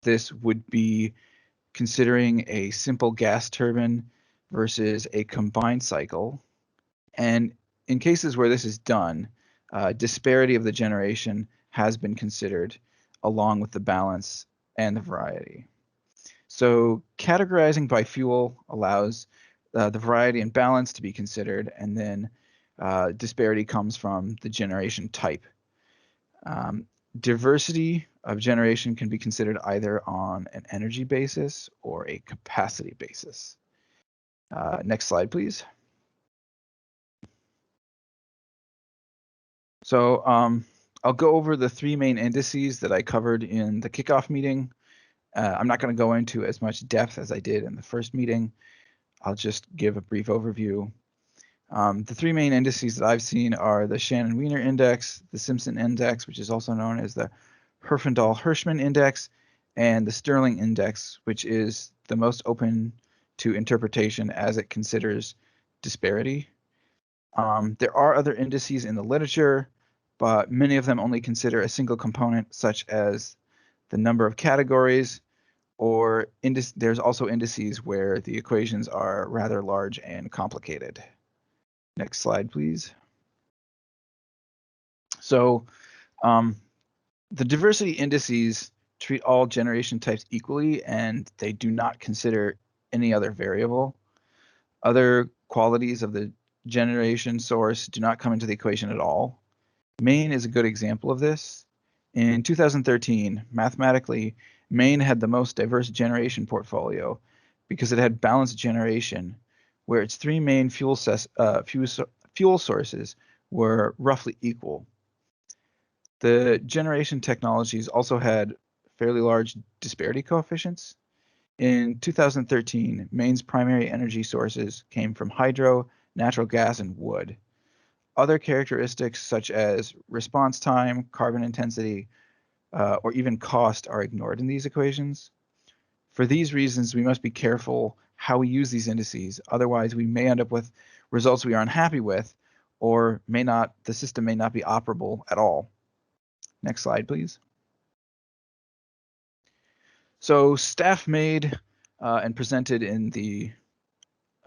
this would be considering a simple gas turbine versus a combined cycle. And in cases where this is done, disparity of the generation has been considered along with the balance and the variety. So categorizing by fuel allows the variety and balance to be considered, and then disparity comes from the generation type. Diversity of generation can be considered either on an energy basis or a capacity basis. Next slide, please. So I'll go over the three main indices that I covered in the kickoff meeting. I'm not going to go into as much depth as I did in the first meeting. I'll just give a brief overview. The three main indices that I've seen are the Shannon-Wiener Index, the Simpson Index, which is also known as the Herfindahl-Hirschman Index, and the Stirling Index, which is the most open to interpretation as it considers disparity. There are other indices in the literature, but many of them only consider a single component, such as the number of categories, or there's also indices where the equations are rather large and complicated. Next slide, please. So the diversity indices treat all generation types equally, and they do not consider any other variable. Other qualities of the generation source do not come into the equation at all. Maine is a good example of this. In 2013, mathematically, Maine had the most diverse generation portfolio because it had balanced generation, where its three main fuel sources were roughly equal. The generation technologies also had fairly large disparity coefficients. In 2013, Maine's primary energy sources came from hydro, natural gas, and wood. Other characteristics such as response time, carbon intensity, or even cost are ignored in these equations. For these reasons, we must be careful how we use these indices. Otherwise, we may end up with results we are unhappy with, or the system may not be operable at all. Next slide, please. So staff made and presented in the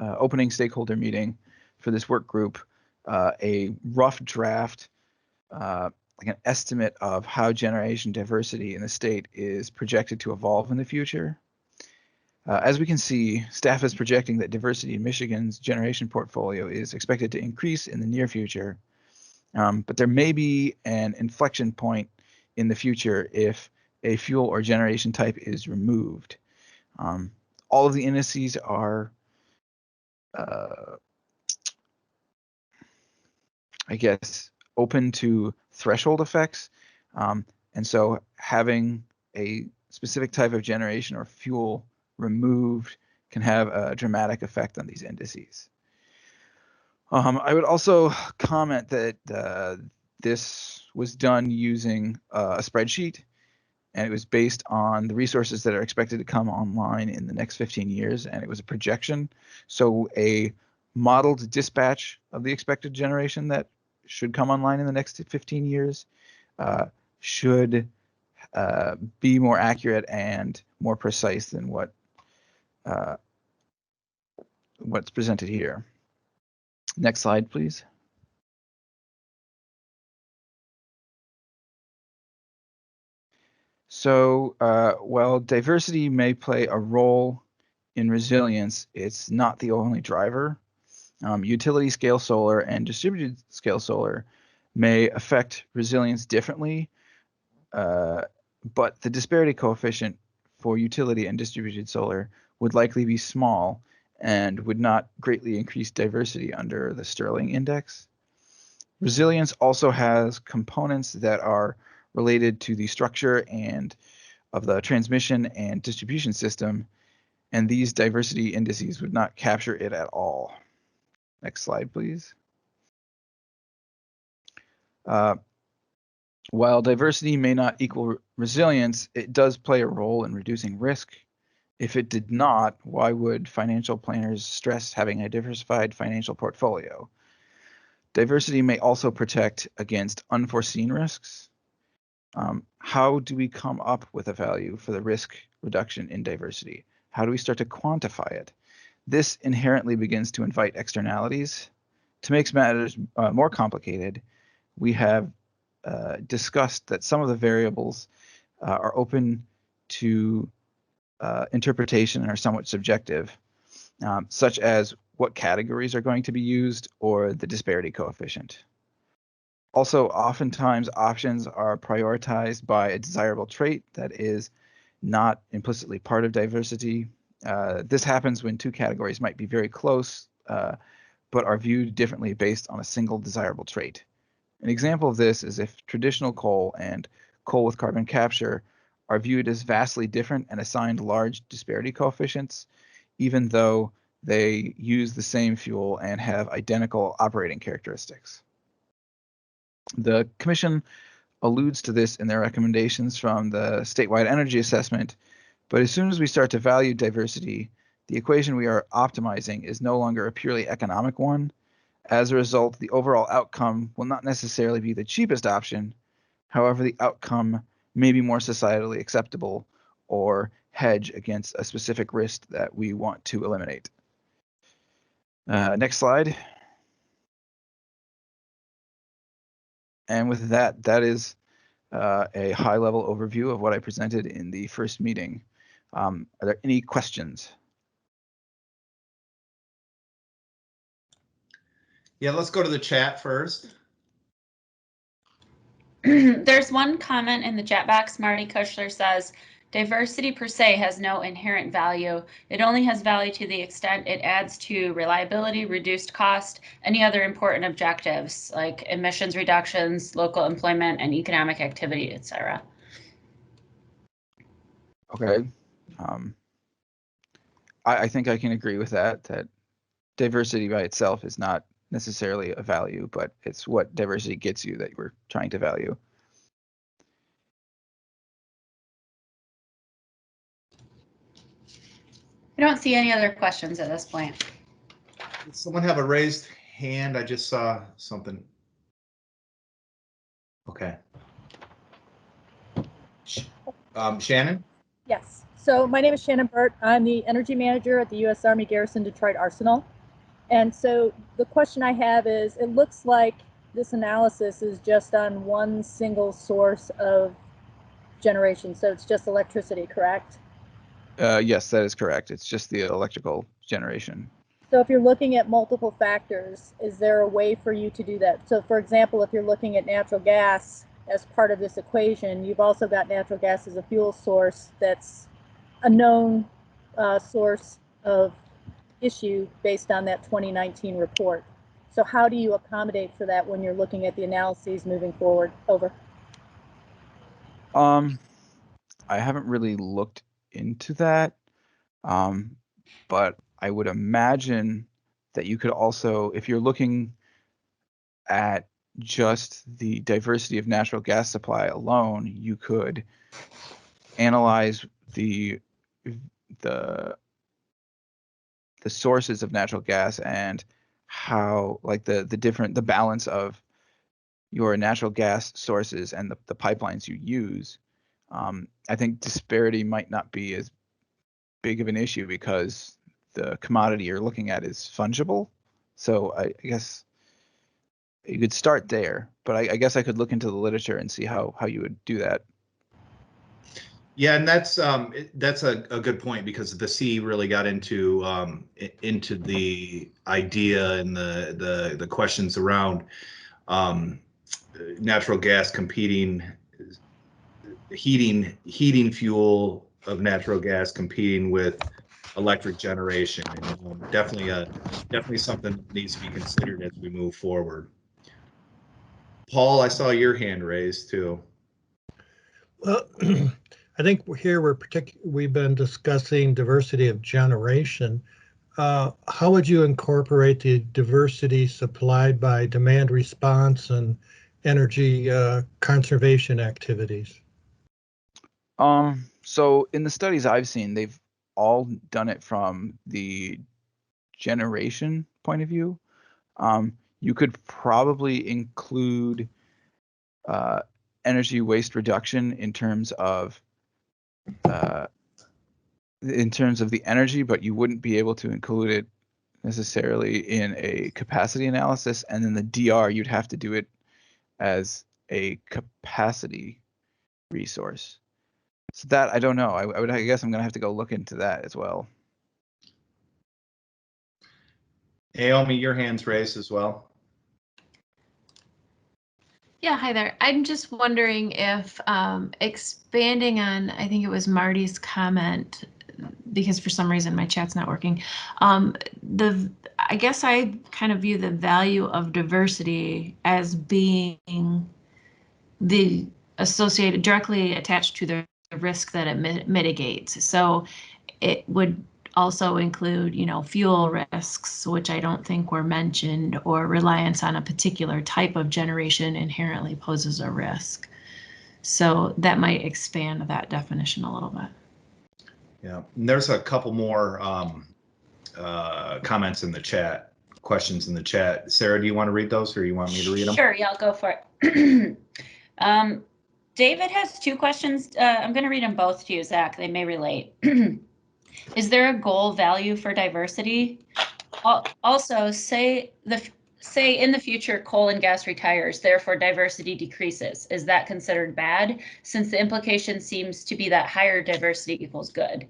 opening stakeholder meeting for this work group a rough draft, like an estimate of how generation diversity in the state is projected to evolve in the future. As we can see, staff is projecting that diversity in Michigan's generation portfolio is expected to increase in the near future, but there may be an inflection point in the future if a fuel or generation type is removed. All of the indices are, I guess, open to threshold effects. And so having a specific type of generation or fuel removed can have a dramatic effect on these indices. I would also comment that this was done using a spreadsheet, and it was based on the resources that are expected to come online in the next 15 years, and it was a projection. So a modeled dispatch of the expected generation that should come online in the next 15 years should be more accurate and more precise than what's presented here. Next slide, please. So while diversity may play a role in resilience, it's not the only driver. Utility scale solar and distributed scale solar may affect resilience differently, but the disparity coefficient for utility and distributed solar would likely be small and would not greatly increase diversity under the Stirling Index. Resilience also has components that are related to the structure and of the transmission and distribution system, and these diversity indices would not capture it at all. Next slide, please. While diversity may not equal resilience, it does play a role in reducing risk. If it did not, why would financial planners stress having a diversified financial portfolio? Diversity may also protect against unforeseen risks. How do we come up with a value for the risk reduction in diversity? How do we start to quantify it? This inherently begins to invite externalities. To make matters more complicated, we have discussed that some of the variables are open to interpretation and are somewhat subjective, such as what categories are going to be used or the disparity coefficient. Also, oftentimes options are prioritized by a desirable trait that is not implicitly part of diversity. This happens when two categories might be very close, but are viewed differently based on a single desirable trait. An example of this is if traditional coal and coal with carbon capture are viewed as vastly different and assigned large disparity coefficients, even though they use the same fuel and have identical operating characteristics. The Commission alludes to this in their recommendations from the statewide energy assessment, but as soon as we start to value diversity, the equation we are optimizing is no longer a purely economic one. As a result, the overall outcome will not necessarily be the cheapest option. However, the outcome may be more societally acceptable or hedge against a specific risk that we want to eliminate. Next slide. And with that, that is a high-level overview of what I presented in the first meeting. Are there any questions? Yeah, let's go to the chat first. There's one comment in the chat box. Marty Kushler says, diversity per se has no inherent value. It only has value to the extent it adds to reliability, reduced cost, any other important objectives like emissions reductions, local employment and economic activity, etc. Okay. I think I can agree with that diversity by itself is not necessarily a value, but it's what diversity gets you that we're trying to value. I don't see any other questions at this point. Does someone have a raised hand? I just saw something. Okay. Shannon? Yes. So my name is Shannon Burt. I'm the energy manager at the U.S. Army Garrison Detroit Arsenal. And so the question I have is, it looks like this analysis is just on one single source of generation. So it's just electricity, correct? Yes, that is correct. It's just the electrical generation. So if you're looking at multiple factors, is there a way for you to do that? So for example, if you're looking at natural gas as part of this equation, you've also got natural gas as a fuel source that's a known source of issue based on that 2019 report. So how do you accommodate for that when you're looking at the analyses moving forward? Over. I haven't really looked into that, but I would imagine that you could also, if you're looking at just the diversity of natural gas supply alone, you could analyze the sources of natural gas and how, like, the balance of your natural gas sources and the pipelines you use. I think disparity might not be as big of an issue because the commodity you're looking at is fungible. So I guess you could start there, but I guess I could look into the literature and see how you would do that. Yeah, and that's a good point, because the C really got into the idea and the questions around natural gas competing, heating fuel of natural gas competing with electric generation, and definitely something that needs to be considered as we move forward. Paul, I saw your hand raised too. Well, I think we've been discussing diversity of generation. How would you incorporate the diversity supplied by demand response and energy conservation activities? So in the studies I've seen, they've all done it from the generation point of view. You could probably include energy waste reduction in terms of the energy, but you wouldn't be able to include it necessarily in a capacity analysis. And then the DR, you'd have to do it as a capacity resource. So that, I don't know. I guess I'm gonna have to go look into that as well. Naomi, your hand's raised as well. Yeah, hi there. I'm just wondering if expanding on, I think it was Marty's comment, because for some reason my chat's not working. I guess I kind of view the value of diversity as being the associated, directly attached to the risk that it mitigates. So it would also include, fuel risks, which I don't think were mentioned, or reliance on a particular type of generation inherently poses a risk. So that might expand that definition a little bit. Yeah, and there's a couple more comments in the chat, questions in the chat. Sarah, do you want to read those, or you want me to read them? Sure, yeah, I'll go for it. David has two questions. I'm going to read them both to you, Zach. They may relate. Is there a goal value for diversity? Also, say in the future coal and gas retires, therefore diversity decreases. Is that considered bad, since the implication seems to be that higher diversity equals good?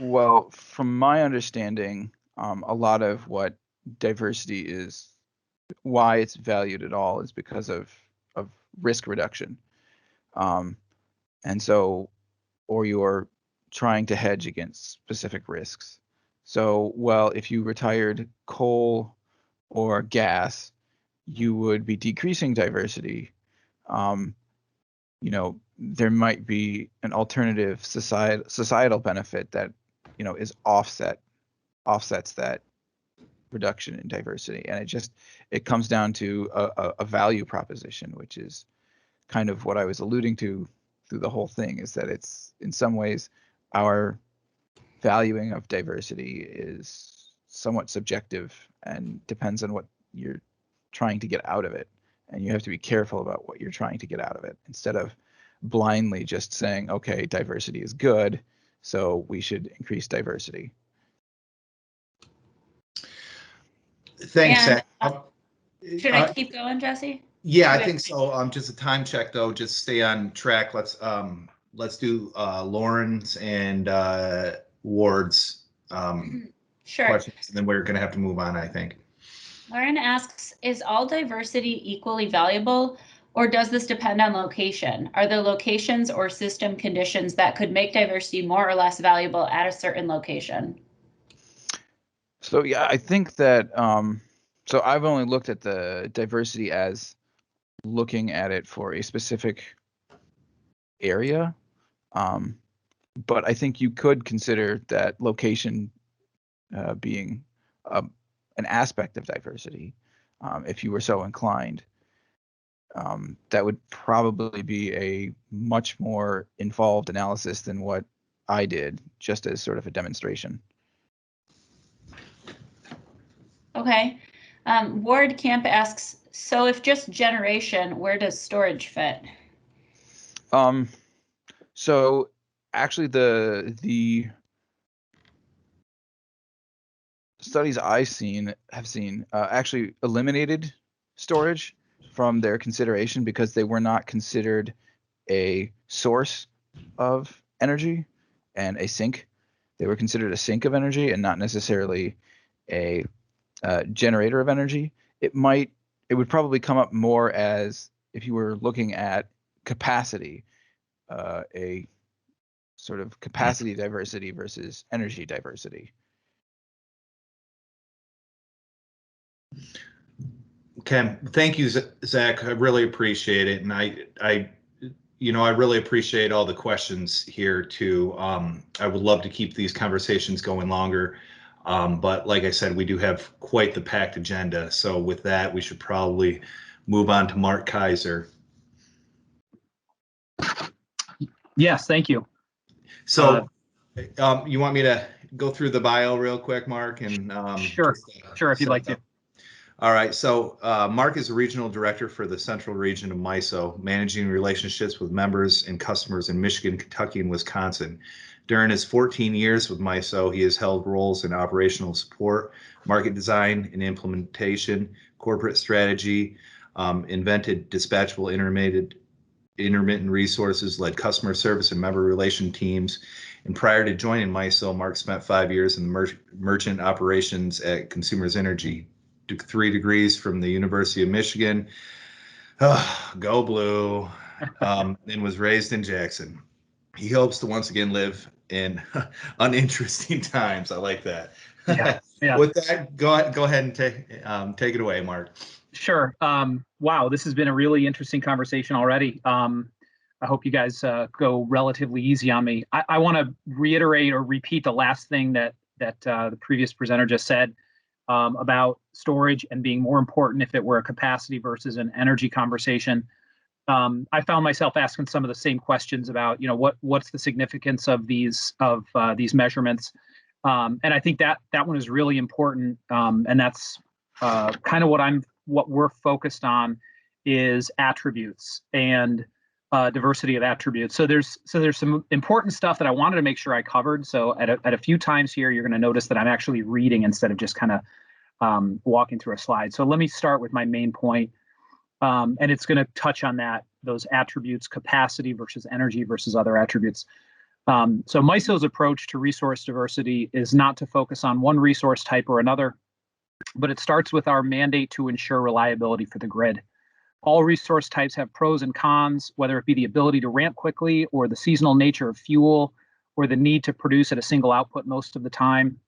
Well, from my understanding, a lot of what diversity is, why it's valued at all, is because of risk reduction. And so, or you're trying to hedge against specific risks. So, well, if you retired coal or gas, you would be decreasing diversity. There might be an alternative societal benefit that, is offsets that reduction in diversity. And it comes down to a value proposition, which is kind of what I was alluding to through the whole thing, is that it's, in some ways, our valuing of diversity is somewhat subjective and depends on what you're trying to get out of it. And you have to be careful about what you're trying to get out of it, instead of blindly just saying, okay, diversity is good, so we should increase diversity. Thanks, And, Zach. Should I keep going, Jesse? Yeah, I think so. Just a time check though. Just stay on track. Let's do Lauren's and Ward's Sure. questions, and then we're going to have to move on, I think. Lauren asks, is all diversity equally valuable, or does this depend on location? Are there locations or system conditions that could make diversity more or less valuable at a certain location? So yeah, I think that so I've only looked at the diversity as looking at it for a specific area, but I think you could consider that location being an aspect of diversity, if you were so inclined. That would probably be a much more involved analysis than what I did, just as sort of a demonstration. Okay. Ward Camp asks, so if just generation, where does storage fit? So actually the studies have seen actually eliminated storage from their consideration because they were not considered a source of energy and a sink. They were considered a sink of energy and not necessarily a generator of energy. It would probably come up more as if you were looking at capacity, a sort of capacity diversity versus energy diversity. Okay, thank you, Zach. I really appreciate it, and I really appreciate all the questions here too. I would love to keep these conversations going longer, but like I said, we do have quite the packed agenda. So with that, we should probably move on to Mark Kaiser. Yes, thank you. So, you want me to go through the bio real quick, Mark? And sure, if you'd like to. All right, so Mark is a regional director for the central region of MISO, managing relationships with members and customers in Michigan, Kentucky, and Wisconsin. During his 14 years with MISO, he has held roles in operational support, market design and implementation, corporate strategy, invented dispatchable intermittent resources, led customer service and member relation teams. And prior to joining MISO, Mark spent 5 years in the merchant operations at Consumers Energy. Took 3 degrees from the University of Michigan. Go Blue. And was raised in Jackson. He hopes to once again live in uninteresting times. I like that. Yeah. With that, go ahead and take it away, Mark. Sure. Wow, this has been a really interesting conversation already. I hope you guys go relatively easy on me. I want to reiterate or repeat the last thing that the previous presenter just said about storage and being more important if it were a capacity versus an energy conversation. I found myself asking some of the same questions about, what's the significance of these measurements, and I think that one is really important, and that's kind of what we're focused on is attributes and diversity of attributes. So there's some important stuff that I wanted to make sure I covered. So at a few times here, you're going to notice that I'm actually reading instead of just kind of walking through a slide. So let me start with my main point. And it's going to touch on those attributes, capacity versus energy versus other attributes. So MISO's approach to resource diversity is not to focus on one resource type or another, but it starts with our mandate to ensure reliability for the grid. All resource types have pros and cons, whether it be the ability to ramp quickly or the seasonal nature of fuel or the need to produce at a single output most of the time.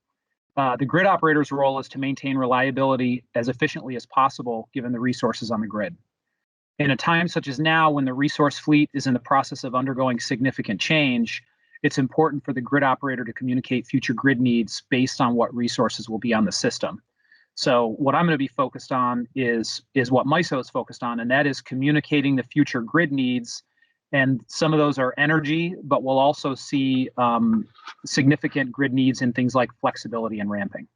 The grid operator's role is to maintain reliability as efficiently as possible given the resources on the grid. In a time such as now, when the resource fleet is in the process of undergoing significant change, it's important for the grid operator to communicate future grid needs based on what resources will be on the system. So what I'm going to be focused on is what MISO is focused on, and that is communicating the future grid needs. And some of those are energy, but we'll also see significant grid needs in things like flexibility and ramping.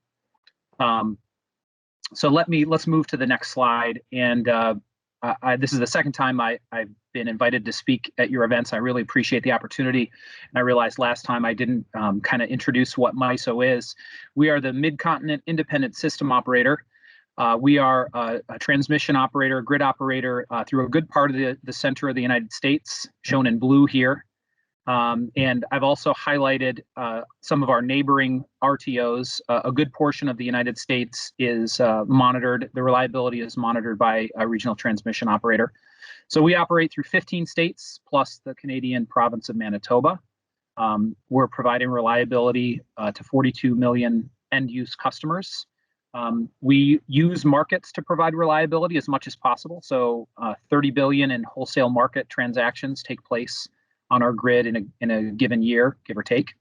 So let's move to the next slide. And this is the second time I've been invited to speak at your events. I really appreciate the opportunity. And I realized last time I didn't kind of introduce what MISO is. We are the Mid-Continent Independent System Operator. We are a transmission operator, grid operator through a good part of the center of the United States, shown in blue here. And I've also highlighted some of our neighboring RTOs. A good portion of the United States is monitored. The reliability is monitored by a regional transmission operator. So we operate through 15 states plus the Canadian province of Manitoba. We're providing reliability to 42 million end-use customers. We use markets to provide reliability as much as possible. So 30 billion in wholesale market transactions take place on our grid in a given year, give or take.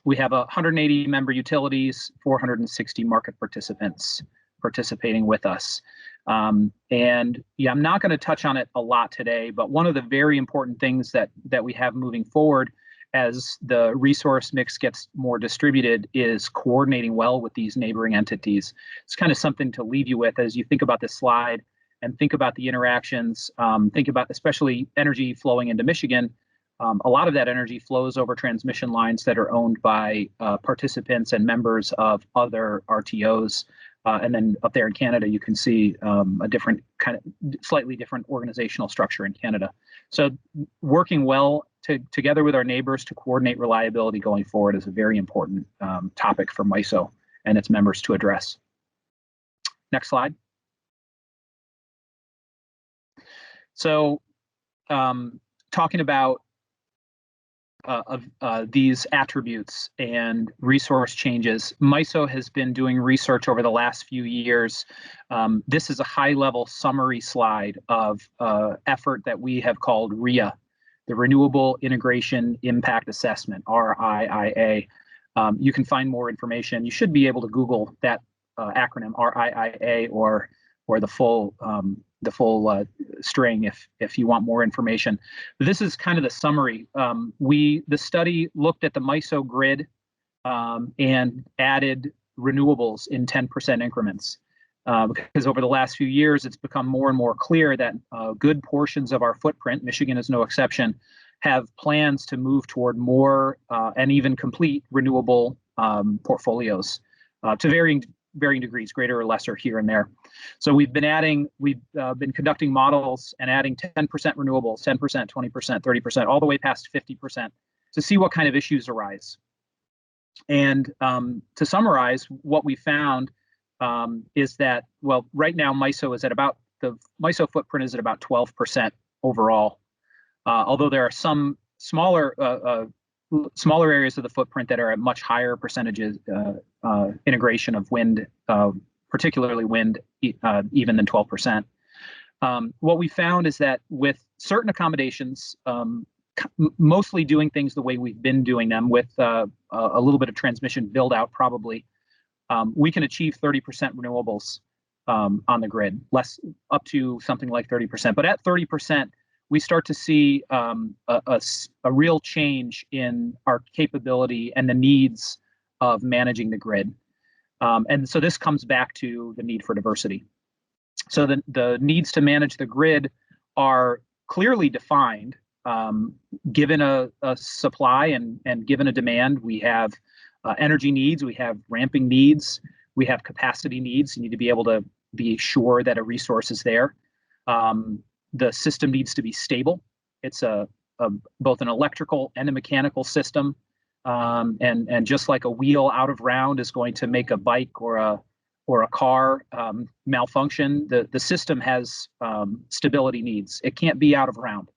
We have 180 member utilities, 460 market participants participating with us. And yeah, I'm not going to touch on it a lot today, but one of the very important things that we have moving forward as the resource mix gets more distributed is coordinating well with these neighboring entities. It's kind of something to leave you with as you think about this slide and think about the interactions, think about especially energy flowing into Michigan. A lot of that energy flows over transmission lines that are owned by participants and members of other RTOs. And then up there in Canada, you can see a different kind of slightly different organizational structure in Canada. So working well together with our neighbors to coordinate reliability going forward is a very important topic for MISO and its members to address. Next slide. So talking about these attributes and resource changes, MISO has been doing research over the last few years. This is a high-level summary slide of effort that we have called RIIA, the Renewable Integration Impact Assessment, RIIA. You can find more information. You should be able to Google that acronym RIIA or the full string if you want more information. This is kind of the summary. The study looked at the MISO grid and added renewables in 10% increments. because over the last few years, it's become more and more clear that good portions of our footprint, Michigan is no exception, have plans to move toward more and even complete renewable portfolios to varying degrees, greater or lesser here and there. So we've been conducting models and adding 10% renewables, 10%, 20%, 30%, all the way past 50% to see what kind of issues arise. And to summarize, what we found is that, well, right now MISO is at about, the MISO footprint is at about 12% overall. Although there are some smaller areas of the footprint that are at much higher percentages integration of wind, particularly wind, even than 12%. What we found is that with certain accommodations, mostly doing things the way we've been doing them with a little bit of transmission build out probably, we can achieve 30% renewables on the grid, up to something like 30%. But at 30%, we start to see a real change in our capability and the needs of managing the grid. And so this comes back to the need for diversity. So the needs to manage the grid are clearly defined. Given a supply and given a demand, we have energy needs, we have ramping needs, we have capacity needs. You need to be able to be sure that a resource is there. The system needs to be stable. It's both an electrical and a mechanical system. And just like a wheel out of round is going to make a bike or a car malfunction, the system has stability needs. It can't be out of round.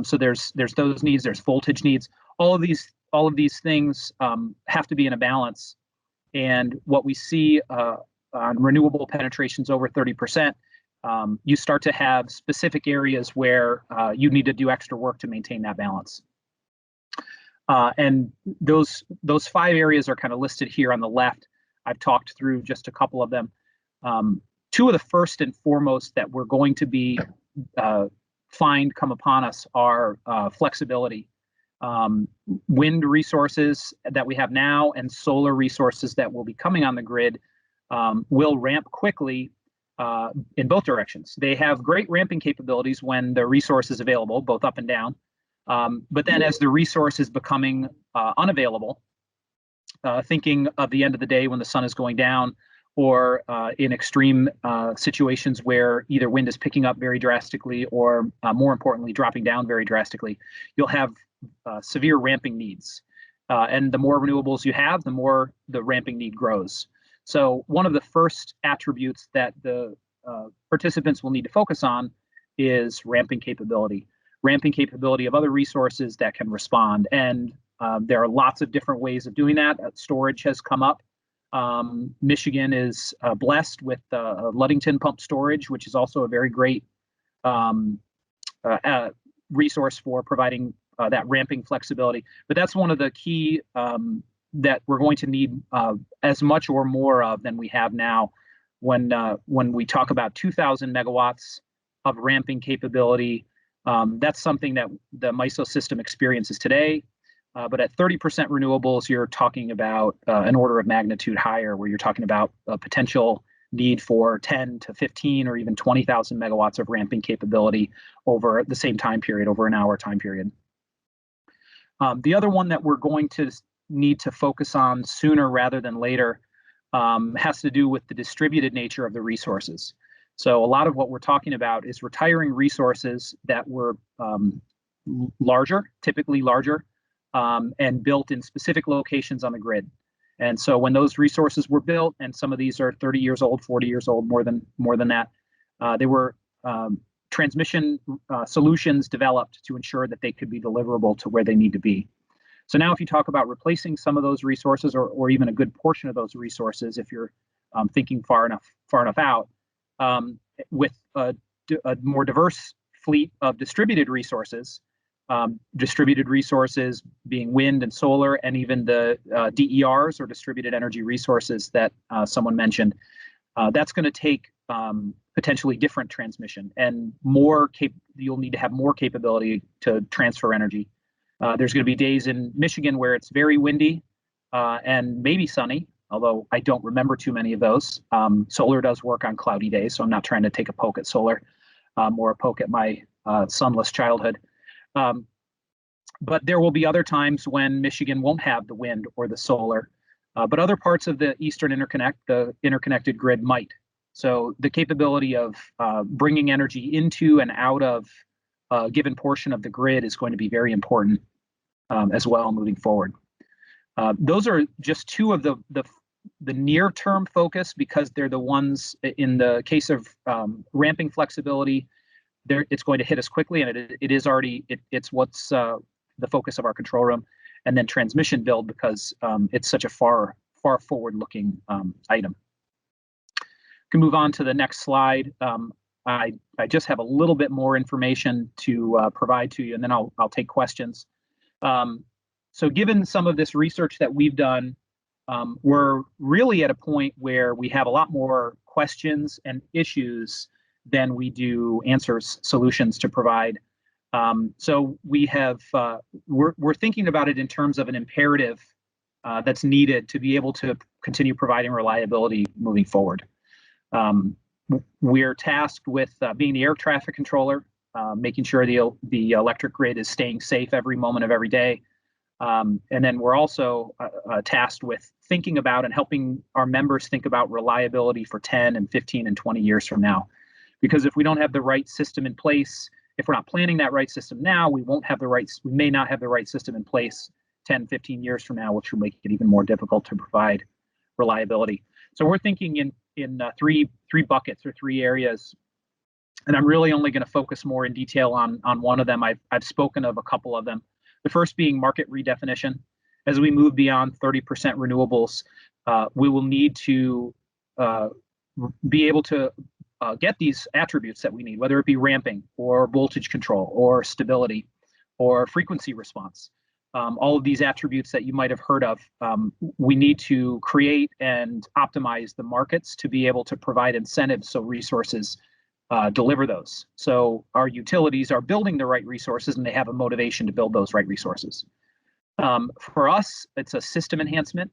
So there's those needs, there's voltage needs. All of these things have to be in a balance. And what we see on renewable penetrations over 30%, you start to have specific areas where you need to do extra work to maintain that balance. And those 5 areas are kind of listed here on the left. I've talked through just a couple of them. 2 of the first and foremost that we're going to be find come upon us are flexibility. Wind resources that we have now and solar resources that will be coming on the grid will ramp quickly in both directions. They have great ramping capabilities when the resource is available, both up and down. But then as the resource is becoming unavailable, thinking of the end of the day when the sun is going down, or in extreme situations where either wind is picking up very drastically or more importantly, dropping down very drastically, you'll have severe ramping needs. And the more renewables you have, the more the ramping need grows. So one of the first attributes that the participants will need to focus on is ramping capability of other resources that can respond. And there are lots of different ways of doing that. Storage has come up. Michigan is blessed with Ludington Pumped Storage, which is also a very great resource for providing that ramping flexibility. But that's one of the key that we're going to need as much or more of than we have now. When we talk about 2,000 megawatts of ramping capability, that's something that the MISO system experiences today. But at 30% renewables, you're talking about an order of magnitude higher, where you're talking about a potential need for 10 to 15 or even 20,000 megawatts of ramping capability over the same time period, over an hour time period. The other one that we're going to need to focus on sooner rather than later has to do with the distributed nature of the resources. So a lot of what we're talking about is retiring resources that were larger, typically larger, and built in specific locations on the grid. And so when those resources were built, and some of these are 30 years old, 40 years old, more than that, they were transmission solutions developed to ensure that they could be deliverable to where they need to be. So now if you talk about replacing some of those resources, or even a good portion of those resources, if you're thinking far enough out, with a more diverse fleet of distributed resources being wind and solar, and even the DERs, or distributed energy resources, that someone mentioned, that's going to take potentially different transmission and you'll need to have more capability to transfer energy. There's going to be days in Michigan where it's very windy and maybe sunny, although I don't remember too many of those. Solar does work on cloudy days, so I'm not trying to take a poke at solar or a poke at my sunless childhood. But there will be other times when Michigan won't have the wind or the solar, but other parts of the Eastern Interconnect, the interconnected grid, might. So the capability of bringing energy into and out of a given portion of the grid is going to be very important as well moving forward. Those are just two of the near-term focus, because they're the ones, in the case of ramping flexibility, it's going to hit us quickly, and it is already, it's what's the focus of our control room. And then transmission build, because it's such a far forward-looking item. Can move on to the next slide. I just have a little bit more information to provide to you, and then I'll take questions. So given some of this research that we've done, we're really at a point where we have a lot more questions and issues than we do answers, solutions to provide. So we have, we're thinking about it in terms of an imperative that's needed to be able to continue providing reliability moving forward. We're tasked with being the air traffic controller, making sure the electric grid is staying safe every moment of every day. And then we're also tasked with thinking about and helping our members think about reliability for 10 and 15 and 20 years from now. Because if we don't have the right system in place, if we're not planning that right system now, we may not have the right system in place 10, 15 years from now, which will make it even more difficult to provide reliability. So we're thinking in three buckets or three areas, and I'm really only going to focus more in detail on one of them. I've spoken of a couple of them. The first being market redefinition. As we move beyond 30% renewables, we will need to be able to get these attributes that we need, whether it be ramping or voltage control or stability or frequency response. All of these attributes that you might have heard of, we need to create and optimize the markets to be able to provide incentives so resources deliver those. So our utilities are building the right resources, and they have a motivation to build those right resources. For us, it's a system enhancement,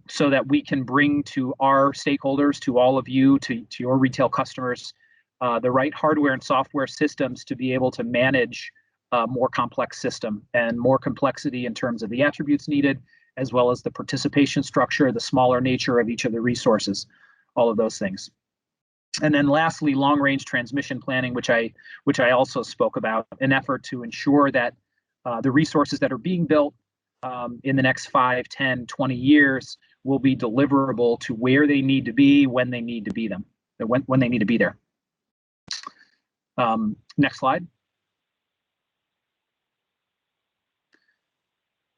so that we can bring to our stakeholders, to all of you, to your retail customers, the right hardware and software systems to be able to manage a more complex system, and more complexity in terms of the attributes needed, as well as the participation structure, the smaller nature of each of the resources, all of those things. And then lastly, long-range transmission planning, which I also spoke about, an effort to ensure that the resources that are being built in the next 5, 10, 20 years will be deliverable to where they need to be when they need to be them, when they need to be there. Next slide.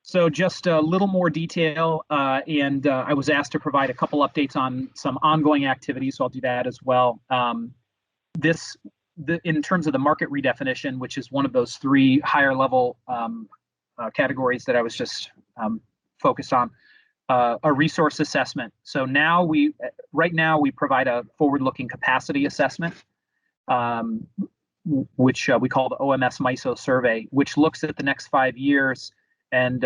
So just a little more detail, and I was asked to provide a couple updates on some ongoing activities, so I'll do that as well. In terms of the market redefinition, which is one of those three higher level categories that I was just focused on, a resource assessment. So now right now we provide a forward-looking capacity assessment, which we call the OMS MISO survey, which looks at the next 5 years and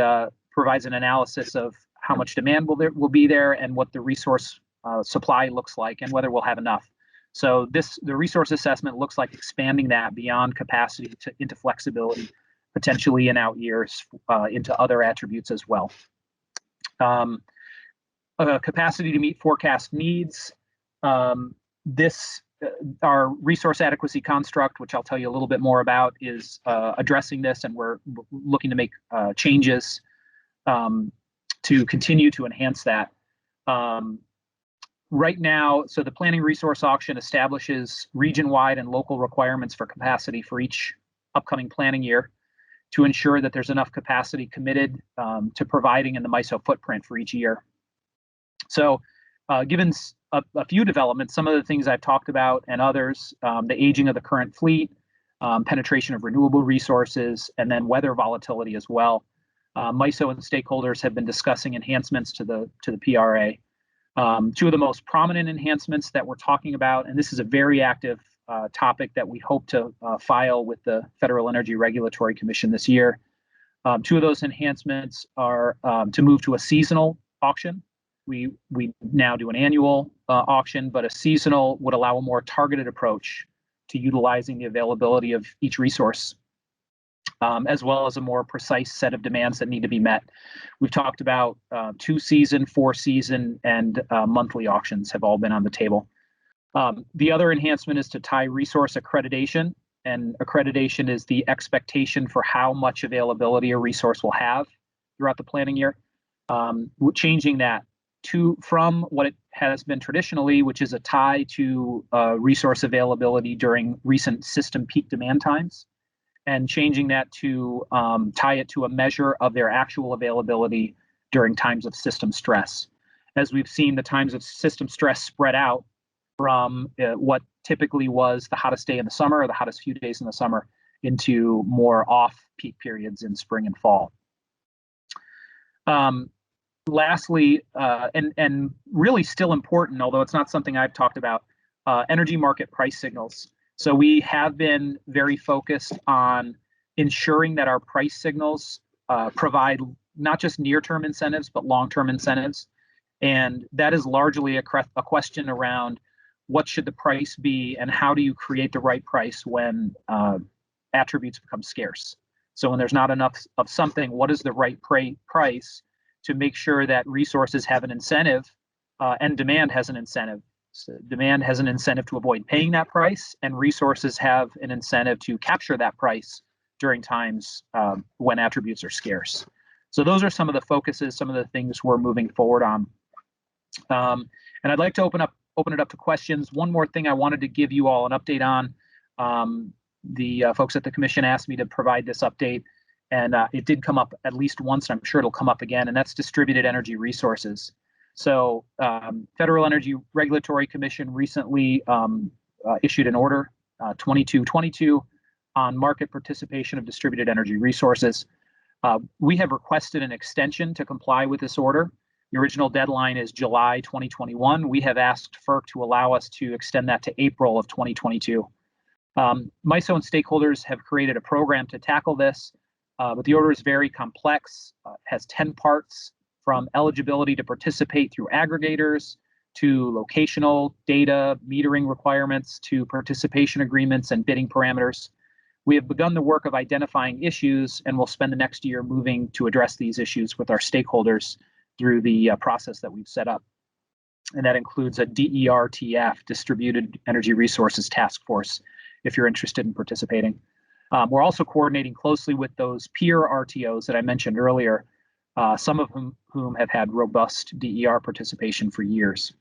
provides an analysis of how much demand will be there, and what the resource supply looks like, and whether we'll have enough. So the resource assessment looks like expanding that beyond capacity into flexibility, potentially in out years into other attributes as well. Capacity to meet forecast needs. Our resource adequacy construct, which I'll tell you a little bit more about, is addressing this, and we're looking to make changes to continue to enhance that. Right now, so the planning resource auction establishes region-wide and local requirements for capacity for each upcoming planning year to ensure that there's enough capacity committed to providing in the MISO footprint for each year. So given a few developments, some of the things I've talked about and others, the aging of the current fleet, penetration of renewable resources, and then weather volatility as well. MISO and stakeholders have been discussing enhancements to the PRA. Two of the most prominent enhancements that we're talking about, and this is a very active topic that we hope to file with the Federal Energy Regulatory Commission this year. Two of those enhancements are to move to a seasonal auction we now do an annual auction, but a seasonal would allow a more targeted approach to utilizing the availability of each resource, as well as a more precise set of demands that need to be met. We've talked about 2-season, 4-season, and monthly auctions have all been on the table. The other enhancement is to tie resource accreditation, and accreditation is the expectation for how much availability a resource will have throughout the planning year. Changing that from what it has been traditionally, which is a tie to resource availability during recent system peak demand times, and changing that to tie it to a measure of their actual availability during times of system stress. As we've seen, the times of system stress spread out from what typically was the hottest day in the summer or the hottest few days in the summer into more off-peak periods in spring and fall. Lastly, and really still important, although it's not something I've talked about, energy market price signals. So we have been very focused on ensuring that our price signals provide not just near-term incentives, but long-term incentives. And that is largely a question around what should the price be and how do you create the right price when attributes become scarce. So when there's not enough of something, what is the right price to make sure that resources have an incentive and demand has an incentive. So demand has an incentive to avoid paying that price, and resources have an incentive to capture that price during times when attributes are scarce. So those are some of the focuses, some of the things we're moving forward on. And I'd like to open it up to questions. One more thing I wanted to give you all an update on. The folks at the commission asked me to provide this update, and it did come up at least once, and I'm sure it'll come up again, and that's distributed energy resources. So Federal Energy Regulatory Commission recently issued an order, 2222, on market participation of distributed energy resources. We have requested an extension to comply with this order. The original deadline is July 2021. We have asked FERC to allow us to extend that to April of 2022. MISO and stakeholders have created a program to tackle this, but the order is very complex, has 10 parts, from eligibility to participate through aggregators, to locational data, metering requirements, to participation agreements and bidding parameters. We have begun the work of identifying issues, and we'll spend the next year moving to address these issues with our stakeholders through the process that we've set up. And that includes a DERTF, Distributed Energy Resources Task Force, if you're interested in participating. We're also coordinating closely with those peer RTOs that I mentioned earlier, some of whom have had robust DER participation for years.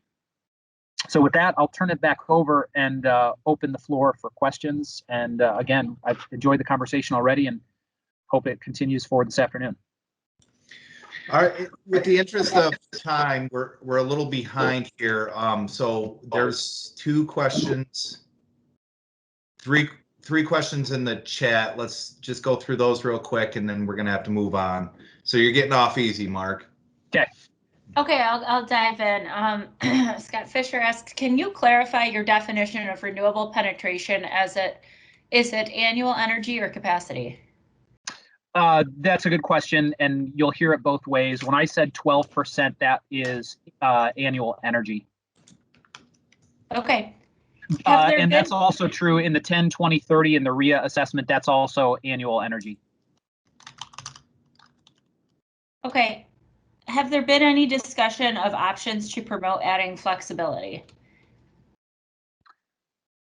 So with that, I'll turn it back over and open the floor for questions. And again, I've enjoyed the conversation already and hope it continues forward this afternoon. All right, with the interest of time, we're a little behind here. So there's three questions in the chat. Let's just go through those real quick, and then we're gonna have to move on. So you're getting off easy, Mark. Okay. Okay, I'll dive in. Scott Fisher asks, can you clarify your definition of renewable penetration is it annual energy or capacity? That's a good question, and you'll hear it both ways. When I said 12%, that is annual energy. Okay. And that's also true in the 10, 20, 30 in the RIA assessment. That's also annual energy. Okay. Have there been any discussion of options to promote adding flexibility?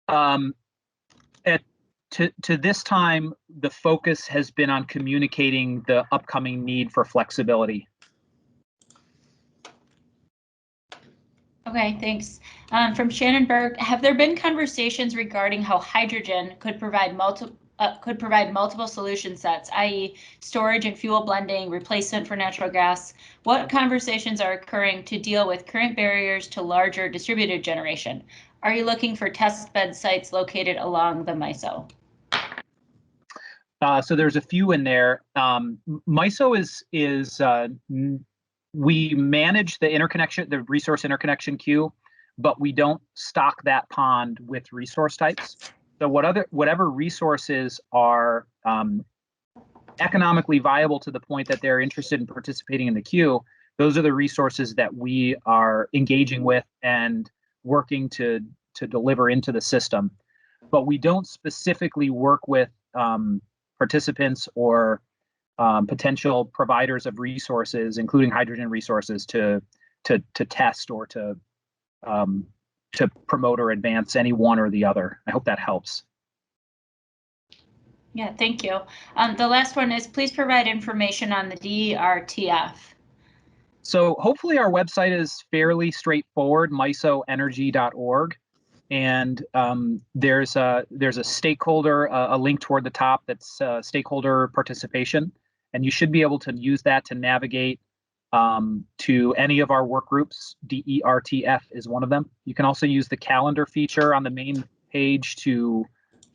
To this time, the focus has been on communicating the upcoming need for flexibility. Okay, thanks. From Shannon Berg, have there been conversations regarding how hydrogen could provide multiple solution sets, i.e. storage and fuel blending, replacement for natural gas? What conversations are occurring to deal with current barriers to larger distributed generation? Are you looking for test bed sites located along the MISO? So there's a few in there. MISO we manage the resource interconnection queue, but we don't stock that pond with resource types. So whatever resources are economically viable to the point that they're interested in participating in the queue, Those are the resources that we are engaging with and working to deliver into the system. But we don't specifically work with participants or potential providers of resources, including hydrogen resources, to test or to promote or advance any one or the other. I hope that helps. Yeah, thank you. The last one is please provide information on the DERTF. So hopefully our website is fairly straightforward, misoenergy.org. And there's a stakeholder, a link toward the top that's stakeholder participation. And you should be able to use that to navigate to any of our work groups. DERTF is one of them. You can also use the calendar feature on the main page to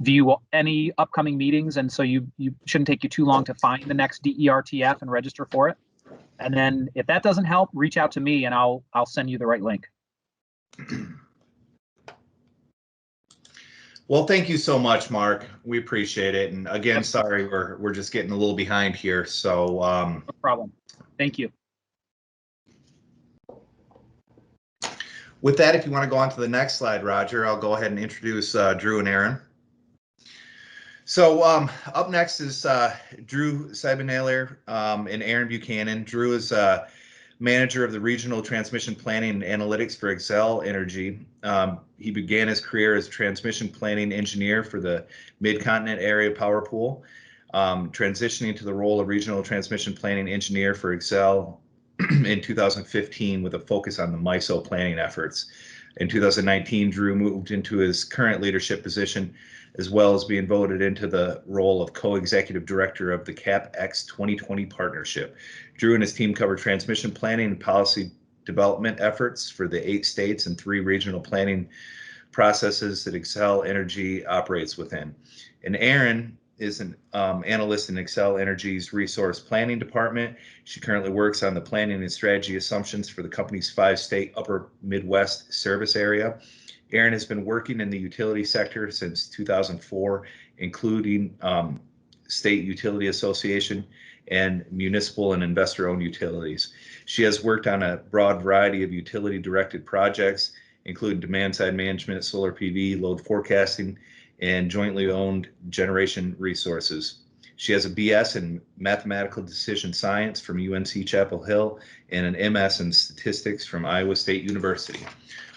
view any upcoming meetings. And so you shouldn't take you too long to find the next DERTF and register for it. And then if that doesn't help, reach out to me and I'll send you the right link. Well, thank you so much, Mark. We appreciate it. And again, sorry, we're just getting a little behind here. So no problem. Thank you. With that, if you want to go on to the next slide, Roger, I'll go ahead and introduce Drew and Aaron. So up next is Drew Seibennaler and Aaron Buchanan. Drew is manager of the Regional Transmission Planning and Analytics for Xcel Energy. He began his career as transmission planning engineer for the Mid-Continent Area Power Pool, transitioning to the role of Regional Transmission Planning Engineer for Xcel in 2015 with a focus on the MISO planning efforts. In 2019, Drew moved into his current leadership position, as well as being voted into the role of co-executive director of the CapX 2020 partnership. Drew and his team cover transmission planning and policy development efforts for the 8 states and 3 regional planning processes that Xcel Energy operates within. And Aaron is an analyst in Xcel Energy's resource planning department. She currently works on the planning and strategy assumptions for the company's 5-state upper Midwest service area. Aaron has been working in the utility sector since 2004, including State Utility Association and municipal and investor-owned utilities. She has worked on a broad variety of utility-directed projects, including demand-side management, solar PV, load forecasting, and jointly owned generation resources. She has a BS in mathematical decision science from UNC Chapel Hill and an MS in statistics from Iowa State University.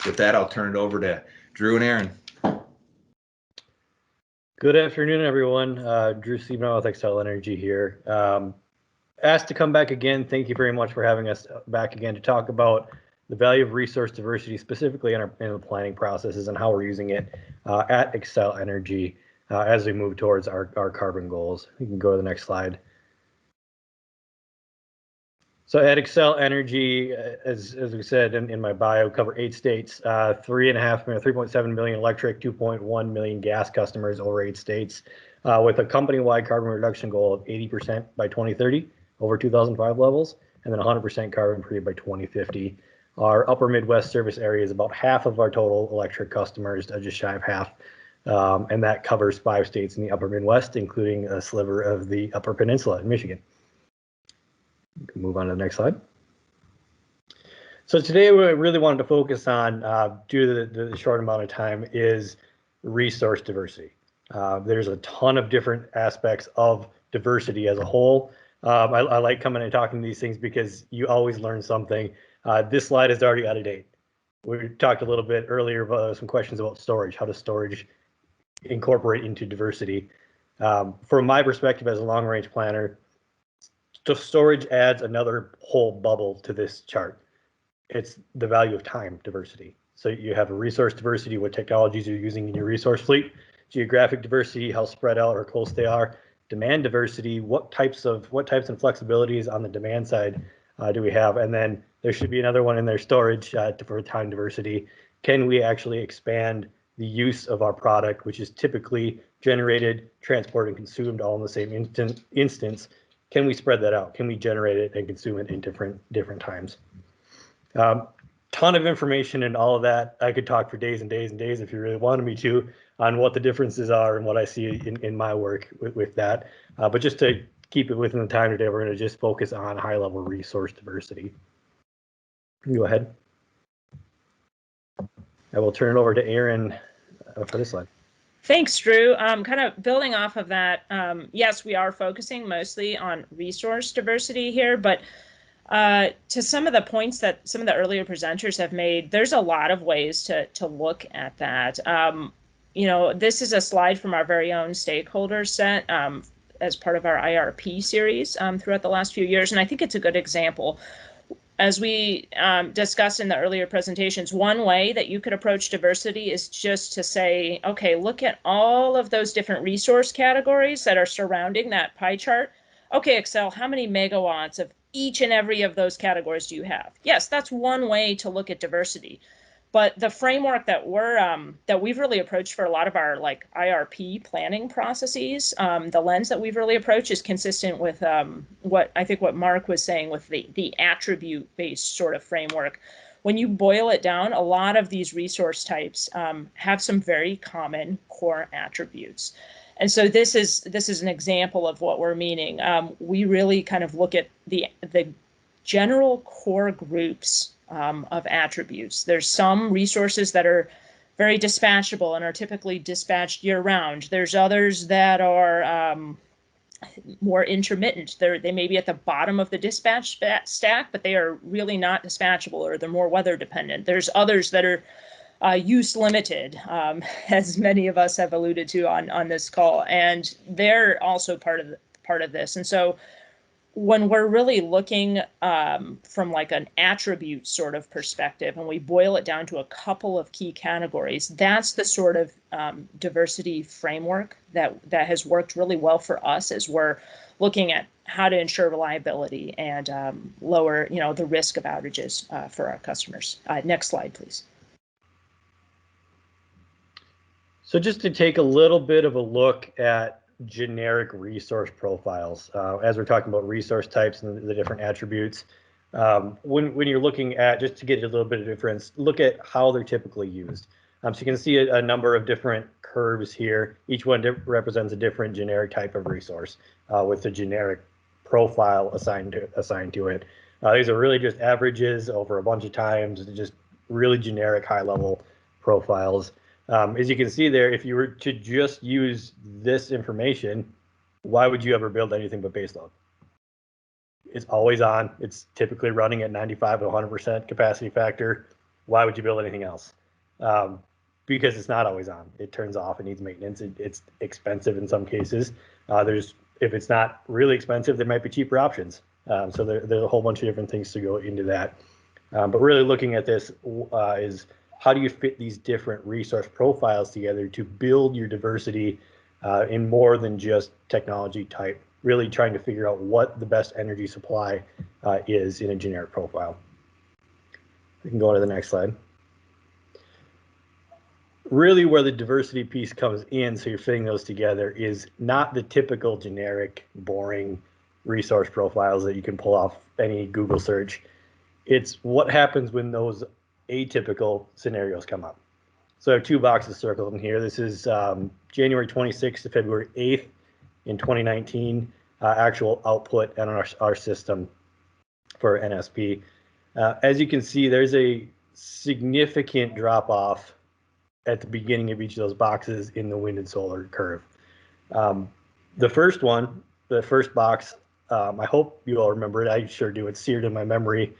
With that, I'll turn it over to Drew and Aaron. Good afternoon, everyone. Drew Seibennaler with Xcel Energy here. Asked to come back again. Thank you very much for having us back again to talk about the value of resource diversity, specifically in the planning processes and how we're using it at Xcel Energy as we move towards our carbon goals. You can go to the next slide. So at Xcel Energy, as we said in my bio, cover 8 states, 3.7 million electric, 2.1 million gas customers over 8 states, with a company-wide carbon reduction goal of 80% by 2030 over 2005 levels, and then 100% carbon-free by 2050. Our upper Midwest service area is about half of our total electric customers, just shy of half, and that covers 5 states in the upper Midwest, including a sliver of the Upper Peninsula in Michigan. We can move on to the next slide. So today we really wanted to focus on, due to the short amount of time, is resource diversity. There's a ton of different aspects of diversity as a whole. I like coming and talking to these things because you always learn something. This slide is already out of date. We talked a little bit earlier about some questions about storage. How does storage incorporate into diversity? From my perspective as a long-range planner, storage adds another whole bubble to this chart. It's the value of time diversity. So you have a resource diversity, what technologies you're using in your resource fleet, geographic diversity, how spread out or close they are, demand diversity, what types and flexibilities on the demand side do we have, and then there should be another one in there, storage for time diversity. Can we actually expand the use of our product, which is typically generated, transported, and consumed all in the same instance? Can we spread that out? Can we generate it and consume it in different times? Ton of information and all of that. I could talk for days and days and days if you really wanted me to on what the differences are and what I see in my work with that. But just to keep it within the time today, we're going to just focus on high-level resource diversity. Go ahead. I will turn it over to Aaron for this slide. Thanks, Drew. Kind of building off of that, yes, we are focusing mostly on resource diversity here, but to some of the points that some of the earlier presenters have made, there's a lot of ways to look at that. You know, this is a slide from our very own stakeholder set as part of our IRP series throughout the last few years, and I think it's a good example. As we discussed in the earlier presentations, one way that you could approach diversity is just to say, okay, look at all of those different resource categories that are surrounding that pie chart. Okay, Excel, how many megawatts of each and every of those categories do you have? Yes, that's one way to look at diversity. But the framework that we've really approached for a lot of our like IRP planning processes, the lens that we've really approached is consistent with what Mark was saying with the attribute-based sort of framework. When you boil it down, a lot of these resource types have some very common core attributes. And so this is an example of what we're meaning. We really kind of look at the general core groups of attributes. There's some resources that are very dispatchable and are typically dispatched year-round. There's others that are more intermittent. They may be at the bottom of the dispatch stack, but they are really not dispatchable, or they're more weather dependent. There's others that are use limited, as many of us have alluded to on this call, and they're also part of this. And so when we're really looking from like an attribute sort of perspective, and we boil it down to a couple of key categories, that's the sort of diversity framework that has worked really well for us as we're looking at how to ensure reliability and lower, the risk of outages for our customers. Next slide, please. So just to take a little bit of a look at generic resource profiles, as we're talking about resource types and the different attributes, when you're looking at, just to get a little bit of difference, look at how they're typically used. So you can see a number of different curves here. Each one represents a different generic type of resource with a generic profile assigned to it. These are really just averages over a bunch of times, just really generic high-level profiles. As you can see there, if you were to just use this information, why would you ever build anything but baseload? It's always on. It's typically running at 95 to 100% capacity factor. Why would you build anything else? Because it's not always on. It turns off. It needs maintenance. It's expensive in some cases. If it's not really expensive, there might be cheaper options. So there's a whole bunch of different things to go into that. But really looking at this is, how do you fit these different resource profiles together to build your diversity in more than just technology type, really trying to figure out what the best energy supply is in a generic profile. We can go on to the next slide. Really where the diversity piece comes in, so you're fitting those together, is not the typical generic, boring resource profiles that you can pull off any Google search. It's what happens when those atypical scenarios come up. So I have two boxes circled in here. This is January 26th to February 8th in 2019, actual output on our system for NSP. As you can see, there's a significant drop off at the beginning of each of those boxes in the wind and solar curve. The first one, the first box, I hope you all remember it. I sure do. It's seared in my memory.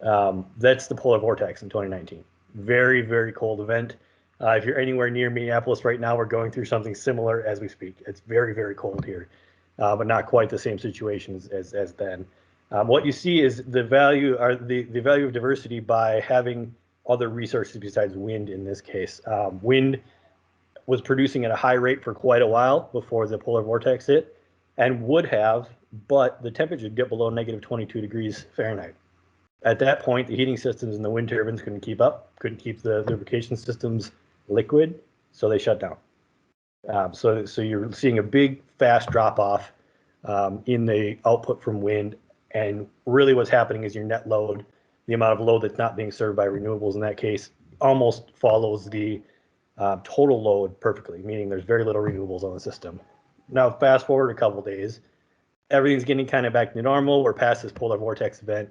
That's the polar vortex in 2019. Very, very cold event. If you're anywhere near Minneapolis right now, we're going through something similar as we speak. It's very, very cold here, but not quite the same situation as then. What you see is the value of diversity by having other resources besides wind in this case. Wind was producing at a high rate for quite a while before the polar vortex hit, and would have, but the temperature would get below negative 22 degrees Fahrenheit. At that point, the heating systems and the wind turbines couldn't keep up, couldn't keep the lubrication systems liquid, so they shut down. So you're seeing a big, fast drop off in the output from wind, and really what's happening is your net load, the amount of load that's not being served by renewables in that case, almost follows the total load perfectly, meaning there's very little renewables on the system. Now, fast forward a couple days, everything's getting kind of back to normal. We're past this polar vortex event.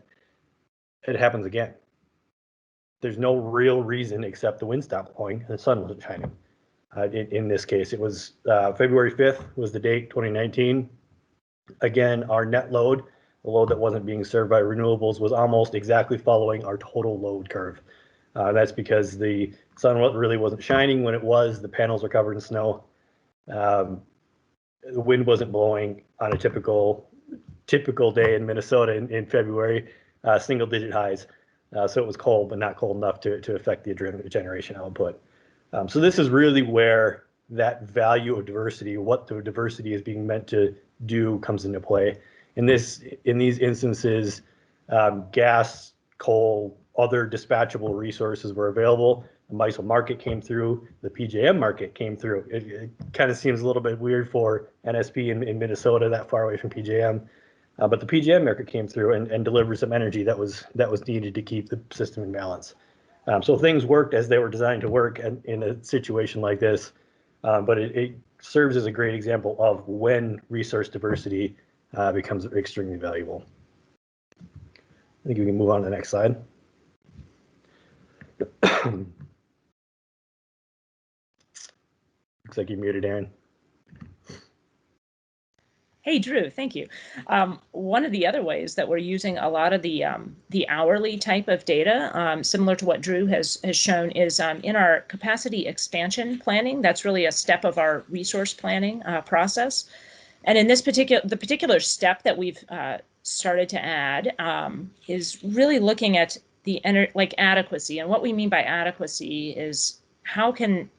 It happens again. there's no real reason except the wind stopped blowing and the sun wasn't shining. In this case, it was February 5th was the date, 2019. Again, our net load, the load that wasn't being served by renewables, was almost exactly following our total load curve. That's because the sun really wasn't shining. When it was, the panels were covered in snow. The wind wasn't blowing on a typical day in Minnesota in February, single digit highs. So it was cold, but not cold enough to affect the generation output. So this is really where that value of diversity, what the diversity is being meant to do, comes into play. In these instances, gas, coal, other dispatchable resources were available. The MISO market came through, the PJM market came through. It kind of seems a little bit weird for NSP in Minnesota, that far away from PJM. But the PJM market came through and delivered some energy that was needed to keep the system in balance. So things worked as they were designed to work in a situation like this. But it serves as a great example of when resource diversity becomes extremely valuable. I think we can move on to the next slide. Looks like you're muted, Aaron. Hey, Drew, thank you. One of the other ways that we're using a lot of the hourly type of data, similar to what Drew has shown, is in our capacity expansion planning. That's really a step of our resource planning process. And in this particular step that we've started to add is really looking at the adequacy. And what we mean by adequacy is how can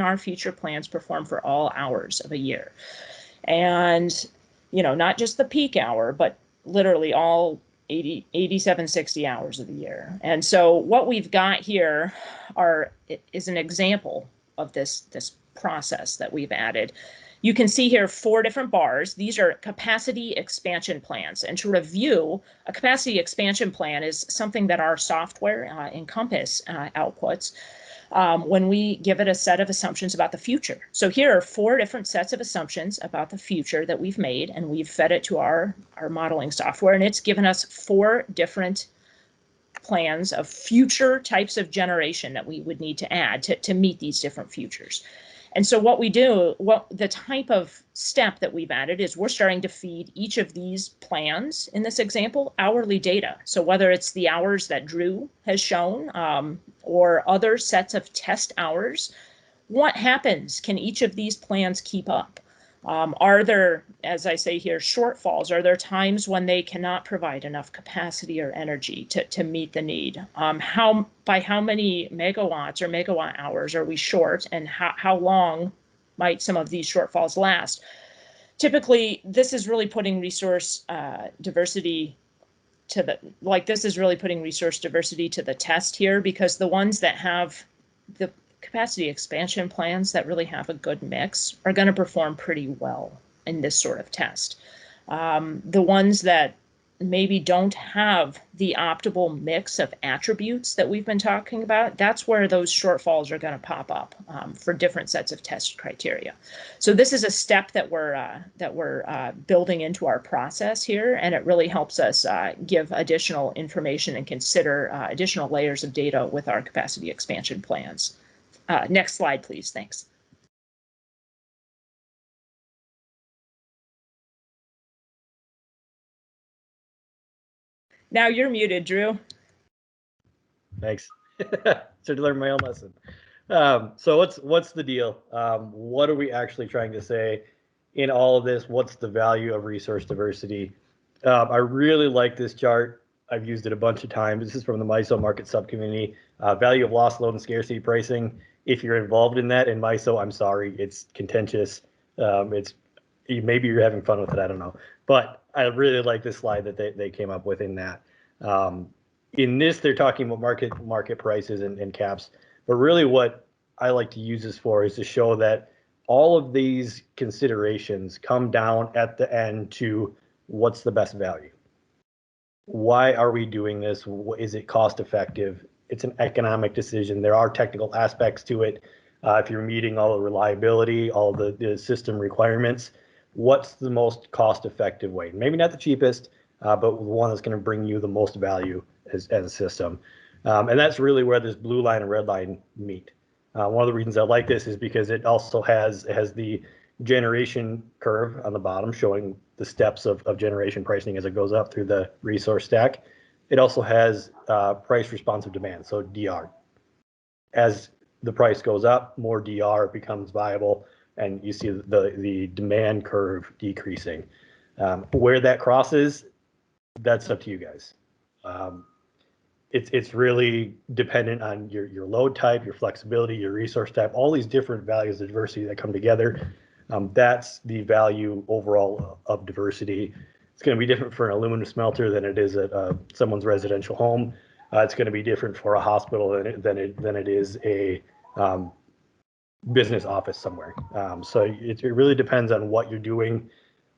our future plans perform for all hours of a year? And, not just the peak hour, but literally all 87, 60 hours of the year. And so what we've got here is an example of this process that we've added. You can see here 4 different bars. These are capacity expansion plans. And to review, a capacity expansion plan is something that our software, Encompass, outputs when we give it a set of assumptions about the future. So here are 4 different sets of assumptions about the future that we've made, and we've fed it to our modeling software, and it's given us 4 different plans of future types of generation that we would need to add to meet these different futures. And so what we do, the type of step that we've added is we're starting to feed each of these plans, in this example, hourly data. So whether it's the hours that Drew has shown or other sets of test hours, what happens? Can each of these plans keep up? Are there, as I say here, shortfalls? Are there times when they cannot provide enough capacity or energy to meet the need? By how many megawatts or megawatt hours are we short, and how long might some of these shortfalls last? Typically, this is really putting resource diversity to the test here, because the ones that have the capacity expansion plans that really have a good mix are going to perform pretty well in this sort of test. The ones that maybe don't have the optimal mix of attributes that we've been talking about, that's where those shortfalls are going to pop up for different sets of test criteria. So this is a step that we're building into our process here, and it really helps us give additional information and consider additional layers of data with our capacity expansion plans. Next slide, please. Thanks. Now you're muted, Drew. Thanks. So to learn my own lesson. So what's the deal? What are we actually trying to say in all of this? What's the value of resource diversity? I really like this chart. I've used it a bunch of times. This is from the MISO market subcommittee. Value of loss, load, and scarcity pricing. If you're involved in that in MISO, I'm sorry, it's contentious. Maybe you're having fun with it, I don't know. But I really like this slide that they came up with in that. In this, they're talking about market prices and caps. But really what I like to use this for is to show that all of these considerations come down at the end to what's the best value. Why are we doing this? Is it cost effective? It's an economic decision. There are technical aspects to it. If you're meeting all the reliability, all the system requirements, what's the most cost-effective way? Maybe not the cheapest, but the one that's going to bring you the most value as a system. And that's really where this blue line and red line meet. One of the reasons I like this is because it also has the generation curve on the bottom showing the steps of generation pricing as it goes up through the resource stack. It also has price responsive demand, so DR. As the price goes up, more DR becomes viable, and you see the demand curve decreasing. Where that crosses, that's up to you guys. It's really dependent on your load type, your flexibility, your resource type, all these different values of diversity that come together. That's the value overall of diversity. It's going to be different for an aluminum smelter than it is at someone's residential home. It's going to be different for a hospital than it is a business office somewhere. So it really depends on what you're doing.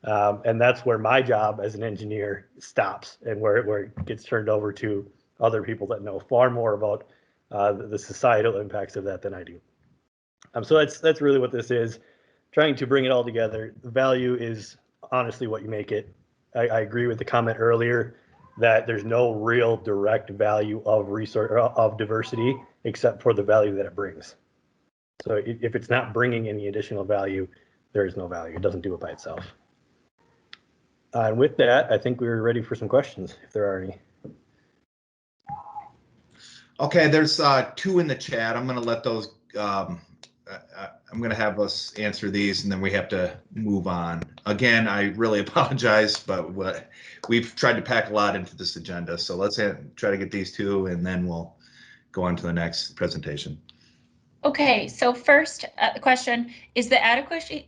And that's where my job as an engineer stops, and where it gets turned over to other people that know far more about the societal impacts of that than I do. So that's really what this is, trying to bring it all together. The value is honestly what you make it. I agree with the comment earlier that there's no real direct value of resource or of diversity except for the value that it brings. So if it's not bringing any additional value, there is no value. It doesn't do it by itself. And with that, I think we're ready for some questions, if there are any. Okay, there's 2 in the chat. I'm going to let those. I'm going to have us answer these, and then we have to move on. Again, I really apologize, but we've tried to pack a lot into this agenda. So let's try to get these 2, and then we'll go on to the next presentation. Okay, so first question, is the adequacy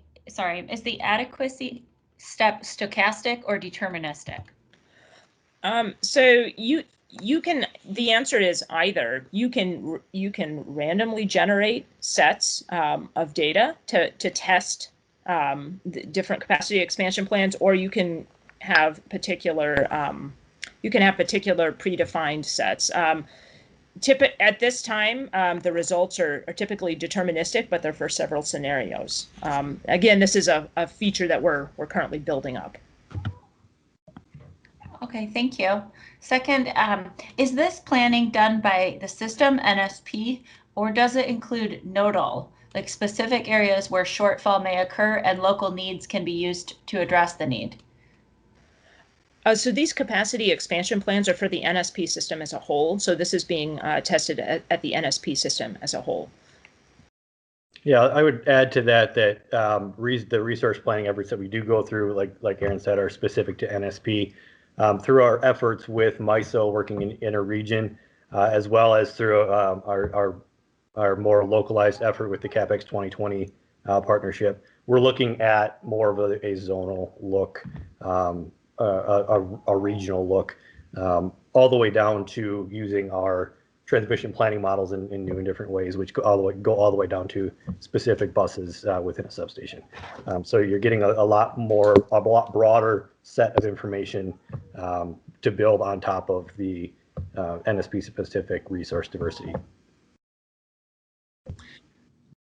step stochastic or deterministic? So you can, the answer is either. You can randomly generate sets of data to test the different capacity expansion plans, or you can have particular predefined sets. At this time, the results are typically deterministic, but they're for several scenarios. Again, this is a feature that we're currently building up. Okay, thank you. Second, is this planning done by the system NSP, or does it include nodal, like specific areas where shortfall may occur and local needs can be used to address the need? So these capacity expansion plans are for the NSP system as a whole. So this is being tested at the NSP system as a whole. Yeah, I would add to that the resource planning efforts that we do go through, like Aaron said, are specific to NSP. Through our efforts with MISO working in a region, as well as through our more localized effort with the CapEx 2020 partnership, we're looking at more of a zonal look, a regional look, all the way down to using our transmission planning models in new and different ways, which go all the way down to specific buses within a substation. So you're getting a lot broader set of information to build on top of the NSP specific resource diversity.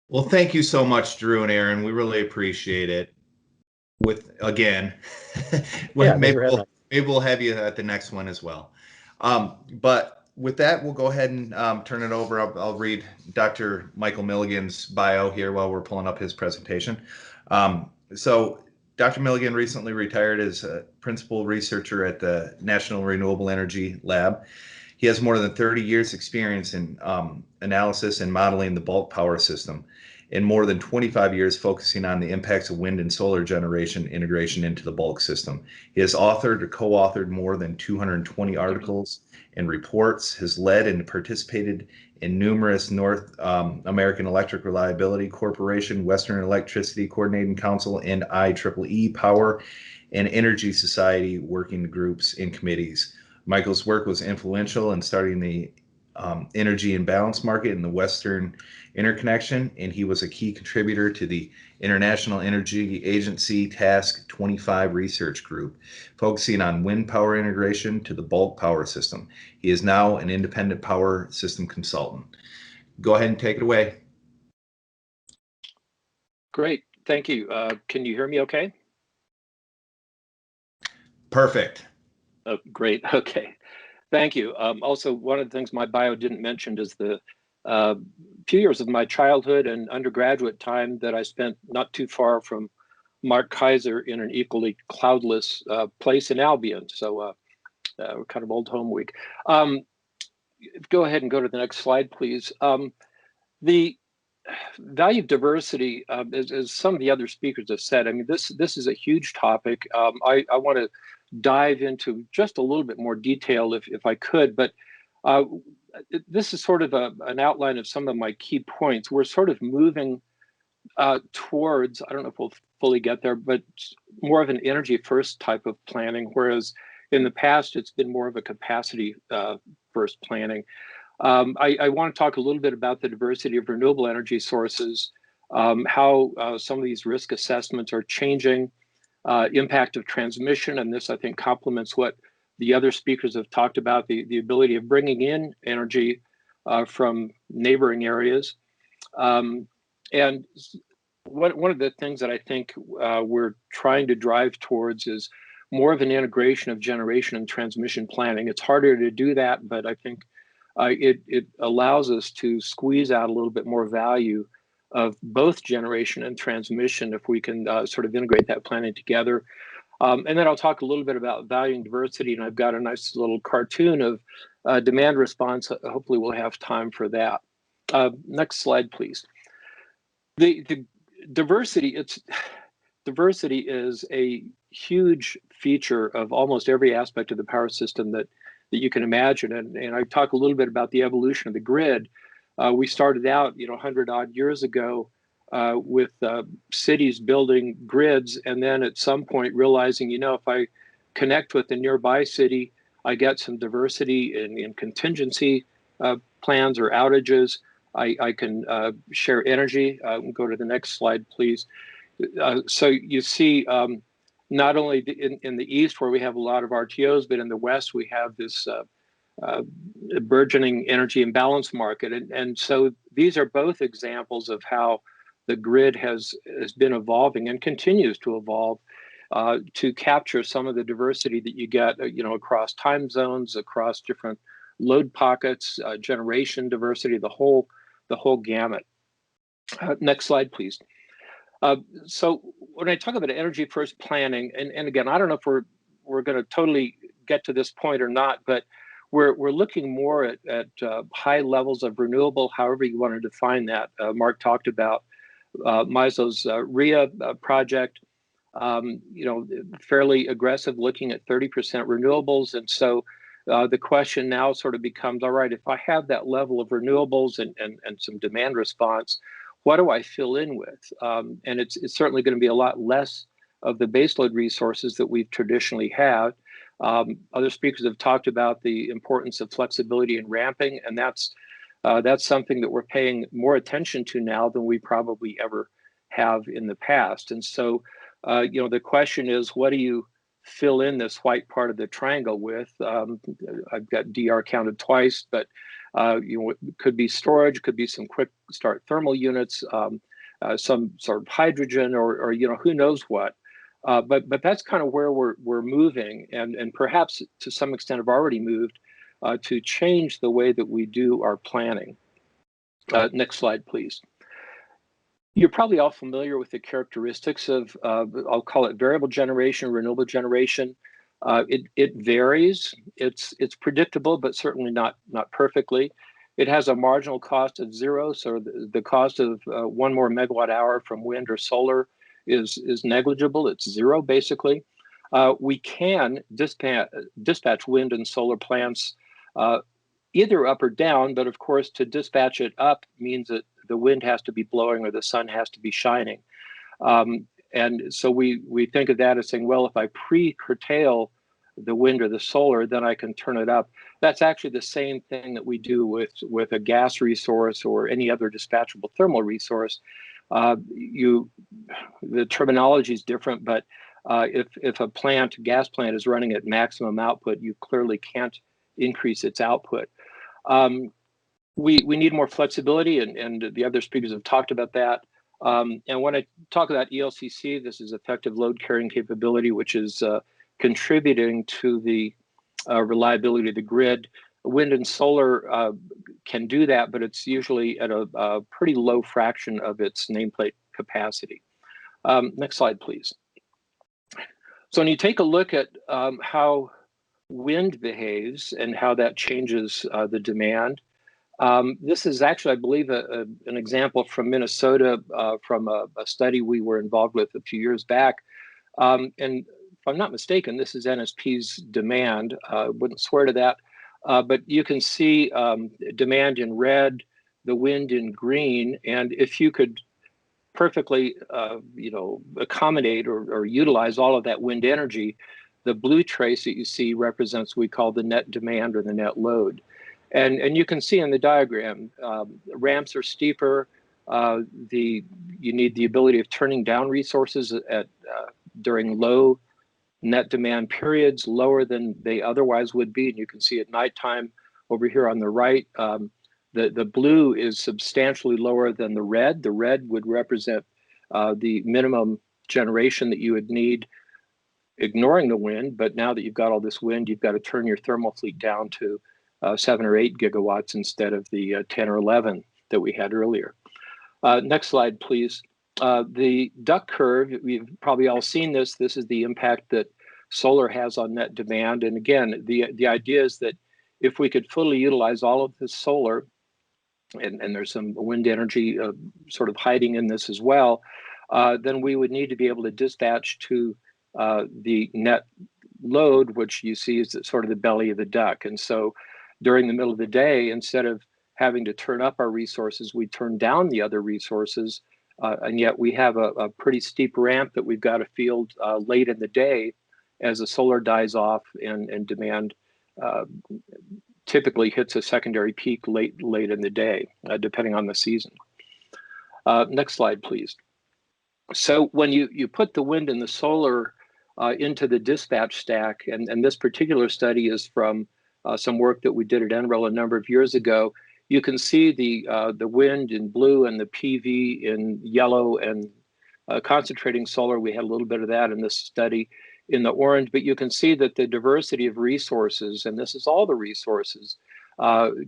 Well, thank you so much, Drew and Aaron. We really appreciate it. Maybe we'll have you at the next one as well. But with that, we'll go ahead and turn it over. I'll read Dr. Michael Milligan's bio here while we're pulling up his presentation. So Dr. Milligan recently retired as a principal researcher at the National Renewable Energy Lab. He has more than 30 years experience in analysis and modeling the bulk power system, and more than 25 years focusing on the impacts of wind and solar generation integration into the bulk system. He has authored or co-authored more than 220 articles and reports, has led and participated in numerous North American Electric Reliability Corporation, Western Electricity Coordinating Council, and IEEE Power and Energy Society working groups and committees. Michael's work was influential in starting the energy imbalance market in the Western Interconnection, and he was a key contributor to the International Energy Agency Task 25 research group, focusing on wind power integration to the bulk power system. He is now an independent power system consultant. Go ahead and take it away. Great, thank you. Can you hear me okay? Perfect. Oh, great, okay. Thank you. Also, one of the things my bio didn't mention is the few years of my childhood and undergraduate time that I spent not too far from Mark Kaiser in an equally cloudless place in Albion. So kind of old home week. Go ahead and go to the next slide, please. The value of diversity, as some of the other speakers have said, I mean, this is a huge topic. I want to dive into just a little bit more detail if I could, but this is sort of an outline of some of my key points. We're sort of moving towards, I don't know if we'll fully get there, but more of an energy first type of planning, whereas in the past, it's been more of a capacity first planning. I want to talk a little bit about the diversity of renewable energy sources, how some of these risk assessments are changing, impact of transmission, and this I think complements what the other speakers have talked about, the ability of bringing in energy from neighboring areas. And one of the things that I think we're trying to drive towards is more of an integration of generation and transmission planning. It's harder to do that, but I think it allows us to squeeze out a little bit more value of both generation and transmission if we can sort of integrate that planning together. And then I'll talk a little bit about valuing diversity, and I've got a nice little cartoon of demand response. Hopefully we'll have time for that. Next slide, please. The diversity is a huge feature of almost every aspect of the power system that you can imagine. And I talk a little bit about the evolution of the grid. We started out, 100 odd years ago with cities building grids, and then at some point realizing, if I connect with a nearby city, I get some diversity in contingency plans or outages. I can share energy. Go to the next slide, please. So you see, not only in the East where we have a lot of RTOs, but in the West we have this burgeoning energy imbalance market. And so these are both examples of how the grid has been evolving and continues to evolve to capture some of the diversity that you get, across time zones, across different load pockets, generation diversity, the whole gamut. Next slide, please. So when I talk about energy first planning, and again, I don't know if we're going to totally get to this point or not, but we're looking more at high levels of renewable, however you want to define that. Mark talked about MISO's RIA project, fairly aggressive, looking at 30% renewables. And so the question now sort of becomes, all right, if I have that level of renewables and some demand response, what do I fill in with? And it's certainly going to be a lot less of the baseload resources that we've traditionally had. Other speakers have talked about the importance of flexibility and ramping, and that's something that we're paying more attention to now than we probably ever have in the past. And so, the question is, what do you fill in this white part of the triangle with? I've got DR counted twice, but it could be storage, could be some quick start thermal units, some sort of hydrogen, or who knows what. But that's kind of where we're moving, and perhaps to some extent have already moved to change the way that we do our planning. Next slide, please. You're probably all familiar with the characteristics of, I'll call it variable generation, renewable generation. It varies. It's predictable, but certainly not perfectly. It has a marginal cost of zero, so the cost of 1 more megawatt hour from wind or solar is negligible. It's zero, basically. We can dispatch wind and solar plants either up or down, but of course, to dispatch it up means that the wind has to be blowing or the sun has to be shining. And so we think of that as saying, well, if I pre-curtail the wind or the solar, then I can turn it up. That's actually the same thing that we do with a gas resource or any other dispatchable thermal resource. The terminology is different, but if a gas plant is running at maximum output, you clearly can't increase its output. We need more flexibility, and the other speakers have talked about that. And when I talk about ELCC, this is effective load carrying capability, which is contributing to the reliability of the grid. Wind and solar can do that, but it's usually at a pretty low fraction of its nameplate capacity. Next slide, please. So when you take a look at how wind behaves and how that changes the demand, this is actually, I believe, an example from Minnesota from a study we were involved with a few years back. And if I'm not mistaken, this is NSP's demand. Wouldn't swear to that. But you can see demand in red, the wind in green, and if you could perfectly, accommodate or utilize all of that wind energy, the blue trace that you see represents what we call the net demand or the net load. And you can see in the diagram, ramps are steeper. You need the ability of turning down resources during low net demand periods, lower than they otherwise would be. And you can see at nighttime over here on the right, the blue is substantially lower than the red. The red would represent the minimum generation that you would need ignoring the wind. But now that you've got all this wind, you've got to turn your thermal fleet down to 7 or 8 gigawatts instead of the 10 or 11 that we had earlier. Next slide, please. The duck curve, we've probably all seen this. This is the impact that solar has on net demand. And again, the idea is that if we could fully utilize all of this solar, and there's some wind energy sort of hiding in this as well, then we would need to be able to dispatch to the net load, which you see is sort of the belly of the duck. And so during the middle of the day, instead of having to turn up our resources, we turn down the other resources. And yet we have a pretty steep ramp that we've got to field late in the day as the solar dies off and demand typically hits a secondary peak late in the day, depending on the season. Next slide, please. So when you put the wind and the solar into the dispatch stack, and this particular study is from some work that we did at NREL a number of years ago, you can see the wind in blue and the PV in yellow, and concentrating solar, we had a little bit of that in this study, in the orange, but you can see that the diversity of resources, and this is all the resources,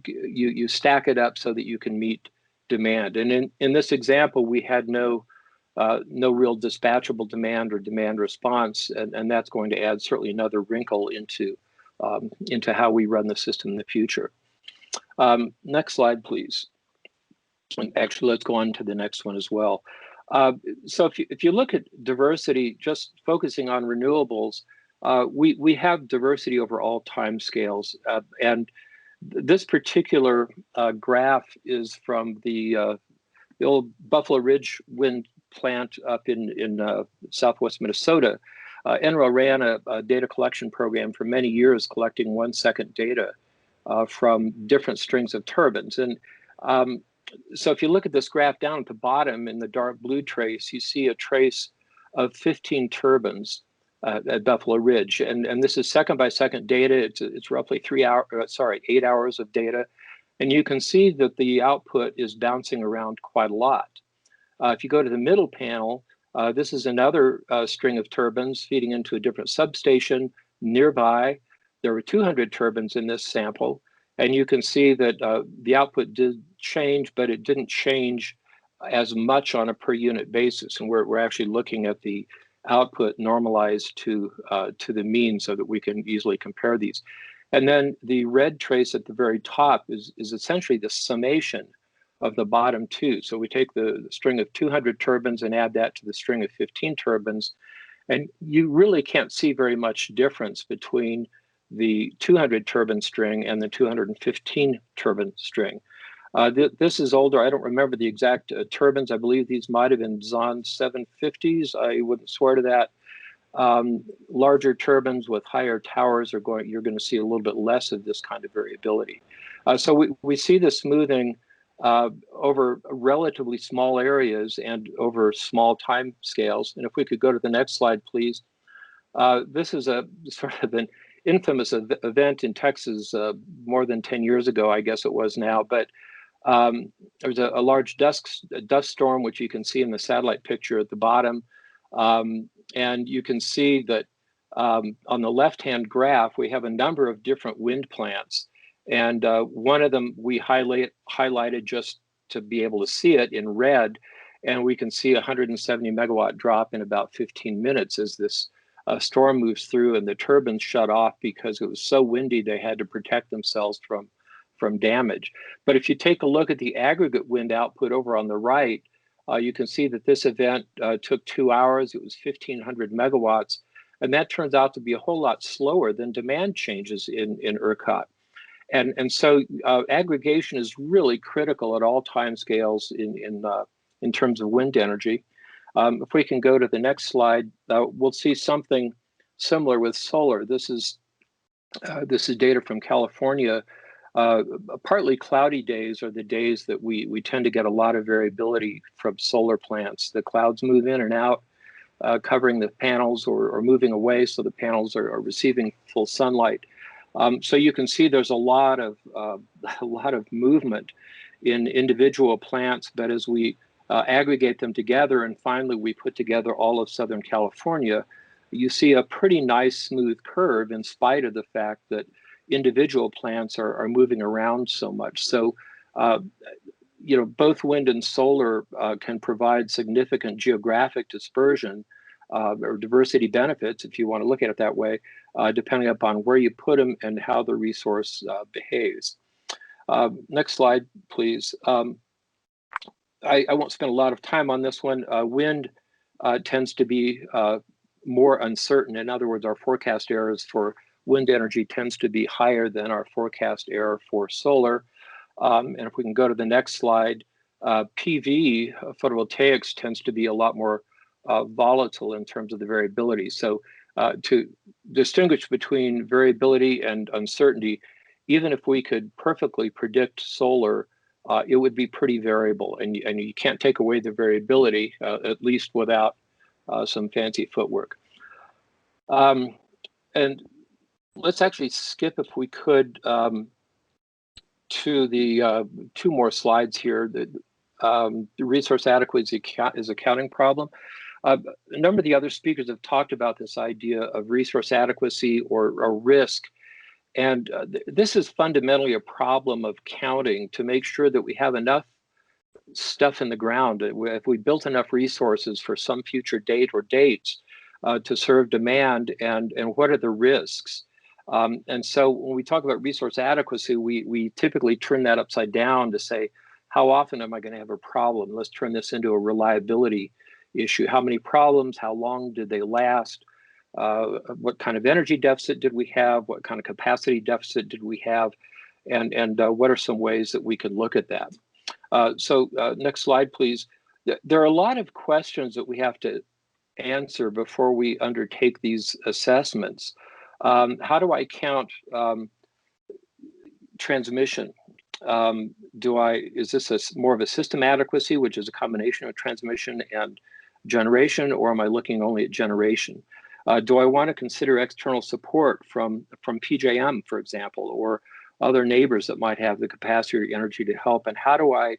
you stack it up so that you can meet demand. And in this example, we had no real dispatchable demand or demand response, and that's going to add certainly another wrinkle into how we run the system in the future. Next slide, please. And actually, let's go on to the next one as well. So if you look at diversity, just focusing on renewables, we have diversity over all time scales. And this particular graph is from the old Buffalo Ridge wind plant up in southwest Minnesota. NREL ran a data collection program for many years, collecting 1 second data from different strings of turbines. And so if you look at this graph down at the bottom in the dark blue trace, you see a trace of 15 turbines at Buffalo Ridge. And this is second by second data. It's roughly 8 hours of data. And you can see that the output is bouncing around quite a lot. If you go to the middle panel, this is another string of turbines feeding into a different substation nearby. There were 200 turbines in this sample. And you can see that the output did change, but it didn't change as much on a per unit basis. And we're actually looking at the output normalized to the mean so that we can easily compare these. And then the red trace at the very top is essentially the summation of the bottom two. So we take the string of 200 turbines and add that to the string of 15 turbines. And you really can't see very much difference between the 200 turbine string and the 215 turbine string. This is older. I don't remember the exact turbines. I believe these might have been Zahn 750s. I wouldn't swear to that. Larger turbines with higher towers you're going to see a little bit less of this kind of variability. So we see the smoothing over relatively small areas and over small time scales. And if we could go to the next slide, please. This is a sort of an infamous event in Texas more than 10 years ago, I guess it was now, but there was a large dust storm, which you can see in the satellite picture at the bottom. And you can see that on the left-hand graph, we have a number of different wind plants. And one of them we highlighted just to be able to see it in red. And we can see a 170 megawatt drop in about 15 minutes as this storm moves through and the turbines shut off because it was so windy they had to protect themselves from damage. But if you take a look at the aggregate wind output over on the right, you can see that this event took 2 hours. It was 1,500 megawatts. And that turns out to be a whole lot slower than demand changes in ERCOT. And so aggregation is really critical at all time scales in terms of wind energy. If we can go to the next slide, we'll see something similar with solar. This is data from California. Partly cloudy days are the days that we tend to get a lot of variability from solar plants. The clouds move in and out, covering the panels or moving away, so the panels are receiving full sunlight. So you can see there's a lot of movement in individual plants, but as we aggregate them together and finally we put together all of Southern California, you see a pretty nice smooth curve in spite of the fact that individual plants are moving around so much. So, both wind and solar can provide significant geographic dispersion or diversity benefits, if you want to look at it that way, depending upon where you put them and how the resource behaves. Next slide, please. I won't spend a lot of time on this one. Wind tends to be more uncertain. In other words, our forecast errors for wind energy tends to be higher than our forecast error for solar. And if we can go to the next slide, PV, photovoltaics, tends to be a lot more volatile in terms of the variability. So to distinguish between variability and uncertainty, even if we could perfectly predict solar, it would be pretty variable, and you can't take away the variability, at least without some fancy footwork. And let's actually skip, if we could, to the 2 more slides here. The resource adequacy is a counting problem. A number of the other speakers have talked about this idea of resource adequacy or risk. And this is fundamentally a problem of counting to make sure that we have enough stuff in the ground. If we built enough resources for some future date or dates to serve demand, and what are the risks? And so when we talk about resource adequacy, we typically turn that upside down to say, how often am I going to have a problem? Let's turn this into a reliability issue. How many problems? How long did they last? What kind of energy deficit did we have? What kind of capacity deficit did we have? And what are some ways that we could look at that? So next slide, please. There are a lot of questions that we have to answer before we undertake these assessments. How do I count transmission? Is this more of a system adequacy, which is a combination of transmission and generation, or am I looking only at generation? Do I want to consider external support from PJM, for example, or other neighbors that might have the capacity or energy to help? And how do I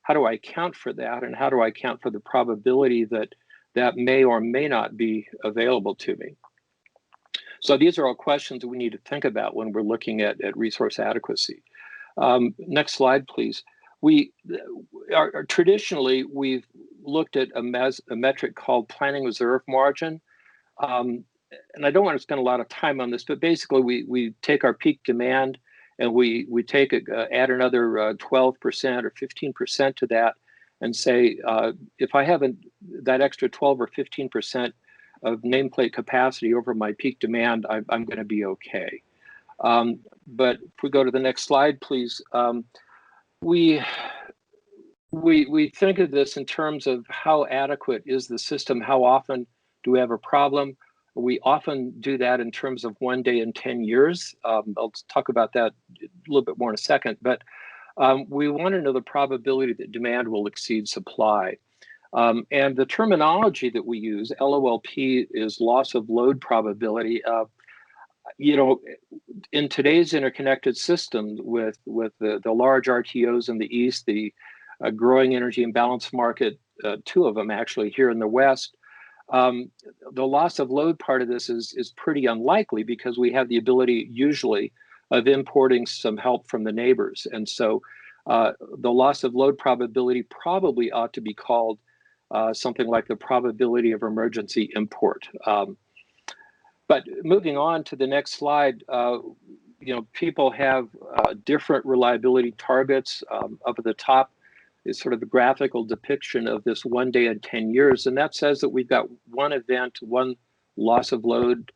account for that? And how do I account for the probability that may or may not be available to me? So these are all questions that we need to think about when we're looking at resource adequacy. Next slide, please. Traditionally, we've looked at a metric called planning reserve margin. And I don't want to spend a lot of time on this, but basically we take our peak demand and we add another 12% or 15% to that and say, if I have that extra 12 or 15% of nameplate capacity over my peak demand, I'm going to be okay. But if we go to the next slide, please, we think of this in terms of how adequate is the system, how often do we have a problem? We often do that in terms of 1 day in 10 years. I'll talk about that a little bit more in a second, but we want to know the probability that demand will exceed supply. And the terminology that we use, LOLP, is loss of load probability. In today's interconnected system with the large RTOs in the East, the growing energy imbalance market, 2 of them actually here in the West, The loss of load part of this is pretty unlikely because we have the ability usually of importing some help from the neighbors. And so the loss of load probability probably ought to be called something like the probability of emergency import. But moving on to the next slide, people have different reliability targets. Up at the top is sort of a graphical depiction of this 1 day in 10 years. And that says that we've got one event, one loss of load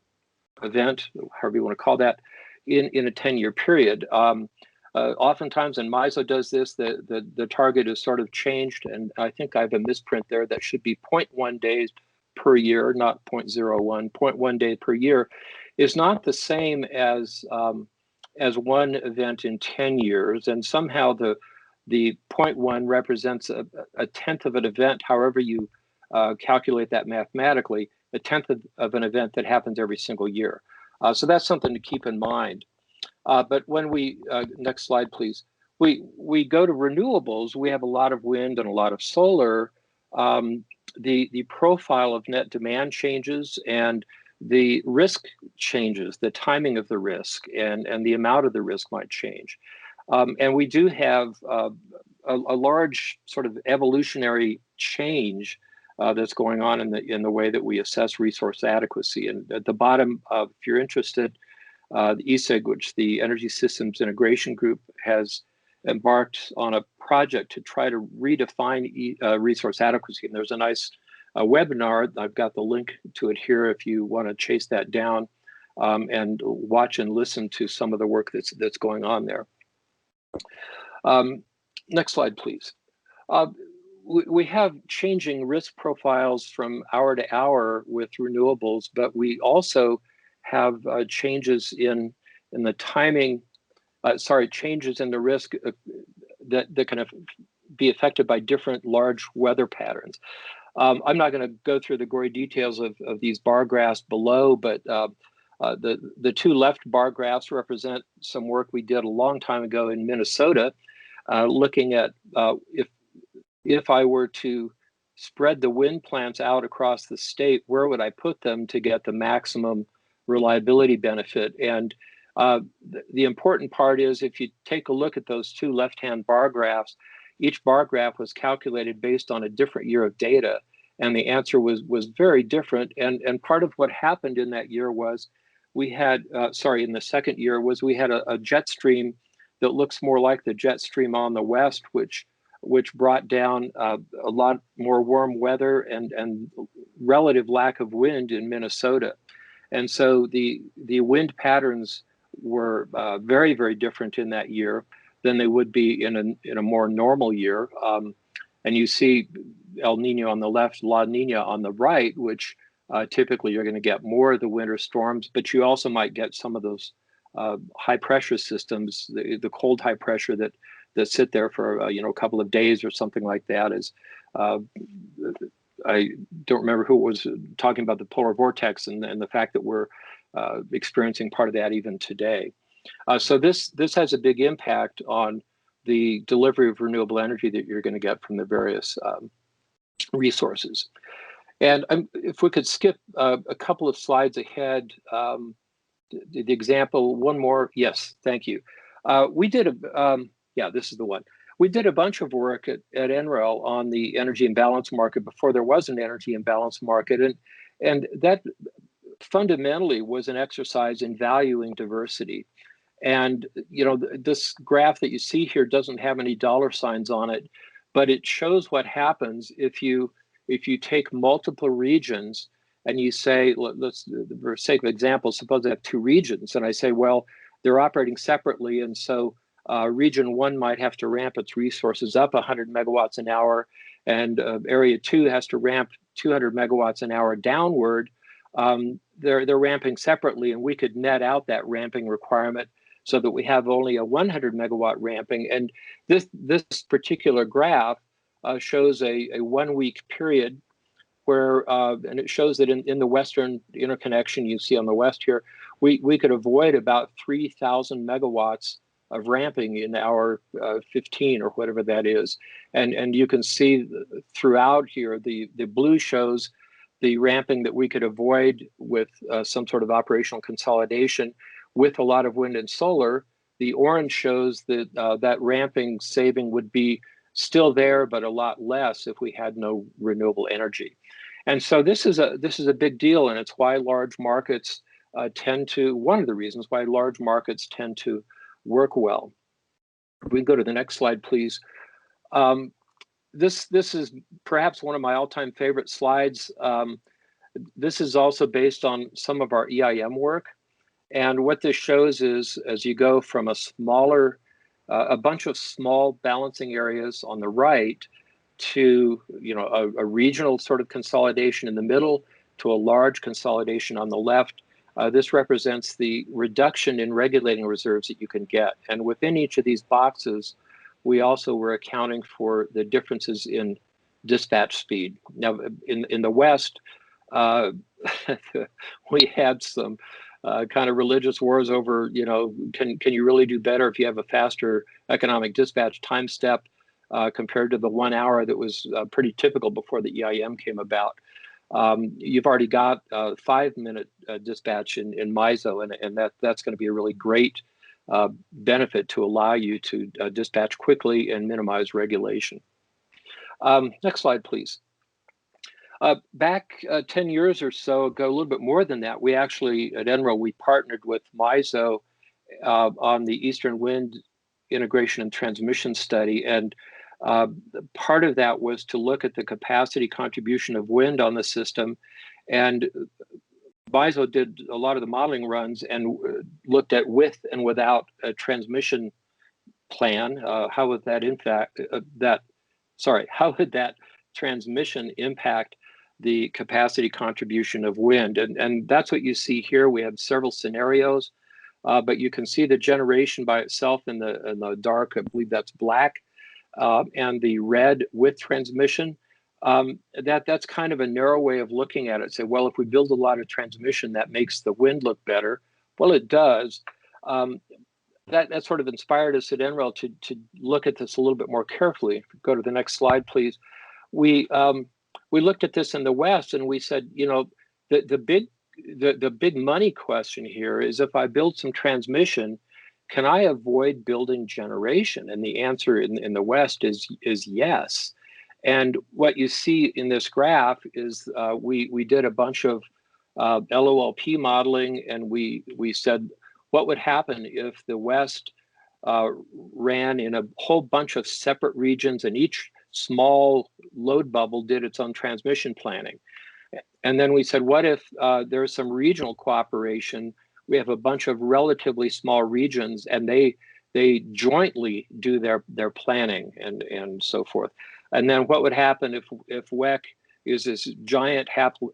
event, however you want to call that, in a 10-year period. Oftentimes, and MISO does this, the target is sort of changed, and I think I have a misprint there. That should be 0.1 days per year, not 0.01. 0.1 day per year is not the same as one event in 10 years, and somehow the 0.1 represents a tenth of an event, however you calculate that mathematically, a tenth of an event that happens every single year. So that's something to keep in mind. But when we, next slide, please, we go to renewables, we have a lot of wind and a lot of solar. The profile of net demand changes and the risk changes, the timing of the risk and the amount of the risk might change. And we do have a large sort of evolutionary change that's going on in the way that we assess resource adequacy. And at the bottom, if you're interested, the ESIG, which the Energy Systems Integration Group has embarked on a project to try to redefine resource adequacy. And there's a nice webinar. I've got the link to it here if you want to chase that down and watch and listen to some of the work that's going on there. Next slide, please. We have changing risk profiles from hour to hour with renewables, but we also have changes in the timing, changes in the risk that can be affected by different large weather patterns. I'm not going to go through the gory details of these bar graphs below, but the two left bar graphs represent some work we did a long time ago in Minnesota, looking at if I were to spread the wind plants out across the state, where would I put them to get the maximum reliability benefit? And the important part is if you take a look at those two left-hand bar graphs, each bar graph was calculated based on a different year of data, and the answer was very different. And part of what happened in that year was we had, in the second year, was we had a jet stream that looks more like the jet stream on the west, which brought down a lot more warm weather and relative lack of wind in Minnesota. And so the wind patterns were very, very different in that year than they would be in a more normal year. And you see El Nino on the left, La Nina on the right, which typically you're going to get more of the winter storms, but you also might get some of those high pressure systems, the cold high pressure that sit there for a couple of days or something like that. I don't remember who was talking about the polar vortex and the fact that we're experiencing part of that even today. So this has a big impact on the delivery of renewable energy that you're going to get from the various resources. And if we could skip a couple of slides ahead, the example, one more. Yes, thank you. We did this is the one. We did a bunch of work at NREL on the energy imbalance market before there was an energy imbalance market. And that fundamentally was an exercise in valuing diversity. And, this graph that you see here doesn't have any dollar signs on it, but it shows what happens if you take multiple regions and you say, let's, for sake of example, suppose I have two regions and I say, well, they're operating separately. And so region 1 might have to ramp its resources up 100 megawatts an hour, and area 2 has to ramp 200 megawatts an hour downward. They're ramping separately, and we could net out that ramping requirement so that we have only a 100 megawatt ramping. And this particular graph shows a 1 week period where, and it shows that in the Western interconnection you see on the west here, we could avoid about 3,000 megawatts of ramping in hour 15 or whatever that is. And you can see throughout here, the blue shows the ramping that we could avoid with some sort of operational consolidation with a lot of wind and solar. The orange shows that that ramping saving would be still there, but a lot less if we had no renewable energy. And so this is a big deal, and it's why large markets one of the reasons why large markets tend to work well. We can go to the next slide, please. This is perhaps one of my all-time favorite slides. This is also based on some of our EIM work. And what this shows is, as you go from a bunch of small balancing areas on the right to, a regional sort of consolidation in the middle to a large consolidation on the left, this represents the reduction in regulating reserves that you can get. And within each of these boxes, we also were accounting for the differences in dispatch speed. Now, in the West, we had some kind of religious wars over, can you really do better if you have a faster economic dispatch time step compared to the 1 hour that was pretty typical before the EIM came about. You've already got 5-minute dispatch in MISO, and that's going to be a really great benefit to allow you to dispatch quickly and minimize regulation. Next slide, please. Back 10 years or so ago, a little bit more than that, we actually, at NREL, we partnered with MISO on the Eastern Wind Integration and Transmission Study. And part of that was to look at the capacity contribution of wind on the system. And MISO did a lot of the modeling runs and looked at with and without a transmission plan. How would that how would that transmission impact the capacity contribution of wind? And that's what you see here. We have several scenarios, but you can see the generation by itself in the dark, I believe that's black, and the red with transmission. That's kind of a narrow way of looking at it. Say, well, if we build a lot of transmission, that makes the wind look better. Well, it does. That sort of inspired us at NREL to look at this a little bit more carefully. Go to the next slide, please. We looked at this in the West, and we said, the big money question here is, if I build some transmission, can I avoid building generation? And the answer in the West is yes. And what you see in this graph is we did a bunch of LOLP modeling, and we said, what would happen if the West ran in a whole bunch of separate regions, and each small load bubble did its own transmission planning? And then we said, what if there's some regional cooperation? We have a bunch of relatively small regions, and they jointly do their planning and so forth. And then what would happen if WEC is this giant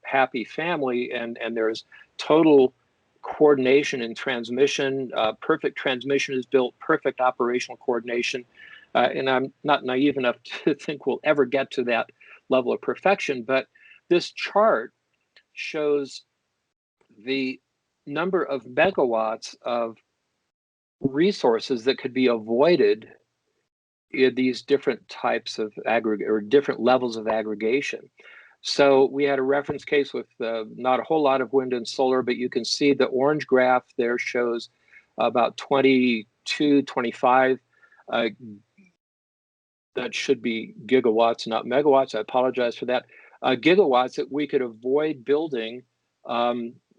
happy family, and there's total coordination in transmission, perfect transmission is built, perfect operational coordination. And I'm not naive enough to think we'll ever get to that level of perfection, but this chart shows the number of megawatts of resources that could be avoided in these different types of aggregate or different levels of aggregation. So we had a reference case with not a whole lot of wind and solar, but you can see the orange graph there shows about 22, 25. That should be gigawatts, not megawatts. I apologize for that. Gigawatts that we could avoid building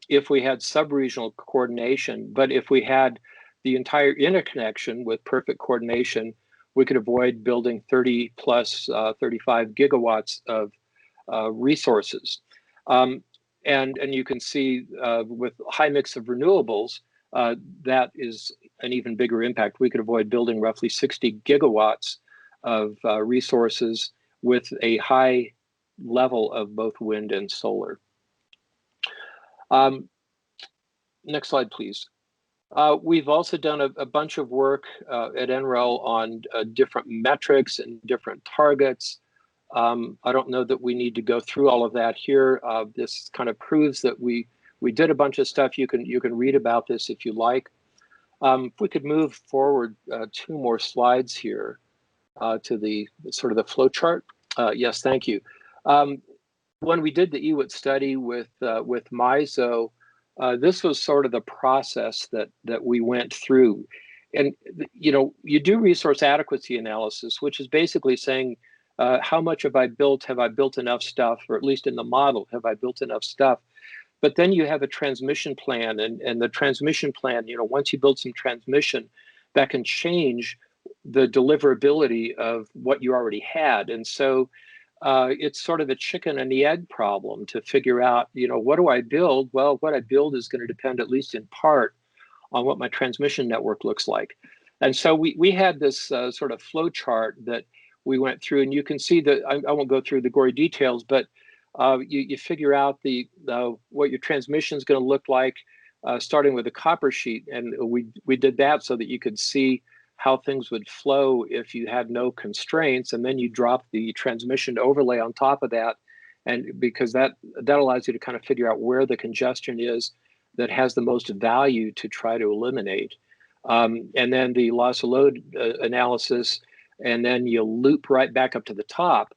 if we had sub-regional coordination. But if we had the entire interconnection with perfect coordination, we could avoid building 30 plus 35 gigawatts of resources. And you can see with high mix of renewables, that is an even bigger impact. We could avoid building roughly 60 gigawatts of resources with a high level of both wind and solar. Next slide, please. We've also done a bunch of work at NREL on different metrics and different targets. I don't know that we need to go through all of that here. This kind of proves that we did a bunch of stuff. You can read about this if you like. If we could move forward 2 more slides here to the sort of the flow chart. Yes, thank you. when we did the EWIT study with MISO, this was sort of the process that we went through. And, you know, you do resource adequacy analysis, which is basically saying, how much have I built? Have I built enough stuff? Or at least in the model, have I built enough stuff? But then you have a transmission plan, and the transmission plan, you know, once you build some transmission, that can change the deliverability of what you already had. And so it's sort of a chicken and the egg problem to figure out, you know, what do I build? Well, what I build is going to depend, at least in part, on what my transmission network looks like. And so we had this sort of flow chart that we went through, and you can see that I won't go through the gory details, but you figure out what your transmission is going to look like, starting with a copper sheet, and we did that so that you could see how things would flow if you had no constraints, and then you drop the transmission overlay on top of that, and because that allows you to kind of figure out where the congestion is that has the most value to try to eliminate, and then the loss of load analysis, and then you loop right back up to the top.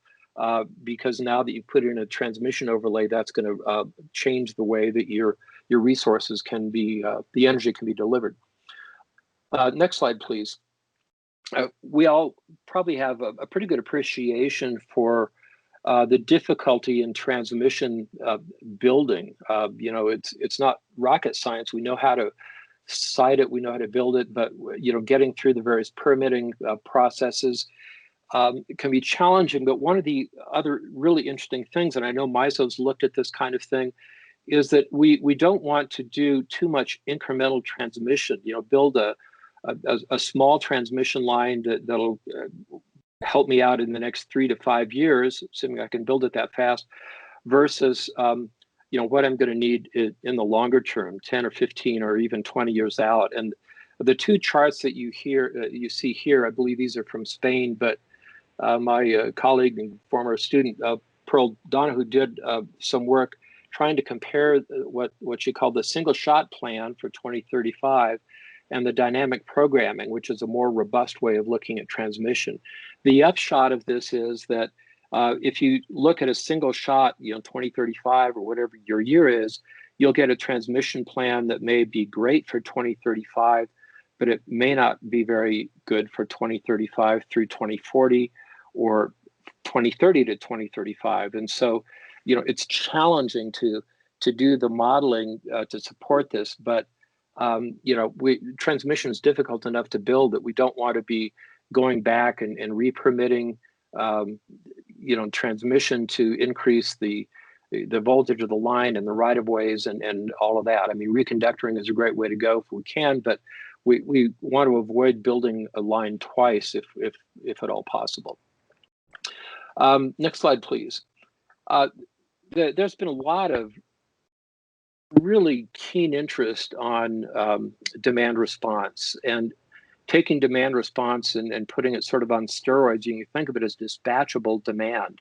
Because now that you put in a transmission overlay, that's going to change the way that your resources can be, the energy can be delivered. Next slide, please. We all probably have a pretty good appreciation for the difficulty in transmission building. You know, it's not rocket science. We know how to site it, we know how to build it, but you know, getting through the various permitting processes it can be challenging. But one of the other really interesting things, and I know MISO's looked at this kind of thing, is that we don't want to do too much incremental transmission. You know, build a small transmission line that'll help me out in the next 3 to 5 years, assuming I can build it that fast, versus you know, what I'm going to need in the longer term, 10 or 15 or even 20 years out. And the two charts that you see here, I believe these are from Spain, but my colleague and former student, Pearl Donahue, did some work trying to compare what she called the single shot plan for 2035 and the dynamic programming, which is a more robust way of looking at transmission. The upshot of this is that if you look at a single shot, you know, 2035 or whatever your year is, you'll get a transmission plan that may be great for 2035, but it may not be very good for 2035 through 2040 or 2030 to 2035. And so, you know, it's challenging to do the modeling to support this, but you know, transmission is difficult enough to build that we don't want to be going back and re-permitting you know, transmission to increase the voltage of the line and the right of ways and all of that. I mean, reconductoring is a great way to go if we can, but we want to avoid building a line twice if at all possible. Next slide, please. There's been a lot of really keen interest on demand response, and taking demand response and putting it sort of on steroids. You can think of it as dispatchable demand.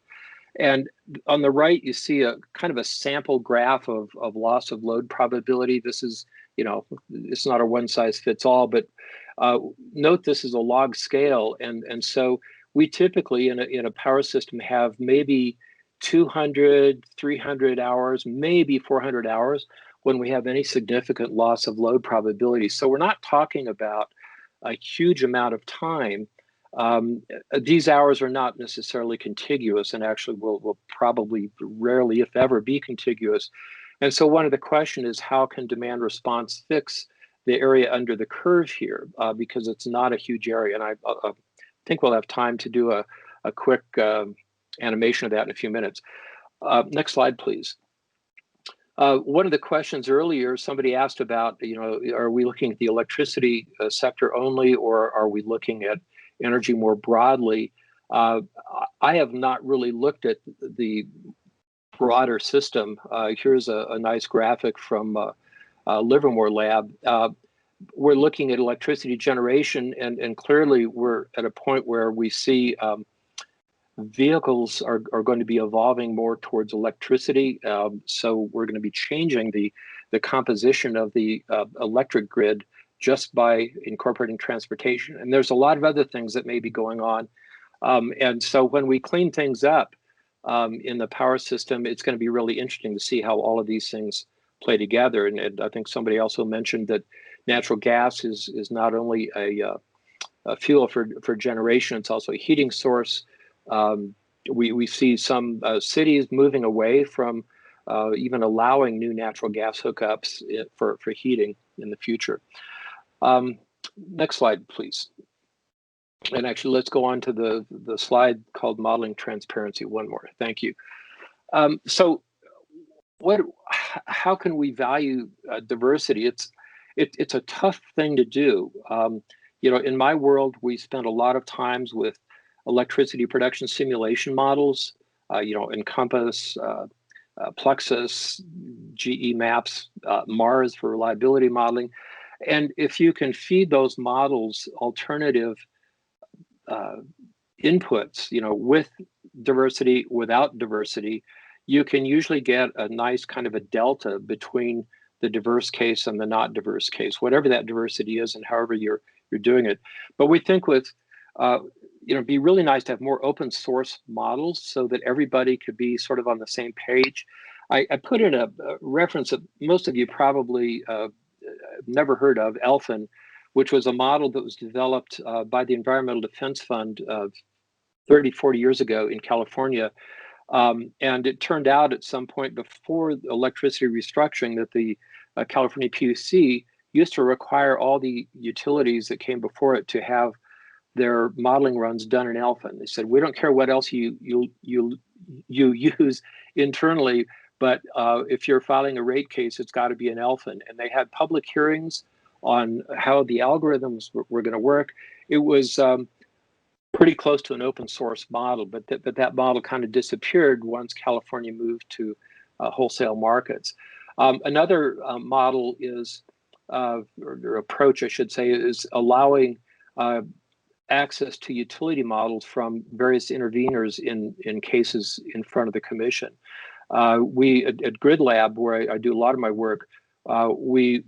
And on the right, you see a kind of a sample graph of loss of load probability. This is, you know, it's not a one size fits all, but note this is a log scale. And so we typically in a power system have maybe 200, 300 hours, maybe 400 hours when we have any significant loss of load probability. So we're not talking about a huge amount of time. These hours are not necessarily contiguous, and actually will probably rarely, if ever, be contiguous. And so one of the questions is, how can demand response fix the area under the curve here? Because it's not a huge area. And I think we'll have time to do a quick animation of that in a few minutes. Next slide, please. One of the questions earlier, somebody asked about, you know, are we looking at the electricity sector only, or are we looking at energy more broadly? I have not really looked at the broader system. Here's a nice graphic from Livermore Lab. We're looking at electricity generation, and clearly we're at a point where we see vehicles are going to be evolving more towards electricity. So we're going to be changing the composition of the electric grid just by incorporating transportation. And there's a lot of other things that may be going on. And so when we clean things up, in the power system, it's going to be really interesting to see how all of these things play together. And I think somebody also mentioned that natural gas is not only a fuel for generation, it's also a heating source. We see some cities moving away from even allowing new natural gas hookups for heating in the future. Next slide, please. And actually, let's go on to the slide called Modeling Transparency. One more, thank you. So how can we value diversity? It's a tough thing to do. You know, in my world, we spend a lot of times with electricity production simulation models, you know, Encompass, Plexus, GE Maps, Mars for reliability modeling. And if you can feed those models alternative inputs, you know, with diversity, without diversity, you can usually get a nice kind of a delta between the diverse case and the not diverse case, whatever that diversity is and however you're doing it. But we think with, you know, it'd be really nice to have more open source models so that everybody could be sort of on the same page. I put in a reference that most of you probably never heard of, ELFIN, which was a model that was developed by the Environmental Defense Fund 30, 40 years ago in California. And it turned out at some point before electricity restructuring that the California PUC used to require all the utilities that came before it to have their modeling runs done in ELFIN. They said, we don't care what else you use internally, but if you're filing a rate case, it's got to be in ELFIN. And they had public hearings on how the algorithms were going to work. It was pretty close to an open source model, but that model kind of disappeared once California moved to wholesale markets. Another model is, or approach, I should say, is allowing access to utility models from various interveners in cases in front of the commission. We at Grid Lab, where I do a lot of my work, we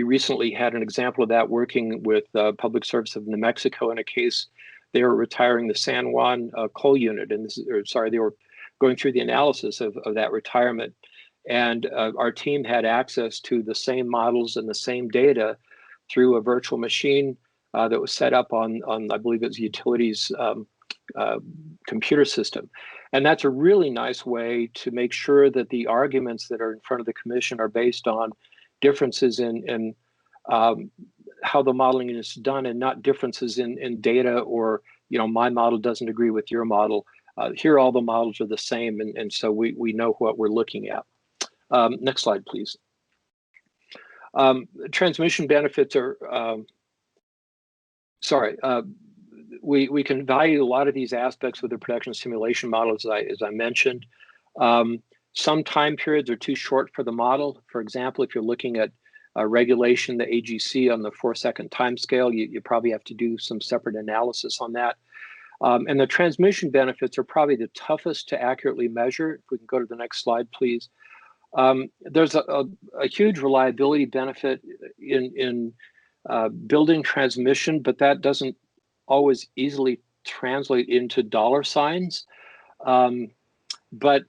recently had an example of that working with Public Service of New Mexico in a case. They were retiring the San Juan coal unit, and they were going through the analysis of that retirement. And our team had access to the same models and the same data through a virtual machine that was set up on I believe it was utilities computer system. And that's a really nice way to make sure that the arguments that are in front of the commission are based on differences in how the modeling is done and not differences in data, or, you know, my model doesn't agree with your model. Here, all the models are the same, and so we know what we're looking at. Next slide, please. Transmission benefits are, we can value a lot of these aspects with the production simulation models, as I mentioned. Some time periods are too short for the model. For example, if you're looking at regulation, the AGC on the 4-second time scale, you probably have to do some separate analysis on that. And the transmission benefits are probably the toughest to accurately measure. If we can go to the next slide, please. There's a huge reliability benefit in building transmission, but that doesn't always easily translate into dollar signs. But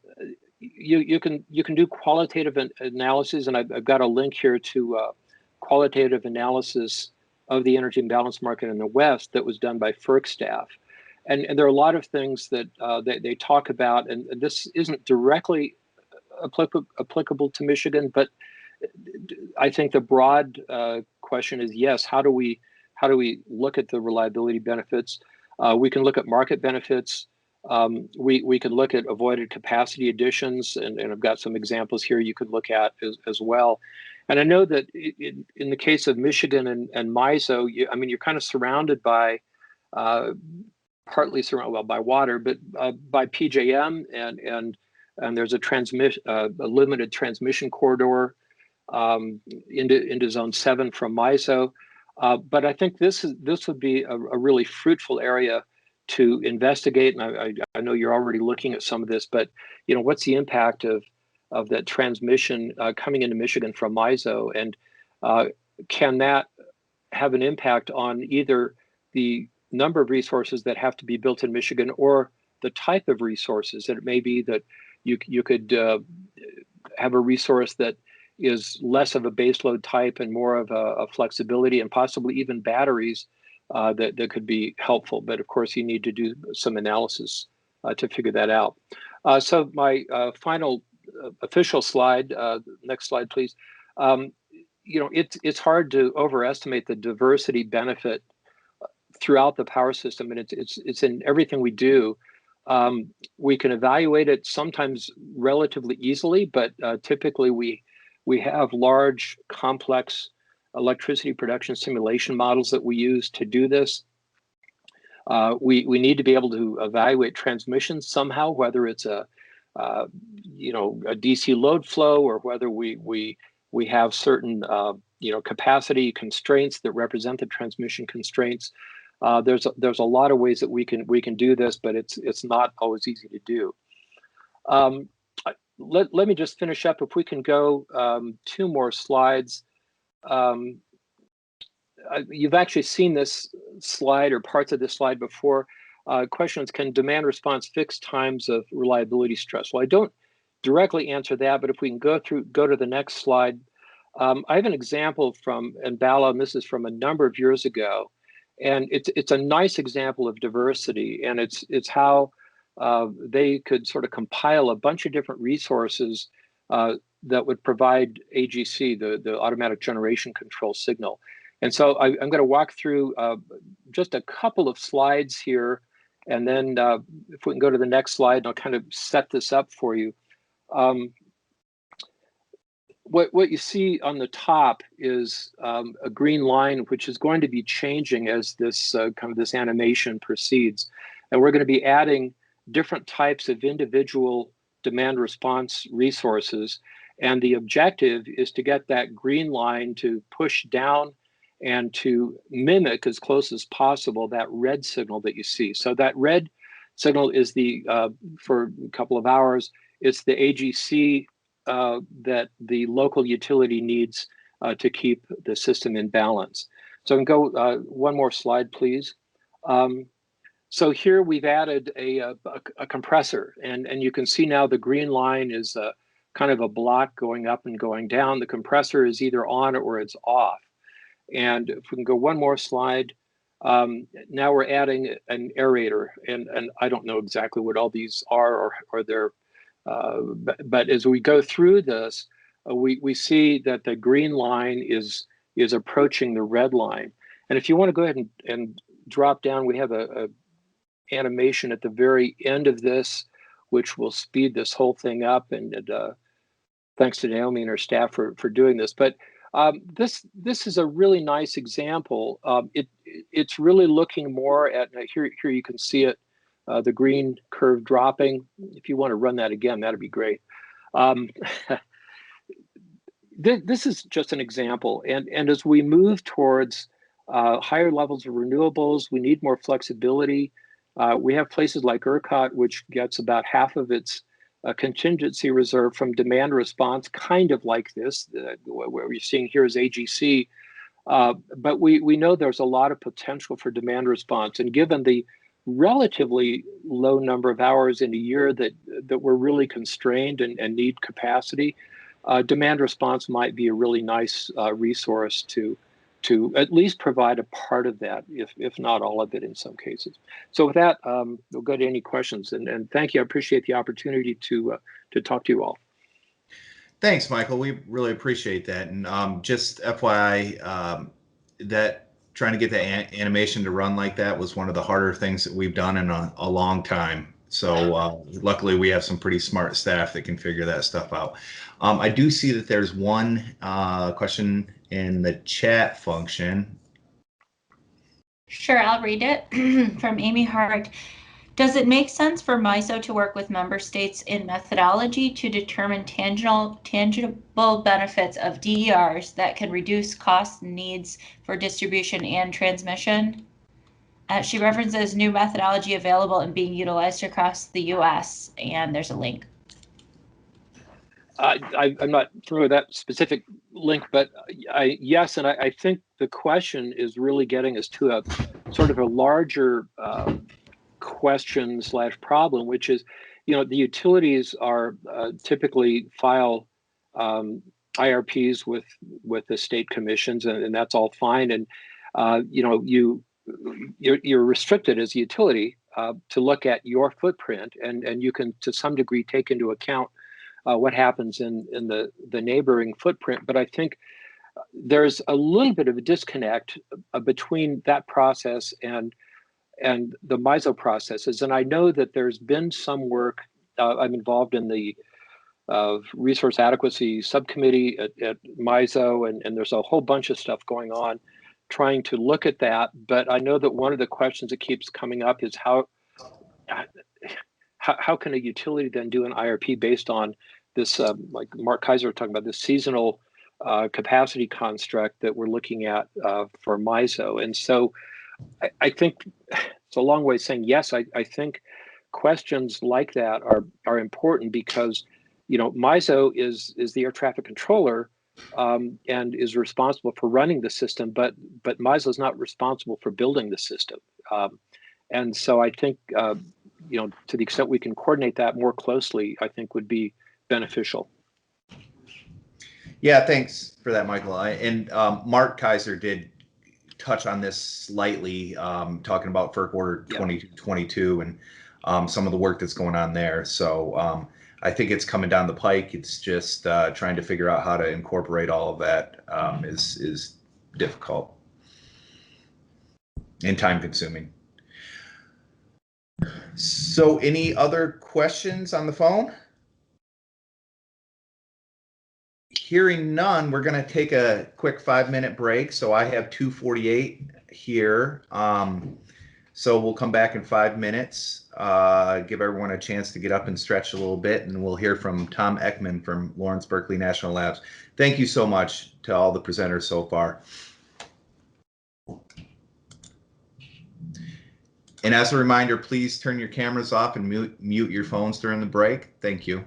you can do qualitative analysis, and I've got a link here to qualitative analysis of the energy imbalance market in the West that was done by FERC staff. And there are a lot of things that they talk about, and this isn't directly applicable to Michigan, but I think the broad question is, yes, how do we look at the reliability benefits? We can look at market benefits. We could look at avoided capacity additions, and I've got some examples here you could look at as well. And I know that in the case of Michigan and MISO, you're kind of surrounded by, partly surrounded, well, by water, but by PJM, and there's a limited transmission corridor into Zone 7 from MISO. But I think this would be a really fruitful area to investigate, and I know you're already looking at some of this, but what's the impact of that transmission coming into Michigan from MISO, and can that have an impact on either the number of resources that have to be built in Michigan or the type of resources. That it may be that you could have a resource that is less of a baseload type and more of a flexibility, and possibly even batteries that could be helpful. But of course, you need to do some analysis to figure that out. So my final official slide, next slide, please. You know, it's hard to overestimate the diversity benefit throughout the power system, and it's in everything we do. We can evaluate it sometimes relatively easily, but typically we have large, complex electricity production simulation models that we use to do this. We need to be able to evaluate transmission somehow, whether it's a DC load flow, or whether we have certain capacity constraints that represent the transmission constraints. There's a lot of ways that we can do this, but it's not always easy to do. Let me just finish up. If we can go 2 more slides. You've actually seen this slide or parts of this slide before. Question is, can demand response fix times of reliability stress? Well, I don't directly answer that, but if we can go to the next slide. I have an example from Enbala, and this is from a number of years ago. And it's a nice example of diversity, and it's how they could sort of compile a bunch of different resources that would provide AGC, the automatic generation control signal. And so I'm going to walk through just a couple of slides here, and then if we can go to the next slide, and I'll kind of set this up for you. What you see on the top is a green line, which is going to be changing as this this animation proceeds. And we're going to be adding different types of individual demand response resources. And the objective is to get that green line to push down and to mimic as close as possible that red signal that you see. So that red signal is for a couple of hours, it's the AGC that the local utility needs to keep the system in balance. So I can go 1 more slide, please. So here we've added a compressor, and you can see now the green line is kind of a block going up and going down. The compressor is either on or it's off. And if we can go 1 more slide, now we're adding an aerator, and I don't know exactly what all these are or they're, but as we go through this, we see that the green line is approaching the red line. And if you want to go ahead and drop down, we have a animation at the very end of this, which will speed this whole thing up. And thanks to Naomi and her staff for doing this. But this is a really nice example. It's really looking more at, here you can see it, the green curve dropping. If you want to run that again, that'd be great. This is just an example. And as we move towards higher levels of renewables, we need more flexibility. We have places like ERCOT, which gets about half of its contingency reserve from demand response, kind of like this. What we're seeing here is AGC. But we know there's a lot of potential for demand response. And given the relatively low number of hours in a year that we're really constrained and need capacity, demand response might be a really nice resource to at least provide a part of that, if not all of it in some cases. So with that, we'll go to any questions. And thank you. I appreciate the opportunity to talk to you all. Thanks, Michael. We really appreciate that. And just FYI, that trying to get the animation to run like that was one of the harder things that we've done in a long time. So luckily we have some pretty smart staff that can figure that stuff out. I do see that there's one question in the chat function. Sure, I'll read it from Amy Hart. Does it make sense for MISO to work with member states in methodology to determine tangible benefits of DERs that can reduce costs and needs for distribution and transmission? She references new methodology available and being utilized across the U.S., and there's a link. I'm not familiar with that specific link, but yes, and I think the question is really getting us to a sort of a larger question / problem, which is, the utilities are typically file IRPs with the state commissions, and that's all fine. And you're restricted as a utility to look at your footprint, and you can to some degree take into account what happens in the neighboring footprint. But I think there's a little bit of a disconnect between that process and the MISO processes. And I know that there's been some work. I'm involved in the resource adequacy subcommittee at MISO, and there's a whole bunch of stuff going on trying to look at that. But I know that one of the questions that keeps coming up is how can a utility then do an IRP based on this, like Mark Kaiser was talking about, this seasonal capacity construct that we're looking at for MISO. And so I think it's a long way of saying yes. I think questions like that are important because MISO is the air traffic controller and is responsible for running the system, but MISO is not responsible for building the system. And so I think to the extent we can coordinate that more closely, I think would be beneficial. Yeah, thanks for that, Michael. And Mark Kaiser did touch on this slightly, talking about FERC Order 2222 and some of the work that's going on there. So I think it's coming down the pike. It's just trying to figure out how to incorporate all of that is difficult and time consuming. So any other questions on the phone? Hearing none, we're going to take a quick 5-minute break. So I have 2:48 here. So we'll come back in 5 minutes, give everyone a chance to get up and stretch a little bit, and we'll hear from Tom Ekman from Lawrence Berkeley National Labs. Thank you so much to all the presenters so far. And as a reminder, please turn your cameras off and mute your phones during the break. Thank you.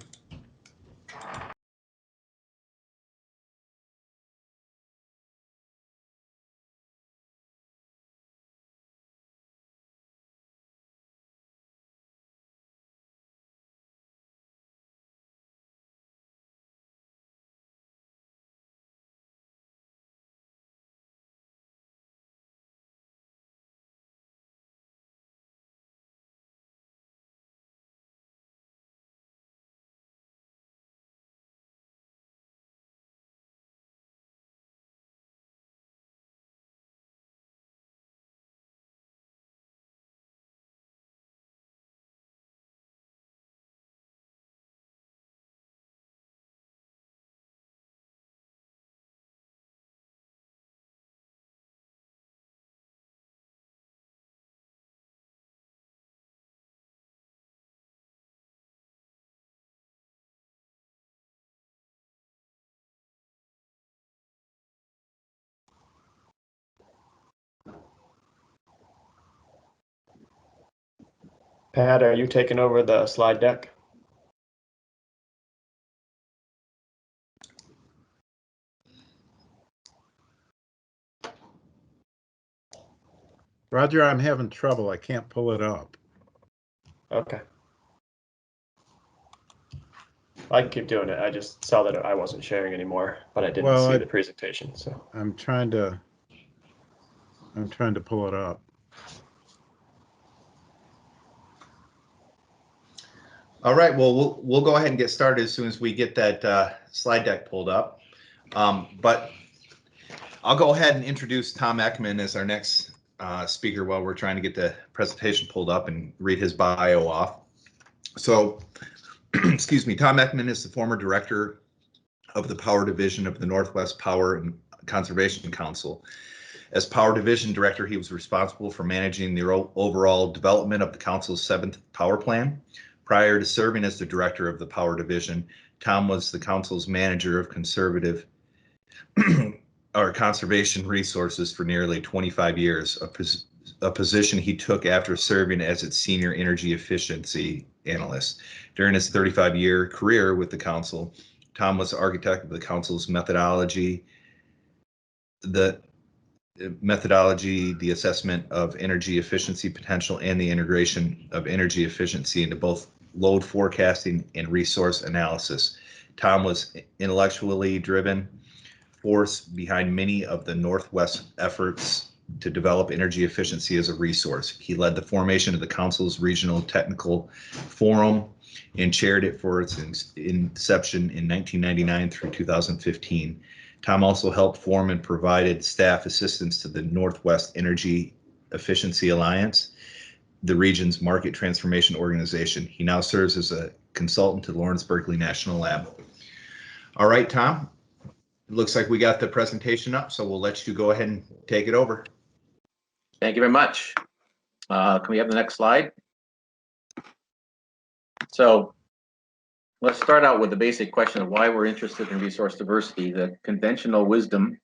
Pat, are you taking over the slide deck? Roger, I'm having trouble. I can't pull it up. Okay. I can keep doing it. I just saw that I wasn't sharing anymore, but I didn't see the presentation. So I'm trying to pull it up. All right, well, we'll go ahead and get started as soon as we get that slide deck pulled up. But I'll go ahead and introduce Tom Ekman as our next speaker while we're trying to get the presentation pulled up and read his bio off. So, excuse me, Tom Ekman is the former director of the Power Division of the Northwest Power and Conservation Council. As Power Division Director, he was responsible for managing the overall development of the Council's 7th Power Plan. Prior to serving as the director of the Power Division, Tom was the Council's manager of conservative or conservation resources for nearly 25 years, a position he took after serving as its senior energy efficiency analyst. During his 35-year career with the Council, Tom was the architect of the Council's methodology, the methodology, the assessment of energy efficiency potential, and the integration of energy efficiency into both load forecasting and resource analysis. Tom was intellectually driven force behind many of the Northwest efforts to develop energy efficiency as a resource. He led the formation of the Council's Regional Technical Forum and chaired it for its inception in 1999 through 2015. Tom also helped form and provided staff assistance to the Northwest Energy Efficiency Alliance, the region's market transformation organization. He now serves as a consultant to Lawrence Berkeley National Lab. All right, Tom, it looks like we got the presentation up, so we'll let you go ahead and take it over. Thank you very much. Can we have the next slide? So let's start out with the basic question of why we're interested in resource diversity. The conventional wisdom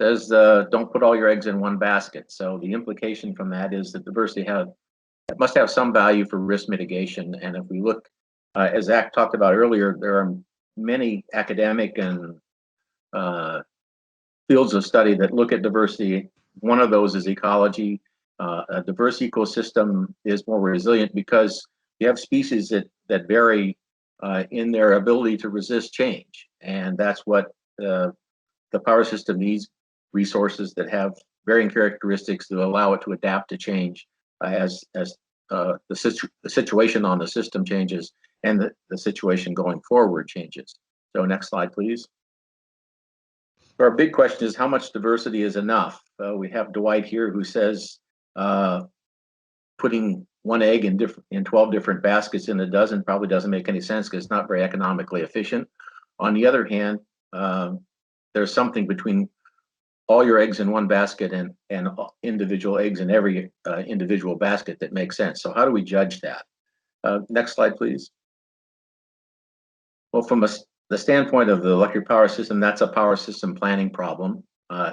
says don't put all your eggs in one basket. So the implication from that is that diversity must have some value for risk mitigation. And if we look, as Zach talked about earlier, there are many academic and fields of study that look at diversity. One of those is ecology. A diverse ecosystem is more resilient because you have species that vary in their ability to resist change. And that's what the power system needs, resources that have varying characteristics that allow it to adapt to change as the situation on the system changes and the situation going forward changes. So next slide, please. So our big question is how much diversity is enough? We have Dwight here who says putting one egg in 12 different baskets in a dozen probably doesn't make any sense because it's not very economically efficient. On the other hand, there's something between all your eggs in one basket and individual eggs in every individual basket that makes sense. So how do we judge that? Next slide, please. Well, from the standpoint of the electric power system, that's a power system planning problem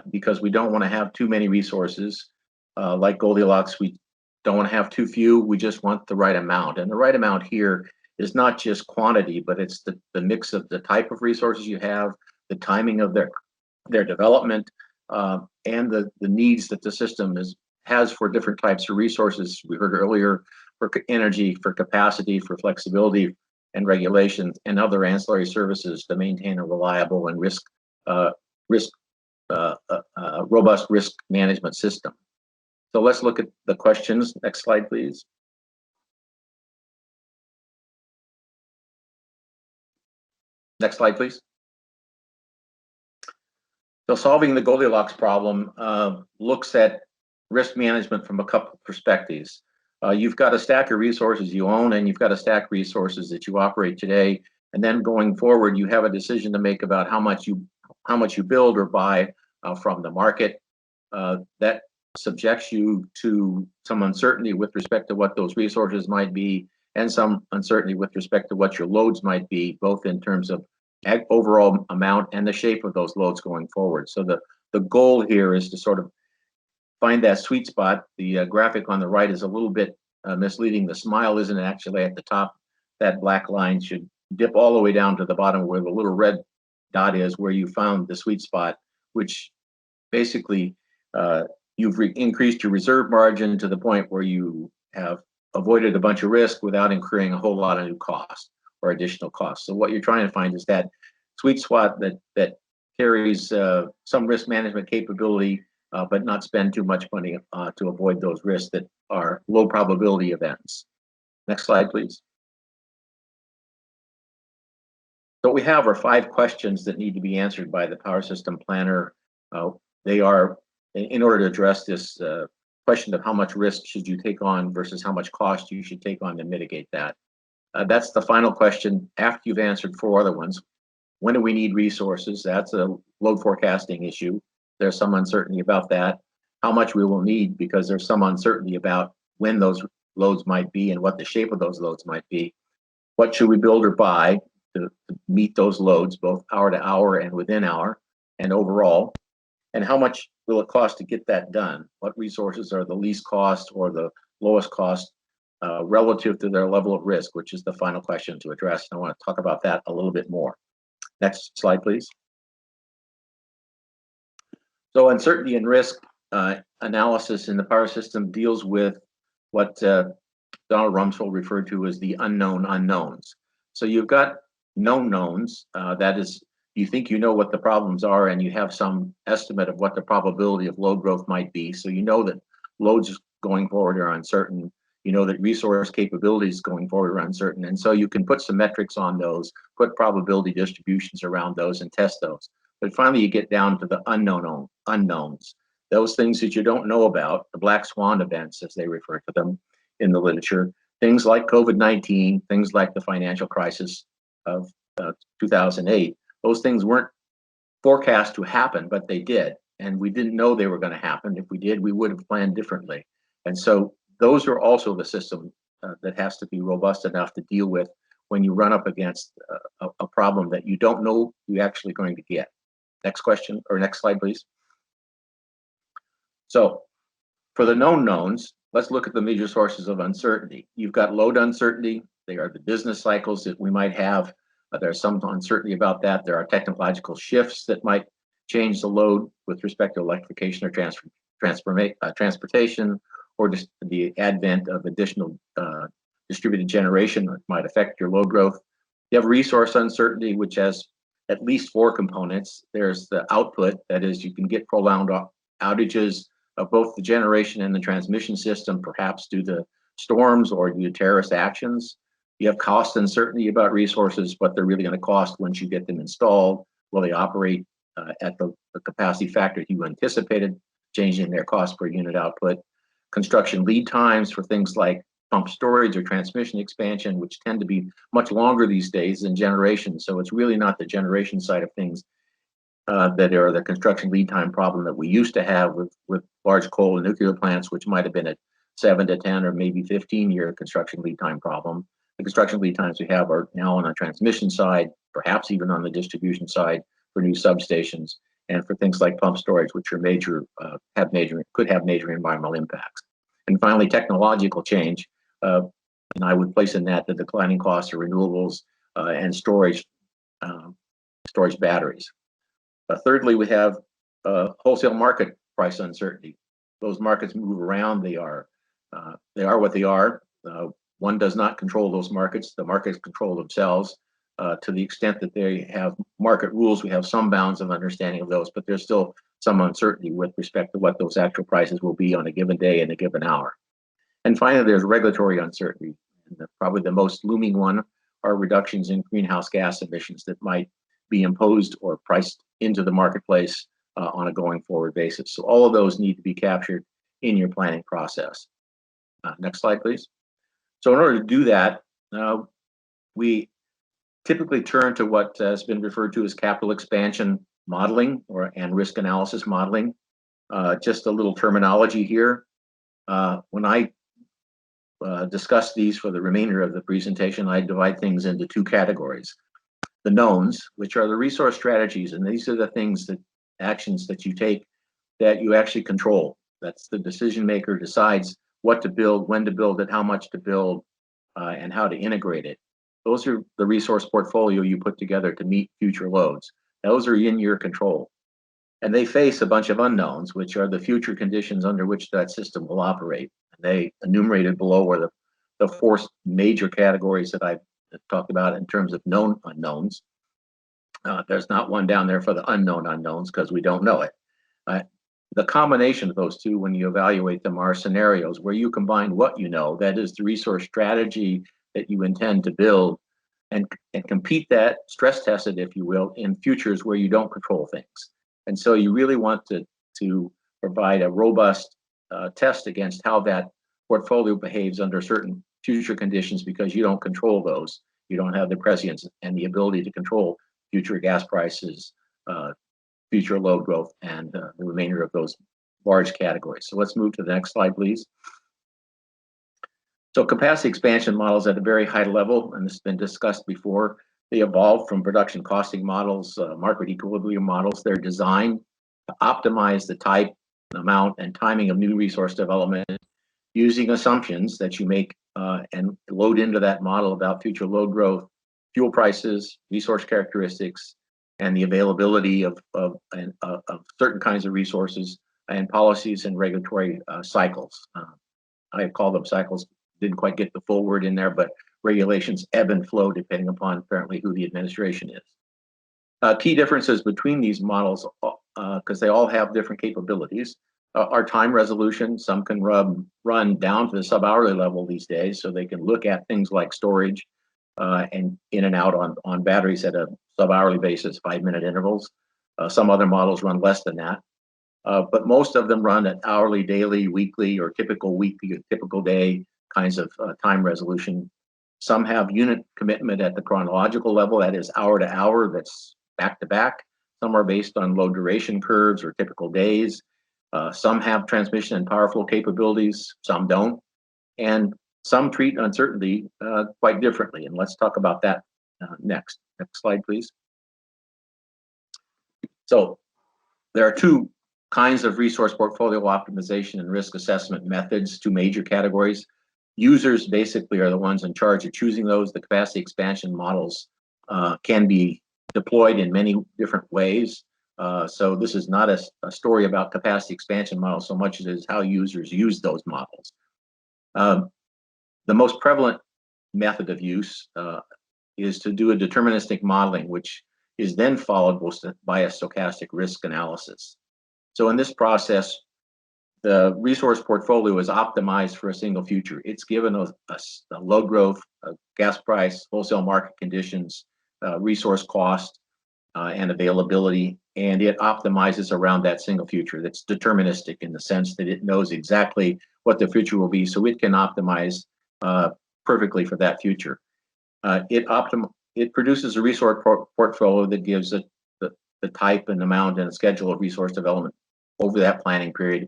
because we don't want to have too many resources. Like Goldilocks, we don't want to have too few, we just want the right amount. And the right amount here is not just quantity, but it's the mix of the type of resources you have, the timing of their development, and the needs that the system has for different types of resources. We heard earlier for energy, for capacity, for flexibility and regulation, and other ancillary services to maintain a reliable and robust risk management system. So let's look at the questions. Next slide, please. Next slide, please. So solving the Goldilocks problem looks at risk management from a couple of perspectives. You've got a stack of resources you own, and you've got a stack of resources that you operate today. And then going forward, you have a decision to make about how much you build or buy from the market. That subjects you to some uncertainty with respect to what those resources might be, and some uncertainty with respect to what your loads might be, both in terms of overall amount and the shape of those loads going forward. So the goal here is to sort of find that sweet spot. The graphic on the right is a little bit misleading. The smile isn't actually at the top. That black line should dip all the way down to the bottom where the little red dot is, where you found the sweet spot, which basically you've increased your reserve margin to the point where you have avoided a bunch of risk without incurring a whole lot of new cost or additional costs. So what you're trying to find is that sweet spot that carries some risk management capability, but not spend too much money to avoid those risks that are low probability events. Next slide, please. So what we have are 5 questions that need to be answered by the power system planner. They are, in order to address this question of how much risk should you take on versus how much cost you should take on to mitigate that. That's the final question after you've answered 4 other ones. When do we need resources? That's a load forecasting issue. There's some uncertainty about that. How much we will need, because there's some uncertainty about when those loads might be and what the shape of those loads might be. What should we build or buy to meet those loads, both hour to hour and within hour and overall? And how much will it cost to get that done? What resources are the least cost or the lowest cost relative to their level of risk, which is the final question to address. And I want to talk about that a little bit more. Next slide, please. So uncertainty and risk analysis in the power system deals with what Donald Rumsfeld referred to as the unknown unknowns. So you've got known knowns, that is, you think you know what the problems are and you have some estimate of what the probability of load growth might be. So you know that loads going forward are uncertain. You know that resource capabilities going forward are uncertain. And so you can put some metrics on those, put probability distributions around those and test those. But finally, you get down to the unknowns, those things that you don't know about, the black swan events, as they refer to them in the literature, things like COVID-19, things like the financial crisis of 2008. Those things weren't forecast to happen, but they did. And we didn't know they were going to happen. If we did, we would have planned differently. And so those are also the system that has to be robust enough to deal with when you run up against a problem that you don't know you're actually going to get. Next question, or next slide, please. So for the known knowns, let's look at the major sources of uncertainty. You've got load uncertainty. They are the business cycles that we might have. There's some uncertainty about that. There are technological shifts that might change the load with respect to electrification or transportation, or just the advent of additional distributed generation that might affect your load growth. You have resource uncertainty, which has at least 4 components. There's the output, that is, you can get prolonged outages of both the generation and the transmission system, perhaps due to storms or due to terrorist actions. You have cost uncertainty about resources, what they're really going to cost once you get them installed. Will they operate at the capacity factor you anticipated, changing their cost per unit output? Construction lead times for things like pump storage or transmission expansion, which tend to be much longer these days than generation. So it's really not the generation side of things that are the construction lead time problem that we used to have with large coal and nuclear plants, which might have been a 7 to 10 or maybe 15-year construction lead time problem. The construction lead times we have are now on the transmission side, perhaps even on the distribution side for new substations, and for things like pump storage, which are could have major environmental impacts. And finally, technological change, and I would place in that the declining costs of renewables and storage batteries. Thirdly, we have wholesale market price uncertainty. Those markets move around. They are what they are. One does not control those markets. The markets control themselves. To the extent that they have market rules, we have some bounds of understanding of those, but there's still some uncertainty with respect to what those actual prices will be on a given day and a given hour. And finally, there's regulatory uncertainty. And probably the most looming one are reductions in greenhouse gas emissions that might be imposed or priced into the marketplace on a going forward basis. So all of those need to be captured in your planning process. Next slide, please. So in order to do that, we typically turn to what has been referred to as capital expansion modeling and risk analysis modeling. Just a little terminology here. When I discuss these for the remainder of the presentation, I divide things into 2 categories. The knowns, which are the resource strategies, and these are the things actions that you take that you actually control. That's the decision maker decides what to build, when to build it, how much to build, and how to integrate it. Those are the resource portfolio you put together to meet future loads. Those are in your control. And they face a bunch of unknowns, which are the future conditions under which that system will operate. And they enumerated below are the 4 major categories that I've talked about in terms of known unknowns. There's not one down there for the unknown unknowns because we don't know it. The combination of those 2, when you evaluate them, are scenarios where you combine what you know, that is the resource strategy that you intend to build, and compete that, stress test it, if you will, in futures where you don't control things. And so you really want to provide a robust test against how that portfolio behaves under certain future conditions, because you don't control those. You don't have the prescience and the ability to control future gas prices, future load growth, and the remainder of those large categories. So let's move to the next slide, please. So capacity expansion models at a very high level, and this has been discussed before, they evolved from production costing models, market equilibrium models. They're designed to optimize the type, amount, and timing of new resource development using assumptions that you make and load into that model about future load growth, fuel prices, resource characteristics, and the availability of certain kinds of resources and policies and regulatory cycles. I call them cycles, didn't quite get the full word in there, but regulations ebb and flow depending upon apparently who the administration is. Key differences between these models, because they all have different capabilities, are time resolution. Some can run down to the sub-hourly level these days, so they can look at things like storage and in and out on batteries at a sub-hourly basis, 5-minute intervals. Some other models run less than that. But most of them run at hourly, daily, weekly, or typical weekly or typical day kinds of time resolution. Some have unit commitment at the chronological level, that is hour to hour, that's back to back. Some are based on low duration curves or typical days. Some have transmission and power flow capabilities, some don't. And some treat uncertainty quite differently. And let's talk about that next. Next slide, please. So there are two kinds of resource portfolio optimization and risk assessment methods, two major categories. Users basically are the ones in charge of choosing those. The capacity expansion models can be deployed in many different ways. So this is not a story about capacity expansion models so much as it is how users use those models. The most prevalent method of use is to do a deterministic modeling, which is then followed by a stochastic risk analysis. So in this process, the resource portfolio is optimized for a single future. It's given a load growth, a gas price, wholesale market conditions, resource cost, and availability, and it optimizes around that single future. That's deterministic in the sense that it knows exactly what the future will be, so it can optimize perfectly for that future. It produces a resource portfolio that gives it the type and amount and schedule of resource development over that planning period.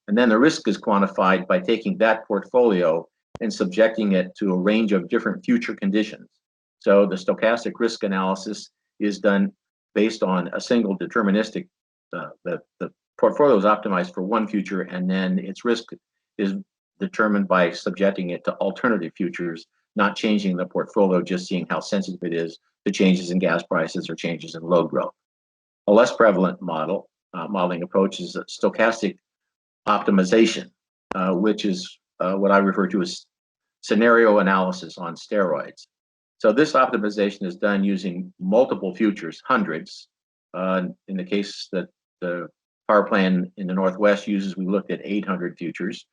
And then the risk is quantified by taking that portfolio and subjecting it to a range of different future conditions. So the stochastic risk analysis is done based on a single deterministic, the portfolio is optimized for one future, and then its risk is determined by subjecting it to alternative futures, not changing the portfolio, just seeing how sensitive it is to changes in gas prices or changes in load growth. A less prevalent modeling approach is stochastic optimization, which is what I refer to as scenario analysis on steroids. So this optimization is done using multiple futures, hundreds. In the case that the power plant in the Northwest uses, we looked at 800 futures.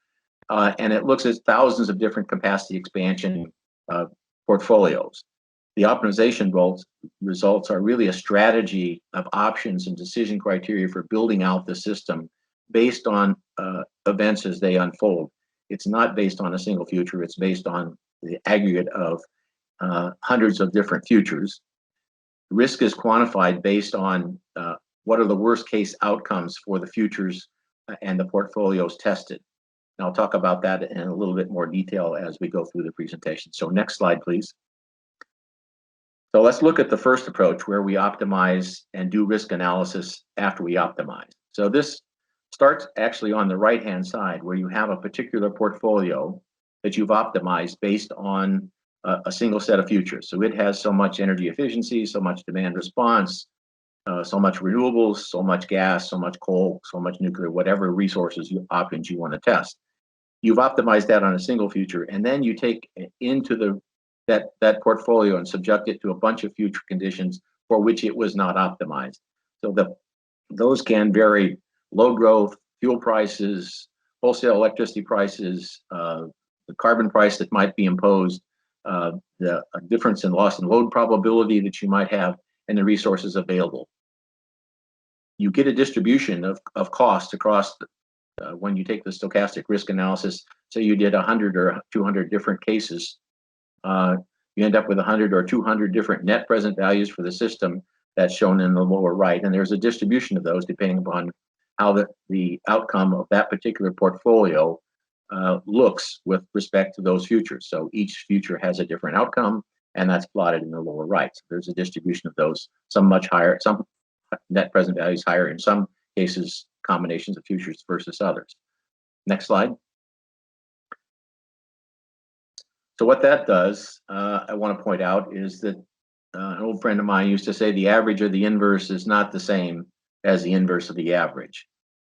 And it looks at thousands of different capacity expansion portfolios. The optimization results are really a strategy of options and decision criteria for building out the system based on events as they unfold. It's not based on a single future, it's based on the aggregate of hundreds of different futures. Risk is quantified based on what are the worst case outcomes for the futures and the portfolios tested. And I'll talk about that in a little bit more detail as we go through the presentation. So next slide, please. So let's look at the first approach where we optimize and do risk analysis after we optimize. So this starts actually on the right-hand side where you have a particular portfolio that you've optimized based on a single set of futures. So it has so much energy efficiency, so much demand response, so much renewables, so much gas, so much coal, so much nuclear, whatever resources options you want to test. You've optimized that on a single future, and then you take into that portfolio and subject it to a bunch of future conditions for which it was not optimized. So those can vary: load growth, fuel prices, wholesale electricity prices, the carbon price that might be imposed, the difference in loss and load probability that you might have, and the resources available. You get a distribution of cost across when you take the stochastic risk analysis. So you did 100 or 200 different cases. You end up with 100 or 200 different net present values for the system that's shown in the lower right. And there's a distribution of those depending upon how the outcome of that particular portfolio looks with respect to those futures. So each future has a different outcome, and that's plotted in the lower right. So there's a distribution of those, some much higher, some net present values higher, in some cases, combinations of futures versus others. Next slide. So what that does, I want to point out, is that an old friend of mine used to say the average or the inverse is not the same as the inverse of the average.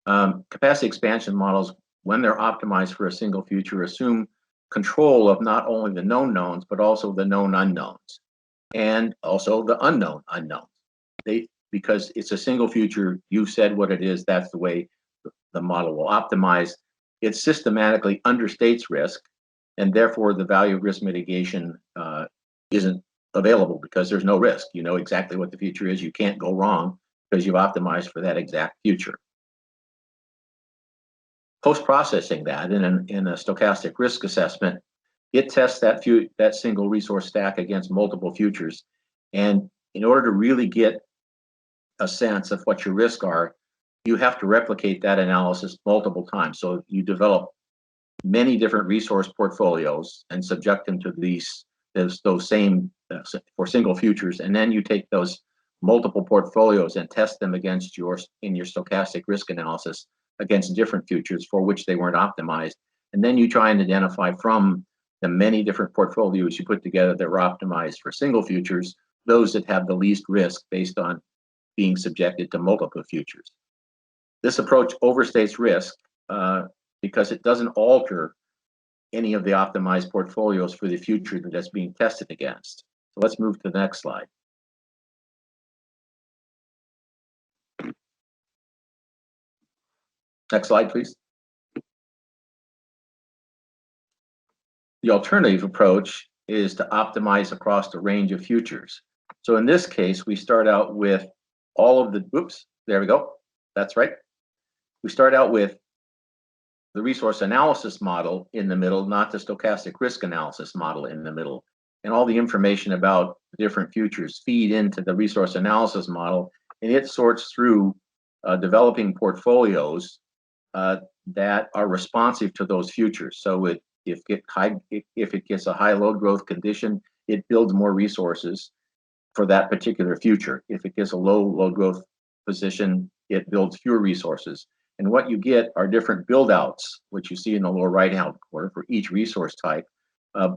Capacity expansion models, when they're optimized for a single future, assume control of not only the known knowns, but also the known unknowns, and also the unknown unknowns. Because it's a single future, you've said what it is, that's the way the model will optimize. It systematically understates risk, and therefore the value of risk mitigation isn't available because there's no risk. You know exactly what the future is. You can't go wrong because you've optimized for that exact future. Post-processing that in a stochastic risk assessment, it tests that single resource stack against multiple futures. And in order to really get a sense of what your risks are, you have to replicate that analysis multiple times. So you develop many different resource portfolios and subject them to those same for single futures, and then you take those multiple portfolios and test them against in your stochastic risk analysis against different futures for which they weren't optimized, and then you try and identify from the many different portfolios you put together that were optimized for single futures those that have the least risk based on being subjected to multiple futures. This approach overstates risk because it doesn't alter any of the optimized portfolios for the future that's being tested against. So let's move to the next slide. Next slide, please. The alternative approach is to optimize across the range of futures. So in this case, we start out with all of the, oops, there we go. That's right. We start out with the resource analysis model in the middle, not the stochastic risk analysis model in the middle. And all the information about the different futures feed into the resource analysis model, and it sorts through developing portfolios that are responsive to those futures. So if it gets a high load growth condition, it builds more resources for that particular future. If it gets a low load growth position, it builds fewer resources. And what you get are different build outs, which you see in the lower right-hand corner for each resource type,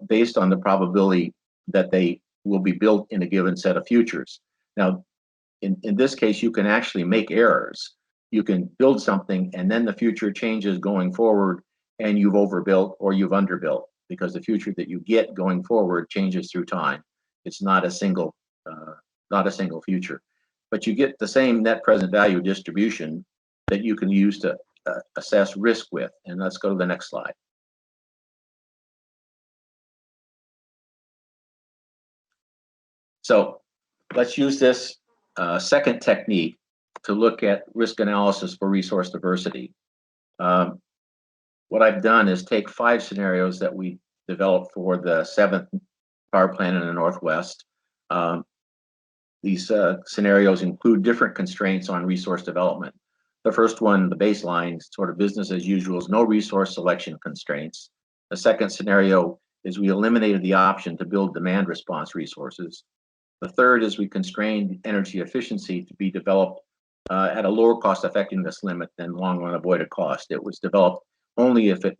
based on the probability that they will be built in a given set of futures. Now, in this case, you can actually make errors. You can build something and then the future changes going forward and you've overbuilt or you've underbuilt because the future that you get going forward changes through time. It's not a single future, but you get the same net present value distribution that you can use to assess risk with. And let's go to the next slide. So let's use this second technique to look at risk analysis for resource diversity. What I've done is take 5 scenarios that we developed for the 7th power plant in the Northwest. These scenarios include different constraints on resource development. The first one, the baseline, sort of business as usual, is no resource selection constraints. The second scenario is we eliminated the option to build demand response resources. The third is we constrained energy efficiency to be developed at a lower cost effectiveness limit than long run avoided cost. It was developed only if it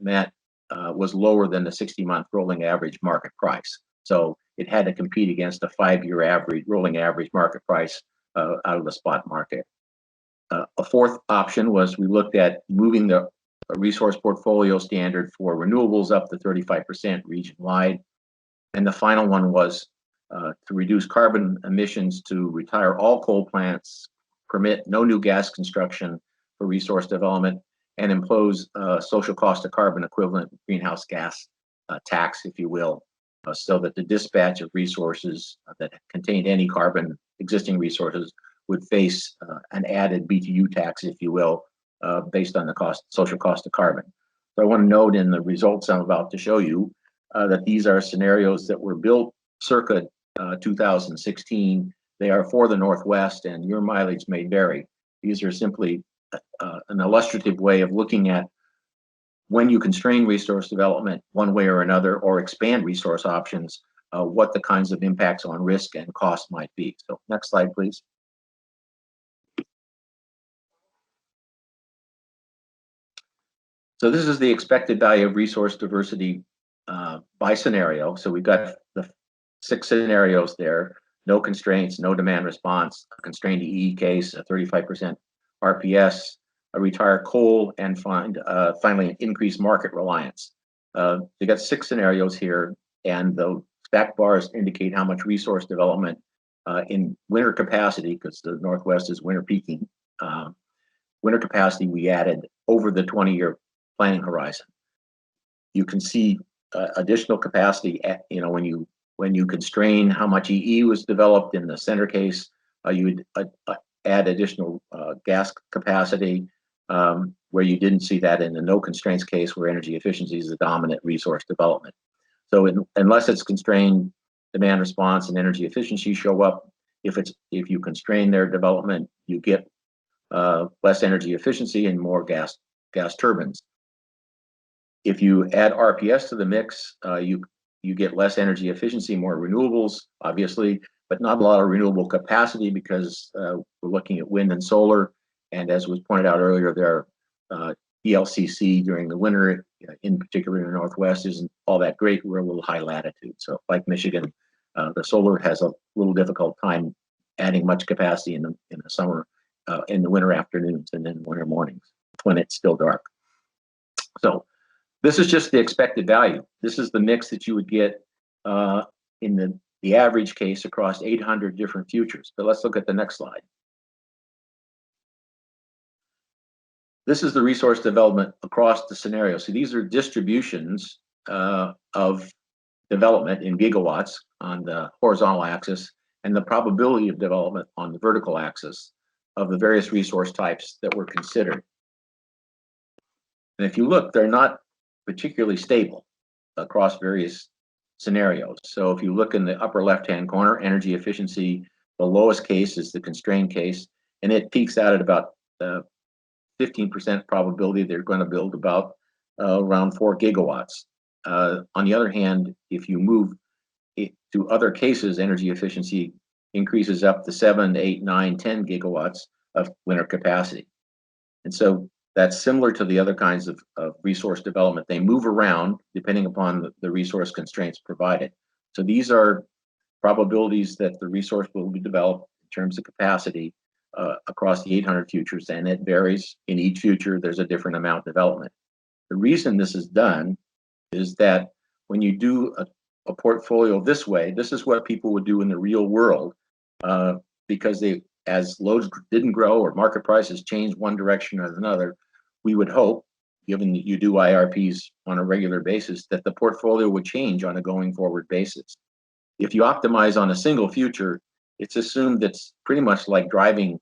was lower than the 60-month rolling average market price. So it had to compete against a 5-year average, rolling average market price out of the spot market. A fourth option was we looked at moving the resource portfolio standard for renewables up to 35% region-wide. And the final one was to reduce carbon emissions to retire all coal plants, permit no new gas construction for resource development, and impose social cost of carbon equivalent greenhouse gas tax, if you will, so that the dispatch of resources that contained any carbon existing resources would face an added BTU tax, if you will, based on the social cost of carbon. So I want to note in the results I'm about to show you that these are scenarios that were built circa 2016. They are for the Northwest, and your mileage may vary. These are simply an illustrative way of looking at when you constrain resource development one way or another, or expand resource options, what the kinds of impacts on risk and cost might be. So next slide, please. So this is the expected value of resource diversity by scenario. So we've got the 6 scenarios there: no constraints, no demand response, a constrained EE case, a 35% RPS, retire coal, and finally increase market reliance. They got 6 scenarios here, and the stack bars indicate how much resource development in winter capacity, because the Northwest is winter peaking. Winter capacity we added over the 20-year planning horizon. You can see additional capacity when you constrain how much EE was developed in the center case. You would add additional gas capacity, where you didn't see that in the no constraints case, where energy efficiency is the dominant resource development. So unless it's constrained, demand response and energy efficiency show up. If you constrain their development, you get less energy efficiency and more gas turbines. If you add RPS to the mix, you get less energy efficiency, more renewables, obviously, but not a lot of renewable capacity, because we're looking at wind and solar. And as was pointed out earlier, there are ELCC during the winter, in particular in the Northwest, isn't all that great. We're a little high latitude. So like Michigan, the solar has a little difficult time adding much capacity in the summer, in the winter afternoons and then winter mornings when it's still dark. So this is just the expected value. This is the mix that you would get in the average case across 800 different futures. But let's look at the next slide. This is the resource development across the scenario. So these are distributions of development in gigawatts on the horizontal axis, and the probability of development on the vertical axis of the various resource types that were considered. And if you look, they're not particularly stable across various scenarios. So if you look in the upper left-hand corner, energy efficiency, the lowest case is the constrained case, and it peaks out at about 15% probability they're going to build about around 4 gigawatts. On the other hand, if you move it to other cases, energy efficiency increases up to 7, 8, 9, 10 gigawatts of winter capacity. And so that's similar to the other kinds of resource development. They move around depending upon the resource constraints provided. So these are probabilities that the resource will be developed in terms of capacity across the 800 futures, and it varies. In each future, there's a different amount of development. The reason this is done is that when you do a portfolio this way, this is what people would do in the real world, because as loads didn't grow or market prices changed one direction or another, we would hope, given that you do IRPs on a regular basis, that the portfolio would change on a going forward basis. If you optimize on a single future, it's assumed it's pretty much like driving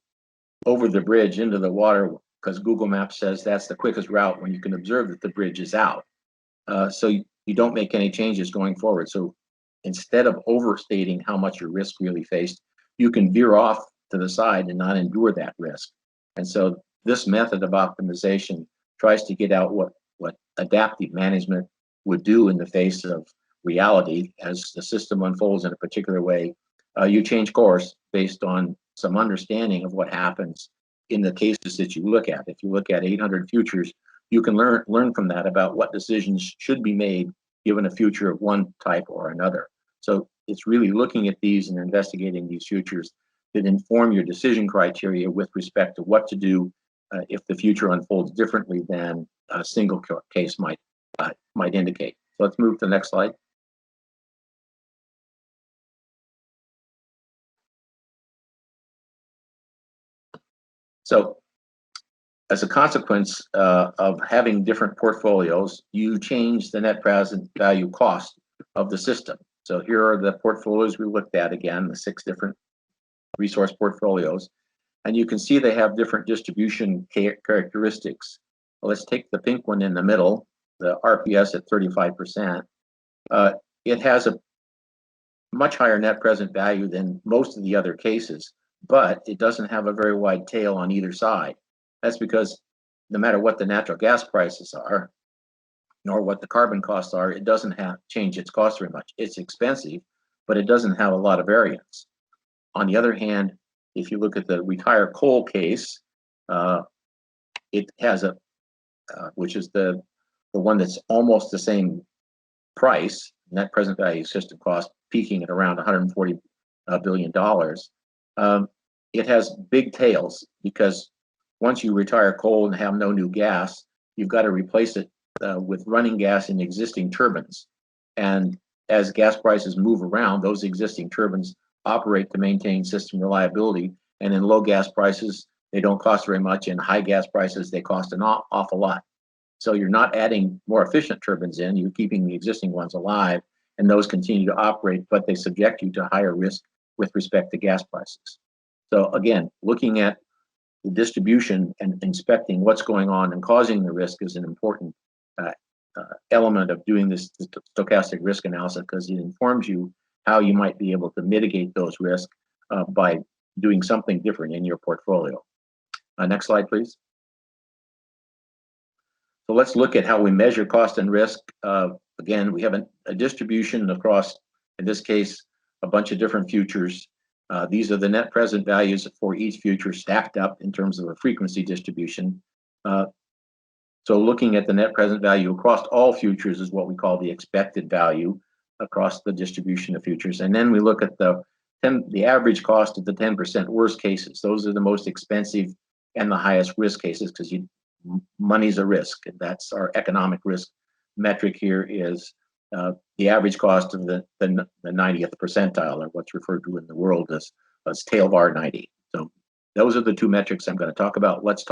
over the bridge into the water, because Google Maps says that's the quickest route when you can observe that the bridge is out. So you don't make any changes going forward. So instead of overstating how much your risk really faced, you can veer off to the side and not endure that risk. And so this method of optimization tries to get out what adaptive management would do in the face of reality. As the system unfolds in a particular way, you change course based on some understanding of what happens in the cases that you look at. If you look at 800 futures, you can learn from that about what decisions should be made given a future of one type or another. So it's really looking at these and investigating these futures that inform your decision criteria with respect to what to do if the future unfolds differently than a single case might indicate. So let's move to the next slide. So as a consequence of having different portfolios, you change the net present value cost of the system. So here are the portfolios we looked at again, the 6 different resource portfolios. And you can see they have different distribution characteristics. Well, let's take the pink one in the middle, the RPS at 35%. It has a much higher net present value than most of the other cases, but it doesn't have a very wide tail on either side. That's because no matter what the natural gas prices are, nor what the carbon costs are, it doesn't change its cost very much. It's expensive, but it doesn't have a lot of variance. On the other hand, if you look at the retire coal case, it has which is the one that's almost the same price, net present value system cost, peaking at around $140 billion. It has big tails because once you retire coal and have no new gas, you've got to replace it with running gas in existing turbines. And as gas prices move around, those existing turbines operate to maintain system reliability. And in low gas prices, they don't cost very much. In high gas prices, they cost an awful lot. So you're not adding more efficient turbines in, you're keeping the existing ones alive, and those continue to operate, but they subject you to higher risk with respect to gas prices. So again, looking at the distribution and inspecting what's going on and causing the risk is an important element of doing this stochastic risk analysis, because it informs you how you might be able to mitigate those risks by doing something different in your portfolio. Next slide, please. So let's look at how we measure cost and risk. Again, we have a distribution across, in this case, a bunch of different futures. These are the net present values for each future stacked up in terms of a frequency distribution. So looking at the net present value across all futures is what we call the expected value across the distribution of futures. And then we look at the average cost of the 10% worst cases. Those are the most expensive and the highest risk cases, because money's a risk. And that's our economic risk metric here, is the average cost of the 90th percentile, or what's referred to in the world as tail var 90. So those are the two metrics I'm going to talk about. Let's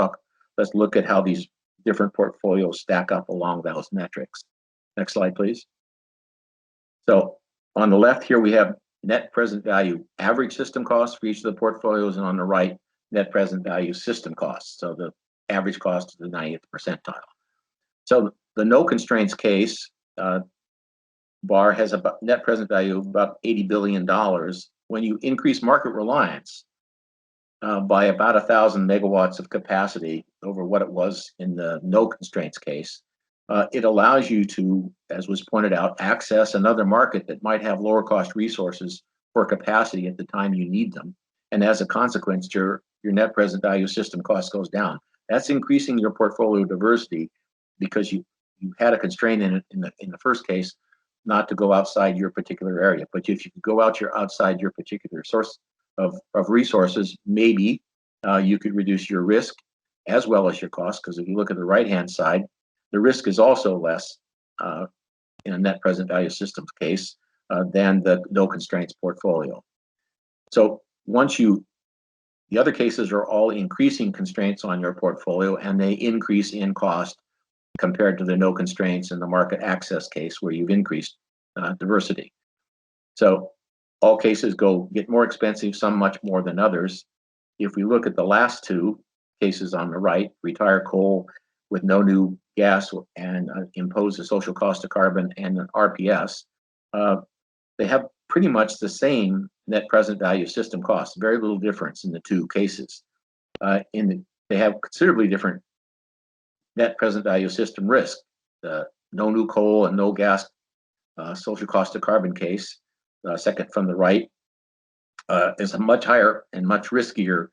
look at how these different portfolios stack up along those metrics. Next slide, please. So on the left here, we have net present value average system costs for each of the portfolios, and on the right, net present value system costs. So the average cost of the 90th percentile. So the no constraints case bar has a net present value of about $80 billion. When you increase market reliance by about 1,000 megawatts of capacity over what it was in the no constraints case, it allows you to, as was pointed out, access another market that might have lower cost resources for capacity at the time you need them. And as a consequence, your net present value system cost goes down. That's increasing your portfolio diversity, because you had a constraint in the first case not to go outside your particular area. But if you go outside your particular source of resources, maybe you could reduce your risk as well as your cost, because if you look at the right-hand side, the risk is also less in a net present value systems case than the no constraints portfolio. So the other cases are all increasing constraints on your portfolio, and they increase in cost compared to the no constraints in the market access case, where you've increased diversity. So all cases get more expensive, some much more than others. If we look at the last two cases on the right, retire coal with no new gas and impose a social cost of carbon and an RPS, they have pretty much the same net present value system costs, very little difference in the two cases. They have considerably different net present value system risk. The no new coal and no gas social cost of carbon case, second from the right, is a much higher and much riskier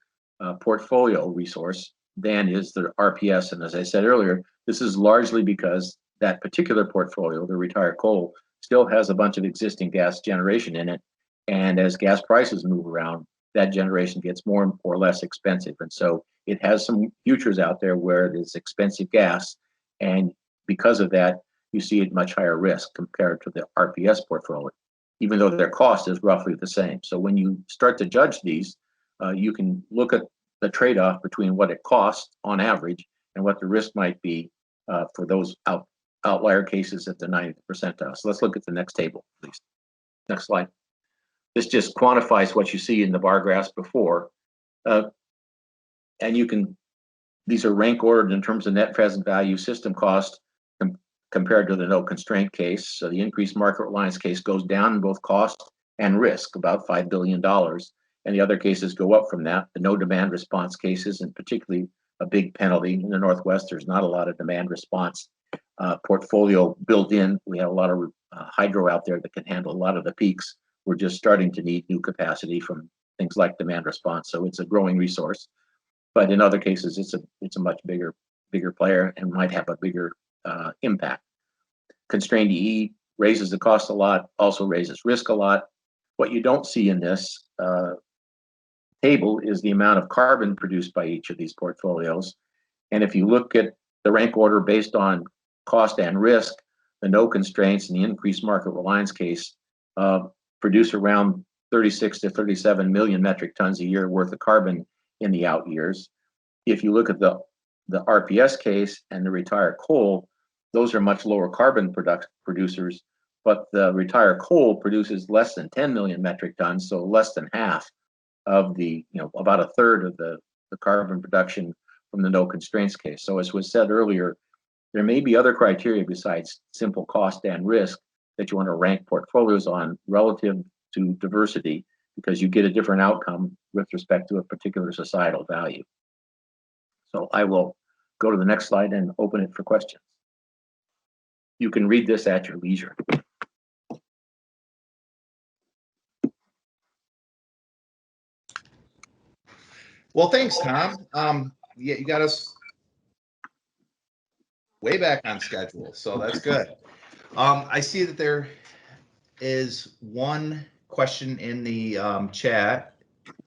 portfolio resource than is the RPS. And as I said earlier, this is largely because that particular portfolio, the retired coal, still has a bunch of existing gas generation in it. And as gas prices move around, that generation gets more or less expensive. And so it has some futures out there where there's expensive gas. And because of that, you see it much higher risk compared to the RPS portfolio, even though their cost is roughly the same. So when you start to judge these, you can look at the trade-off between what it costs on average and what the risk might be for those outlier cases at the 90th percentile. So let's look at the next table, please. Next slide. This just quantifies what you see in the bar graphs before. And these are rank ordered in terms of net present value system cost compared to the no constraint case. So the increased market reliance case goes down in both cost and risk, about $5 billion. And the other cases go up from that. The no demand response cases, and particularly a big penalty in the Northwest, there's not a lot of demand response portfolio built in. We have a lot of hydro out there that can handle a lot of the peaks. We're just starting to need new capacity from things like demand response. So it's a growing resource. But in other cases, it's a much bigger player and might have a bigger impact. Constrained EE raises the cost a lot, also raises risk a lot. What you don't see in this table is the amount of carbon produced by each of these portfolios. And if you look at the rank order based on cost and risk, the no constraints and the increased market reliance case produce around 36 to 37 million metric tons a year worth of carbon in the out years. If you look at the RPS case and the retire coal, those are much lower carbon producers, but the retire coal produces less than 10 million metric tons, so less than half of the, about a third of the carbon production from the no constraints case. So as was said earlier, there may be other criteria besides simple cost and risk that you want to rank portfolios on relative to diversity, because you get a different outcome with respect to a particular societal value. So I will go to the next slide and open it for questions. You can read this at your leisure. Well, thanks, Tom. Yeah, you got us way back on schedule, so that's good. I see that there is one question in the chat.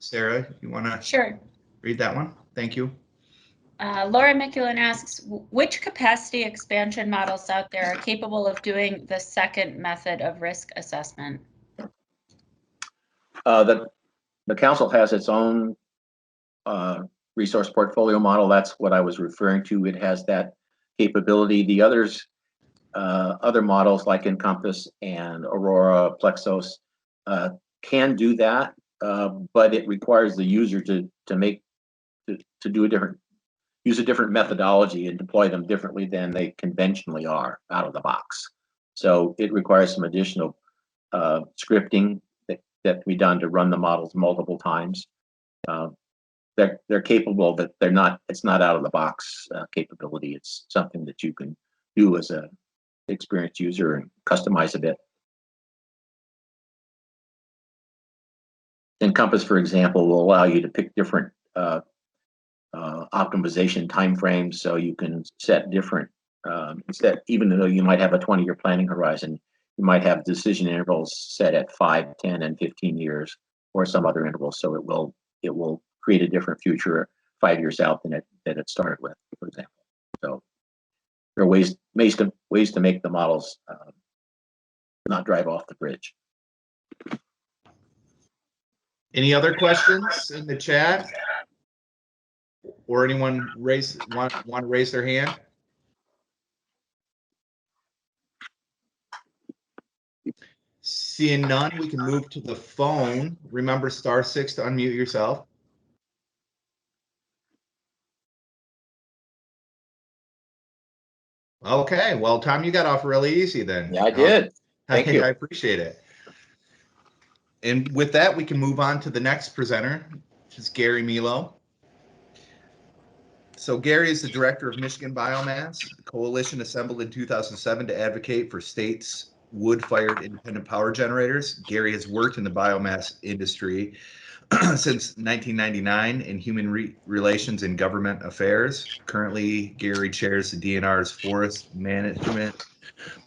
Sarah, you want to Sure. read that one? Thank you. Laura Mikulin asks, which capacity expansion models out there are capable of doing the second method of risk assessment? The council has its own resource portfolio model. That's what I was referring to. It has that capability. The others, other models like Encompass and Aurora, Plexos, can do that, but it requires the user to use a different methodology and deploy them differently than they conventionally are out of the box. So it requires some additional scripting that can be done to run the models multiple times. They're capable, but it's not out of the box capability. It's something that you can do as a experienced user and customize a bit. Encompass, for example, will allow you to pick different optimization timeframes, so you can set different, even though you might have a 20-year planning horizon, you might have decision intervals set at 5, 10, and 15 years, or some other intervals, so it will create a different future 5 years out than it started with, for example. So there are ways to make the models not drive off the bridge. Any other questions in the chat? Or anyone want to raise their hand? Seeing none, we can move to the phone. Remember *6 to unmute yourself. Okay, well, Tom, you got off really easy then. Yeah, I did. Thank you. I appreciate it. And with that, we can move on to the next presenter, which is Gary Milo. So Gary is the director of Michigan Biomass, a coalition assembled in 2007 to advocate for states' wood-fired independent power generators. Gary has worked in the biomass industry since 1999 in human relations and government affairs. Currently, Gary chairs the DNR's Forest Management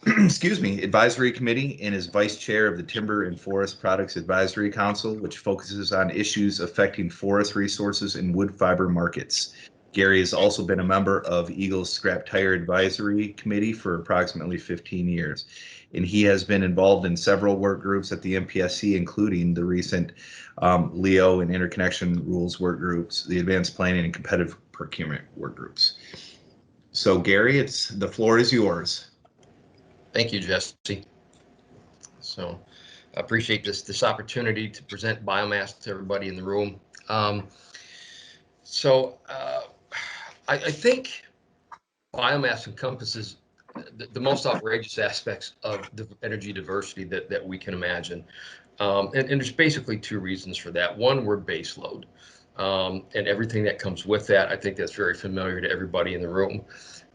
Advisory Committee and is vice chair of the Timber and Forest Products Advisory Council, which focuses on issues affecting forest resources and wood fiber markets. Gary has also been a member of Eagle's Scrap Tire Advisory Committee for approximately 15 years. And he has been involved in several work groups at the MPSC, including the recent LEO and interconnection rules work groups, the advanced planning and competitive procurement work groups. So Gary, the floor is yours. Thank you, Jesse. So I appreciate this opportunity to present biomass to everybody in the room. I think biomass encompasses the most outrageous aspects of the energy diversity that we can imagine. And there's basically two reasons for that. One, we're base load, and everything that comes with that. I think that's very familiar to everybody in the room.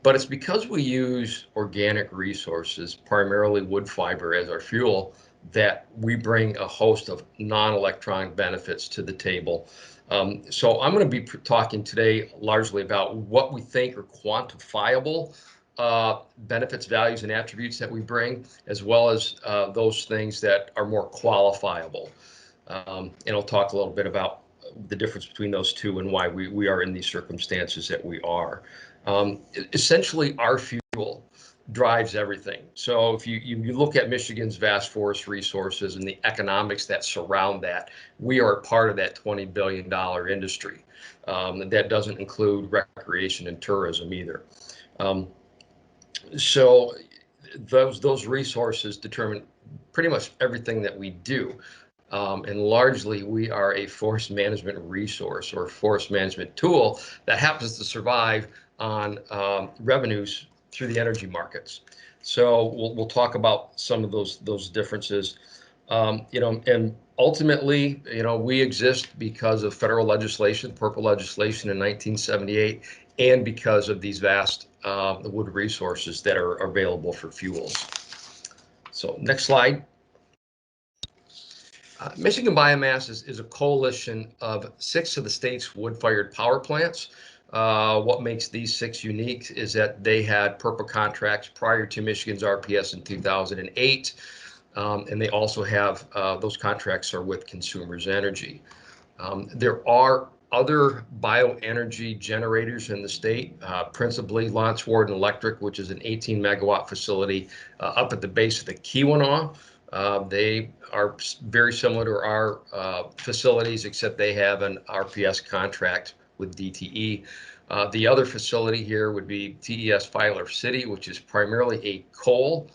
But it's because we use organic resources, primarily wood fiber, as our fuel, that we bring a host of non-electronic benefits to the table. So I'm going to be talking today largely about what we think are quantifiable benefits, values, and attributes that we bring, as well as those things that are more qualifiable. And I'll talk a little bit about the difference between those two and why we are in these circumstances that we are. Essentially, our fuel drives everything. So if you look at Michigan's vast forest resources and the economics that surround that, we are part of that $20 billion industry. That doesn't include recreation and tourism either. So those resources determine pretty much everything that we do. And largely, we are a forest management resource or forest management tool that happens to survive on revenues through the energy markets. So we'll talk about some of those differences. And ultimately, we exist because of federal legislation, purple legislation in 1978, and because of these vast wood resources that are available for fuels. So next slide. Michigan Biomass is a coalition of 6 of the state's wood-fired power plants. What makes these 6 unique is that they had purple contracts prior to Michigan's RPS in 2008. And they also have, those contracts are with Consumers Energy. There are other bioenergy generators in the state, principally Launch Warden Electric, which is an 18 megawatt facility up at the base of the Keweenaw. They are very similar to our facilities, except they have an RPS contract with DTE. The other facility here would be TES Filer City, which is primarily a coal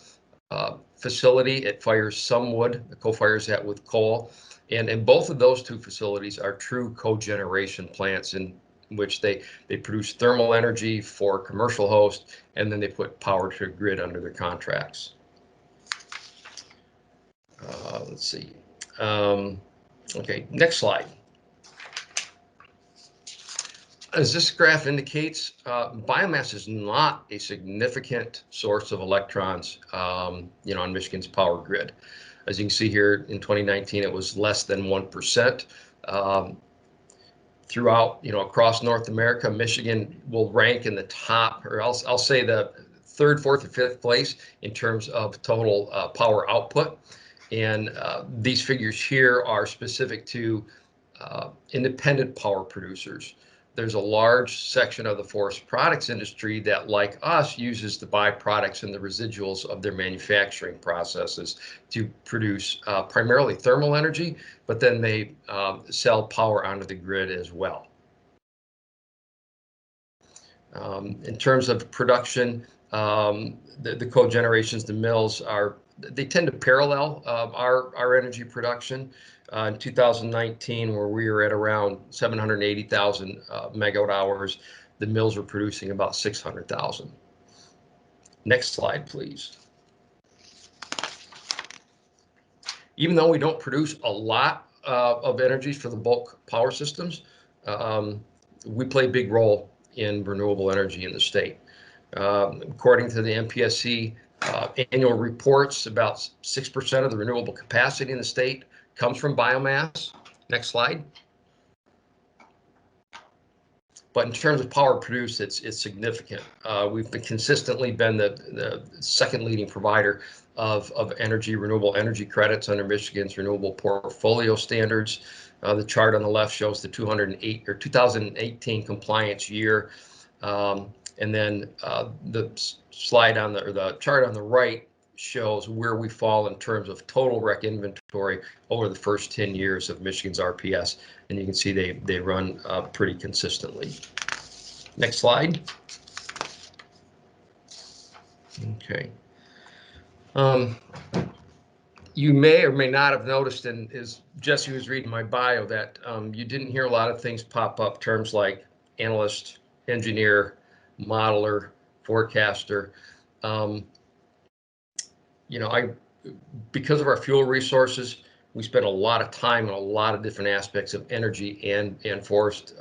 facility. It fires some wood, the co-fires that with coal. And both of those 2 facilities are true cogeneration plants in which they produce thermal energy for commercial host, and then they put power to the grid under their contracts. Let's see. Okay, next slide. As this graph indicates, biomass is not a significant source of electrons, on Michigan's power grid. As you can see here, in 2019, it was less than 1%. Throughout, across North America, Michigan will rank in the top, or I'll say the 3rd, 4th, or 5th place in terms of total power output. And these figures here are specific to independent power producers. There's a large section of the forest products industry that, like us, uses the byproducts and the residuals of their manufacturing processes to produce primarily thermal energy, but then they sell power onto the grid as well. In terms of production, the cogenerations, the mills they tend to parallel our energy production. In 2019, where we were at around 780,000 megawatt hours, the mills were producing about 600,000. Next slide, please. Even though we don't produce a lot of energy for the bulk power systems, we play a big role in renewable energy in the state. According to the MPSC annual reports, about 6% of the renewable capacity in the state comes from biomass. Next slide. But in terms of power produced, it's significant. We've consistently been the 2nd leading provider of renewable energy credits under Michigan's renewable portfolio standards. The chart on the left shows the 2018 compliance year. And then the slide on the chart on the right shows where we fall in terms of total REC inventory over the first 10 years of Michigan's RPS. And you can see they run pretty consistently. Next slide. Okay. You may or may not have noticed, and as Jesse was reading my bio, that you didn't hear a lot of things pop up, terms like analyst, engineer, modeler, forecaster. Because of our fuel resources, we spend a lot of time on a lot of different aspects of energy and forest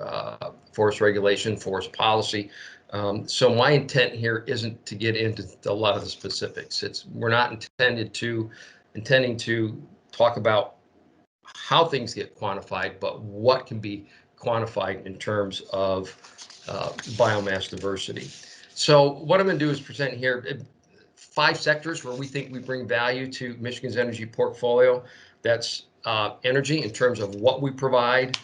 regulation, forest policy. So my intent here isn't to get into a lot of the specifics. We're not intending to talk about how things get quantified, but what can be quantified in terms of biomass diversity. So what I'm going to do is present here 5 sectors where we think we bring value to Michigan's energy portfolio. That's energy in terms of what we provide,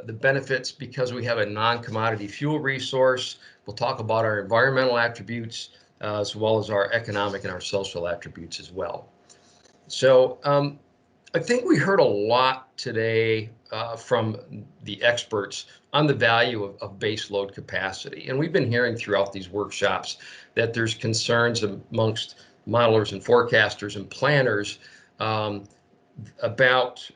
the benefits because we have a non-commodity fuel resource. We'll talk about our environmental attributes as well as our economic and our social attributes as well. So I think we heard a lot today from the experts on the value of base load capacity. And we've been hearing throughout these workshops that there's concerns amongst modelers and forecasters and planners about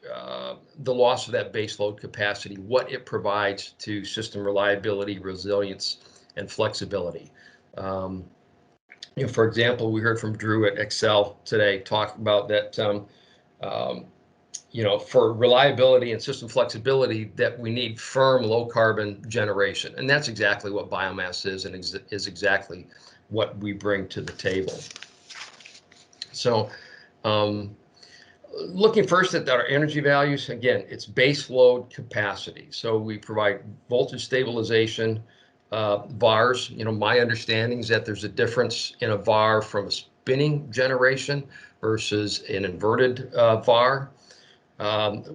the loss of that base load capacity, what it provides to system reliability, resilience, and flexibility. You know, for example, we heard from Drew at Xcel today talk about that, you know, for reliability and system flexibility that we need firm low carbon generation. And that's exactly what biomass is and is exactly what we bring to the table. So looking first at our energy values, again, it's base load capacity. So we provide voltage stabilization, VARs. You know, my understanding is that there's a difference in a VAR from a spinning generation versus an inverted VAR.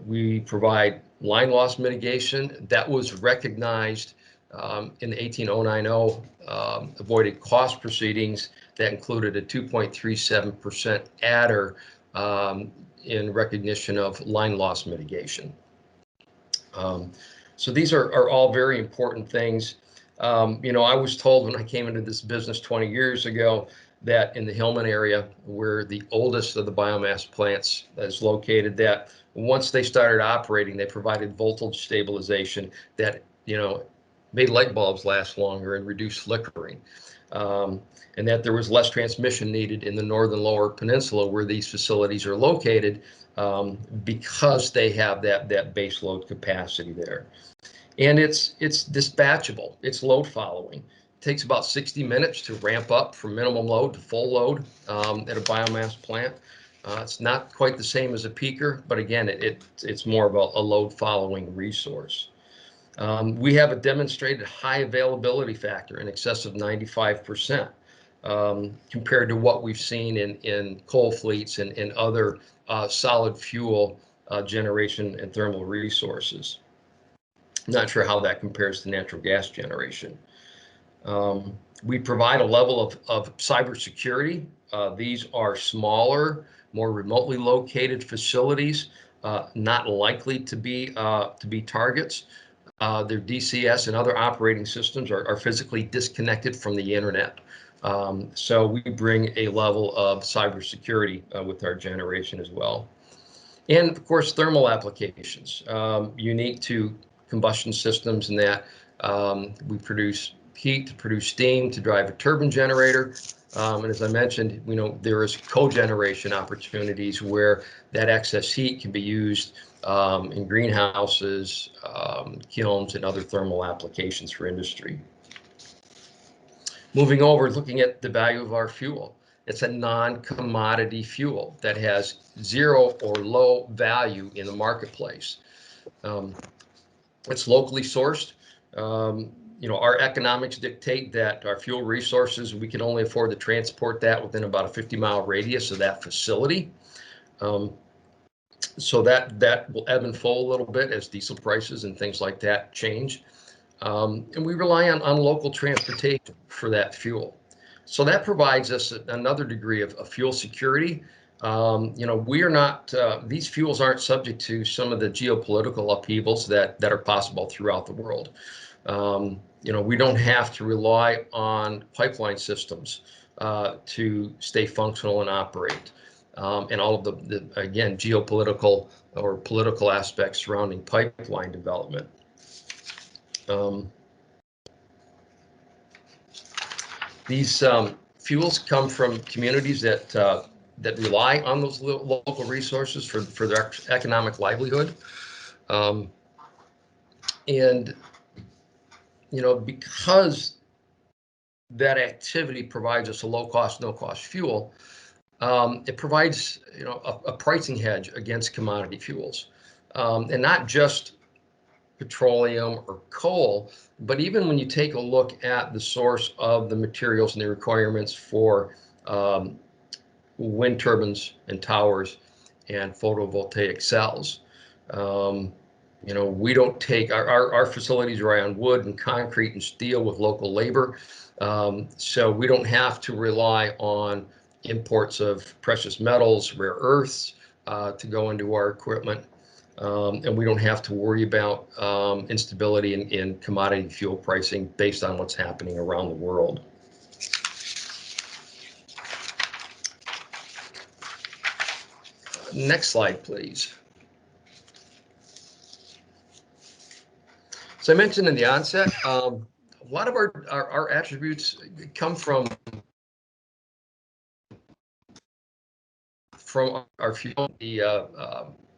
We provide line loss mitigation that was recognized in the 18090 avoided cost proceedings that included a 2.37% adder in recognition of line loss mitigation. So these are all very important things. You know, I was told when I came into this business 20 years ago that in the Hillman area, where the oldest of the biomass plants is located, that once they started operating, they provided voltage stabilization that, you know, made light bulbs last longer and reduced flickering. And that there was less transmission needed in the northern lower peninsula where these facilities are located because they have that base load capacity there. And it's dispatchable, it's load following. It takes about 60 minutes to ramp up from minimum load to full load at a biomass plant. It's not quite the same as a peaker, but again, it's more of a load following resource. We have a demonstrated high availability factor in excess of 95% compared to what we've seen in coal fleets and other solid fuel generation and thermal resources. Not sure how that compares to natural gas generation. We provide a level of cybersecurity. These are smaller, more remotely located facilities, not likely to be targets. Their DCS and other operating systems are physically disconnected from the internet. So we bring a level of cybersecurity with our generation as well. And of course, thermal applications, unique to combustion systems in that we produce heat to produce steam to drive a turbine generator. And as I mentioned, you know, there is cogeneration opportunities where that excess heat can be used in greenhouses, kilns, and other thermal applications for industry. Moving over, looking at the value of our fuel. It's a non-commodity fuel that has zero or low value in the marketplace. It's locally sourced. You know, our economics dictate that our fuel resources, we can only afford to transport that within about a 50-mile radius of that facility. So that will ebb and flow a little bit as diesel prices and things like that change. And we rely on local transportation for that fuel. So that provides us another degree of fuel security. You know, we are not, these fuels aren't subject to some of the geopolitical upheavals that are possible throughout the world. You know, we don't have to rely on pipeline systems to stay functional and operate. And all of the again, geopolitical or political aspects surrounding pipeline development. These fuels come from communities that rely on those local resources for their economic livelihood. And, you know, because that activity provides us a low cost, no cost fuel, it provides, you know, a pricing hedge against commodity fuels. And not just petroleum or coal, but even when you take a look at the source of the materials and the requirements for wind turbines and towers and photovoltaic cells, We don't take our facilities rely on wood and concrete and steel with local labor. So we don't have to rely on imports of precious metals, rare earths to go into our equipment. And we don't have to worry about instability in commodity fuel pricing based on what's happening around the world. Next slide, please. So I mentioned in the onset, a lot of our attributes come from our fuel, the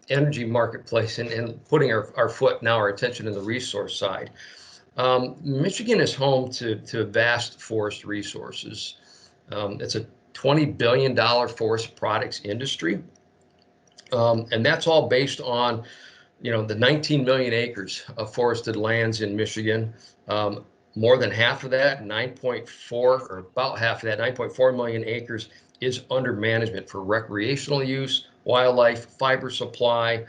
energy marketplace, and putting our attention in the resource side. Michigan is home to vast forest resources. It's a $20 billion forest products industry. And that's all based on, the 19 million acres of forested lands in Michigan. More than half of that, 9.4 million acres is under management for recreational use, wildlife, fiber supply,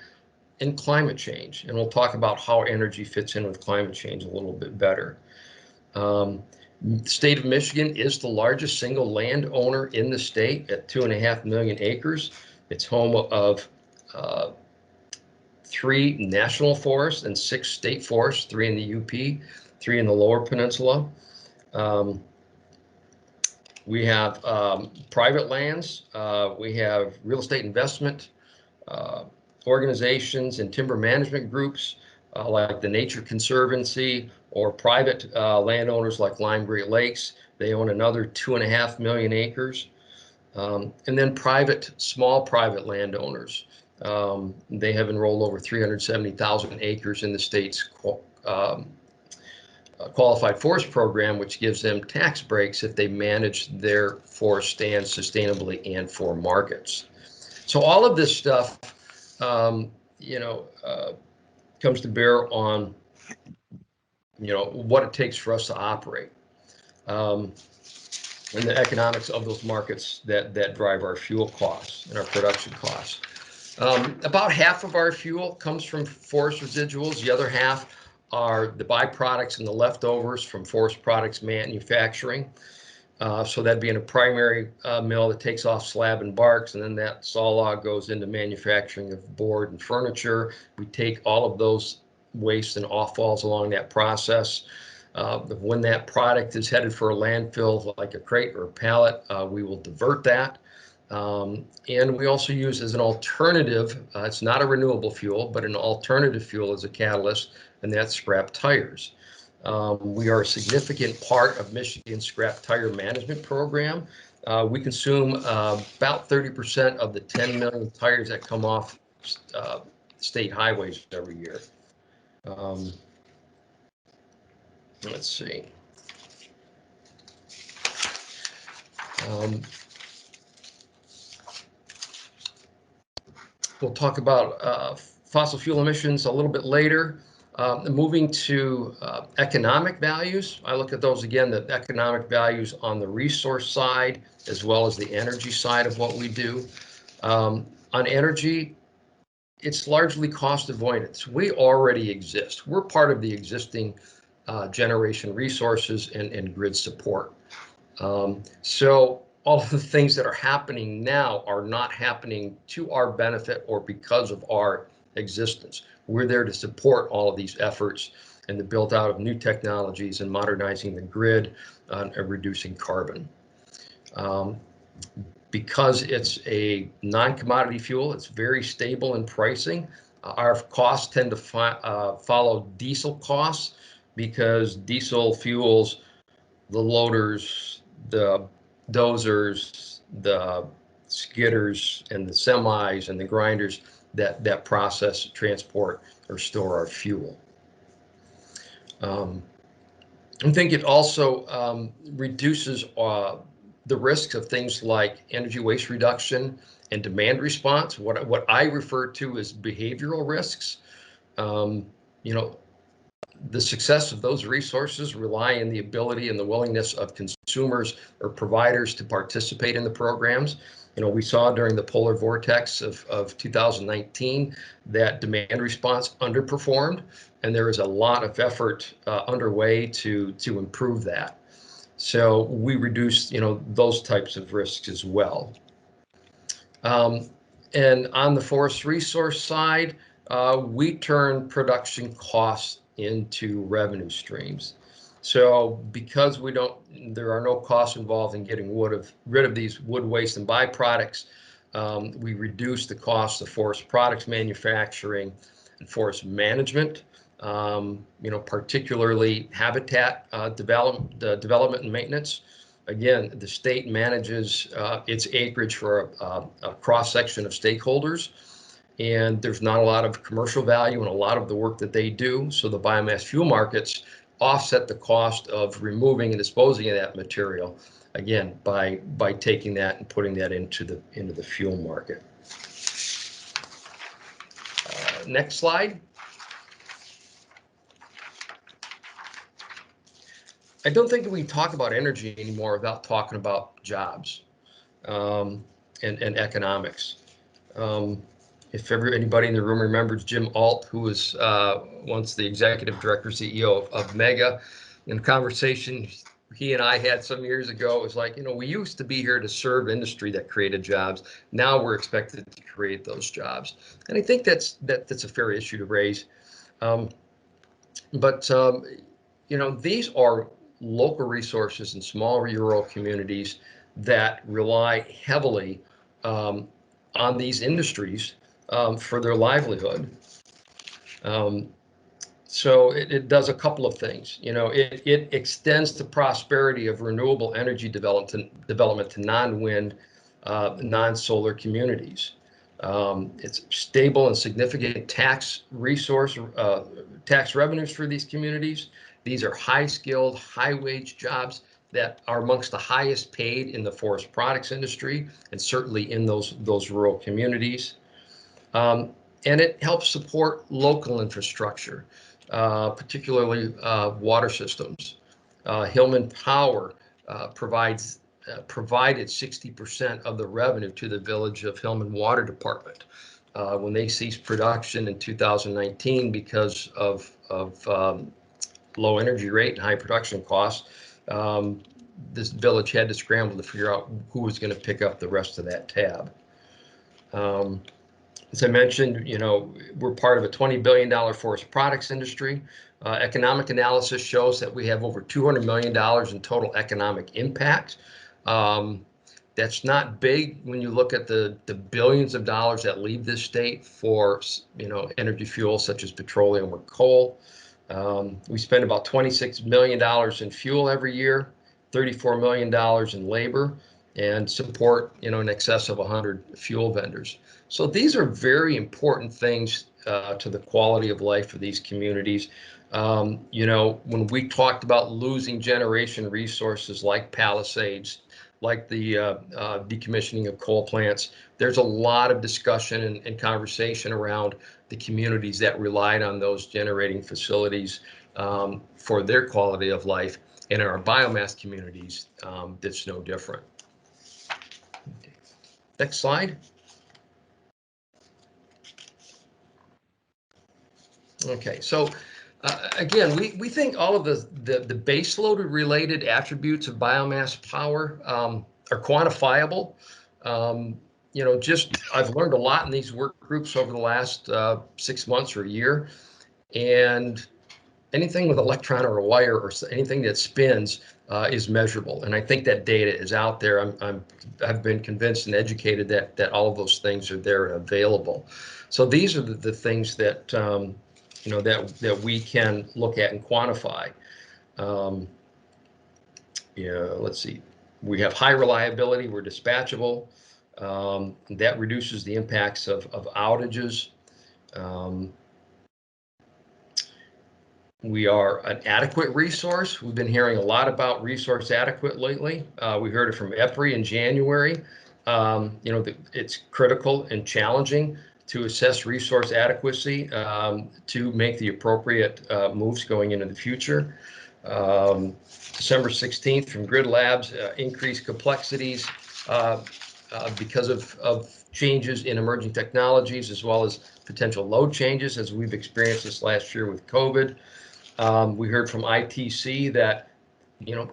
and climate change. And we'll talk about how energy fits in with climate change a little bit better. The state of Michigan is the largest single landowner in the state at 2.5 million acres. It's home of 3 national forests and 6 state forests, 3 in the UP, 3 in the Lower Peninsula. We have private lands. We have real estate investment organizations and timber management groups like the Nature Conservancy, or private landowners like Lyme Great Lakes. They own another 2.5 million acres. And then small private landowners. They have enrolled over 370,000 acres in the state's qualified forest program, which gives them tax breaks if they manage their forest stands sustainably and for markets. So all of this stuff, comes to bear on, what it takes for us to operate. And the economics of those markets that drive our fuel costs and our production costs. About half of our fuel comes from forest residuals. The other half are the byproducts and the leftovers from forest products manufacturing. So that'd be in a primary mill that takes off slab and barks, and then that saw log goes into manufacturing of board and furniture. We take all of those waste and offalls along that process. When that product is headed for a landfill, like a crate or a pallet, we will divert that. And we also use as an alternative, it's not a renewable fuel, but an alternative fuel as a catalyst, and that's scrap tires. We are a significant part of Michigan's scrap tire management program. We consume about 30% of the 10 million tires that come off state highways every year. Let's see. We'll talk about fossil fuel emissions a little bit later. Moving to economic values, I look at those again, the economic values on the resource side, as well as the energy side of what we do. On energy, it's largely cost avoidance. We already exist. We're part of the existing generation resources and grid support. So all of the things that are happening now are not happening to our benefit or because of our existence. We're there to support all of these efforts and the build out of new technologies and modernizing the grid and reducing carbon. Because it's a non-commodity fuel, it's very stable in pricing. Our costs tend to follow diesel costs because diesel fuels the loaders, the dozers, the skidders, and the semis and the grinders that process, transport, or store our fuel. I think it also reduces the risks of things like energy waste reduction and demand response, what I refer to as behavioral risks. The success of those resources rely on the ability and the willingness of consumers or providers to participate in the programs. We saw during the polar vortex of 2019 that demand response underperformed, and there is a lot of effort underway to improve that. So we reduced, those types of risks as well. And on the forest resource side, we turn production costs into revenue streams. So because there are no costs involved in getting rid of these wood waste and byproducts, we reduce the cost of forest products manufacturing and forest management, particularly habitat development and maintenance. Again, the state manages its acreage for a cross-section of stakeholders, and there's not a lot of commercial value in a lot of the work that they do. So the biomass fuel markets offset the cost of removing and disposing of that material, again, by taking that and putting that into the fuel market. Next slide. I don't think we can talk about energy anymore without talking about jobs and economics. If anybody in the room remembers Jim Alt, who was once the executive director, CEO of Mega, in a conversation he and I had some years ago, it was like, we used to be here to serve industry that created jobs. Now we're expected to create those jobs. And I think that's a fair issue to raise. These are local resources in small rural communities that rely heavily on these industries for their livelihood. So it does a couple of things. It extends the prosperity of renewable energy development to non-wind, non-solar communities. It's stable and significant tax revenues for these communities. These are high-skilled, high-wage jobs that are amongst the highest paid in the forest products industry, and certainly in those rural communities. And it helps support local infrastructure, particularly water systems. Hillman Power provided 60% of the revenue to the Village of Hillman Water Department. When they ceased production in 2019 because of low energy rate and high production costs, this village had to scramble to figure out who was going to pick up the rest of that tab. As I mentioned, we're part of a $20 billion forest products industry. Economic analysis shows that we have over $200 million in total economic impact. That's not big when you look at the billions of dollars that leave this state for energy fuels such as petroleum or coal. We spend about $26 million in fuel every year, $34 million in labor, and support in excess of 100 fuel vendors. So these are very important things to the quality of life for these communities. When we talked about losing generation resources like Palisades, like the decommissioning of coal plants, there's a lot of discussion and conversation around the communities that relied on those generating facilities for their quality of life. And in our biomass communities, that's no different. Next slide. Okay, so again, we think all of the base load related attributes of biomass power are quantifiable. I've learned a lot in these work groups over the last 6 months or a year, and anything with electron or a wire or anything that spins is measurable. And I think that data is out there. I've been convinced and educated that all of those things are there and available. So these are the things that that we can look at and quantify. Let's see. We have high reliability. We're dispatchable. That reduces the impacts of outages. We are an adequate resource. We've been hearing a lot about resource adequate lately. We heard it from EPRI in January. It's critical and challenging to assess resource adequacy to make the appropriate moves going into the future. December 16th from Grid Labs, increased complexities because of changes in emerging technologies, as well as potential load changes, as we've experienced this last year with COVID. We heard from ITC that,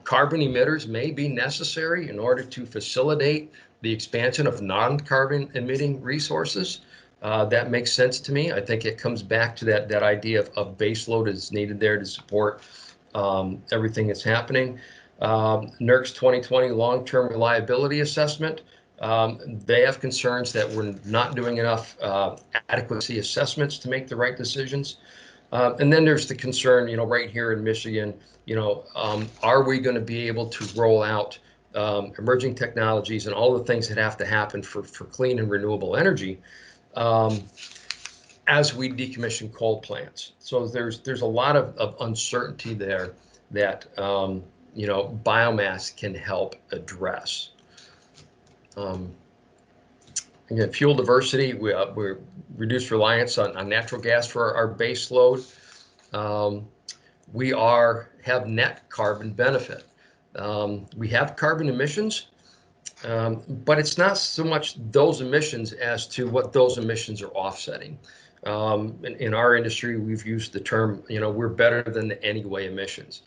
carbon emitters may be necessary in order to facilitate the expansion of non-carbon emitting resources. That makes sense to me. I think it comes back to that idea of base load is needed there to support everything that's happening. NERC's 2020 long-term reliability assessment, they have concerns that we're not doing enough adequacy assessments to make the right decisions. And then there's the concern, right here in Michigan, are we going to be able to roll out emerging technologies and all the things that have to happen for clean and renewable energy as we decommission coal plants? So there's a lot of uncertainty there that biomass can help address. Again, fuel diversity, we reduce reliance on natural gas for our base load. We have net carbon benefit. We have carbon emissions, but it's not so much those emissions as to what those emissions are offsetting. In our industry, we've used the term, we're better than the anyway emissions.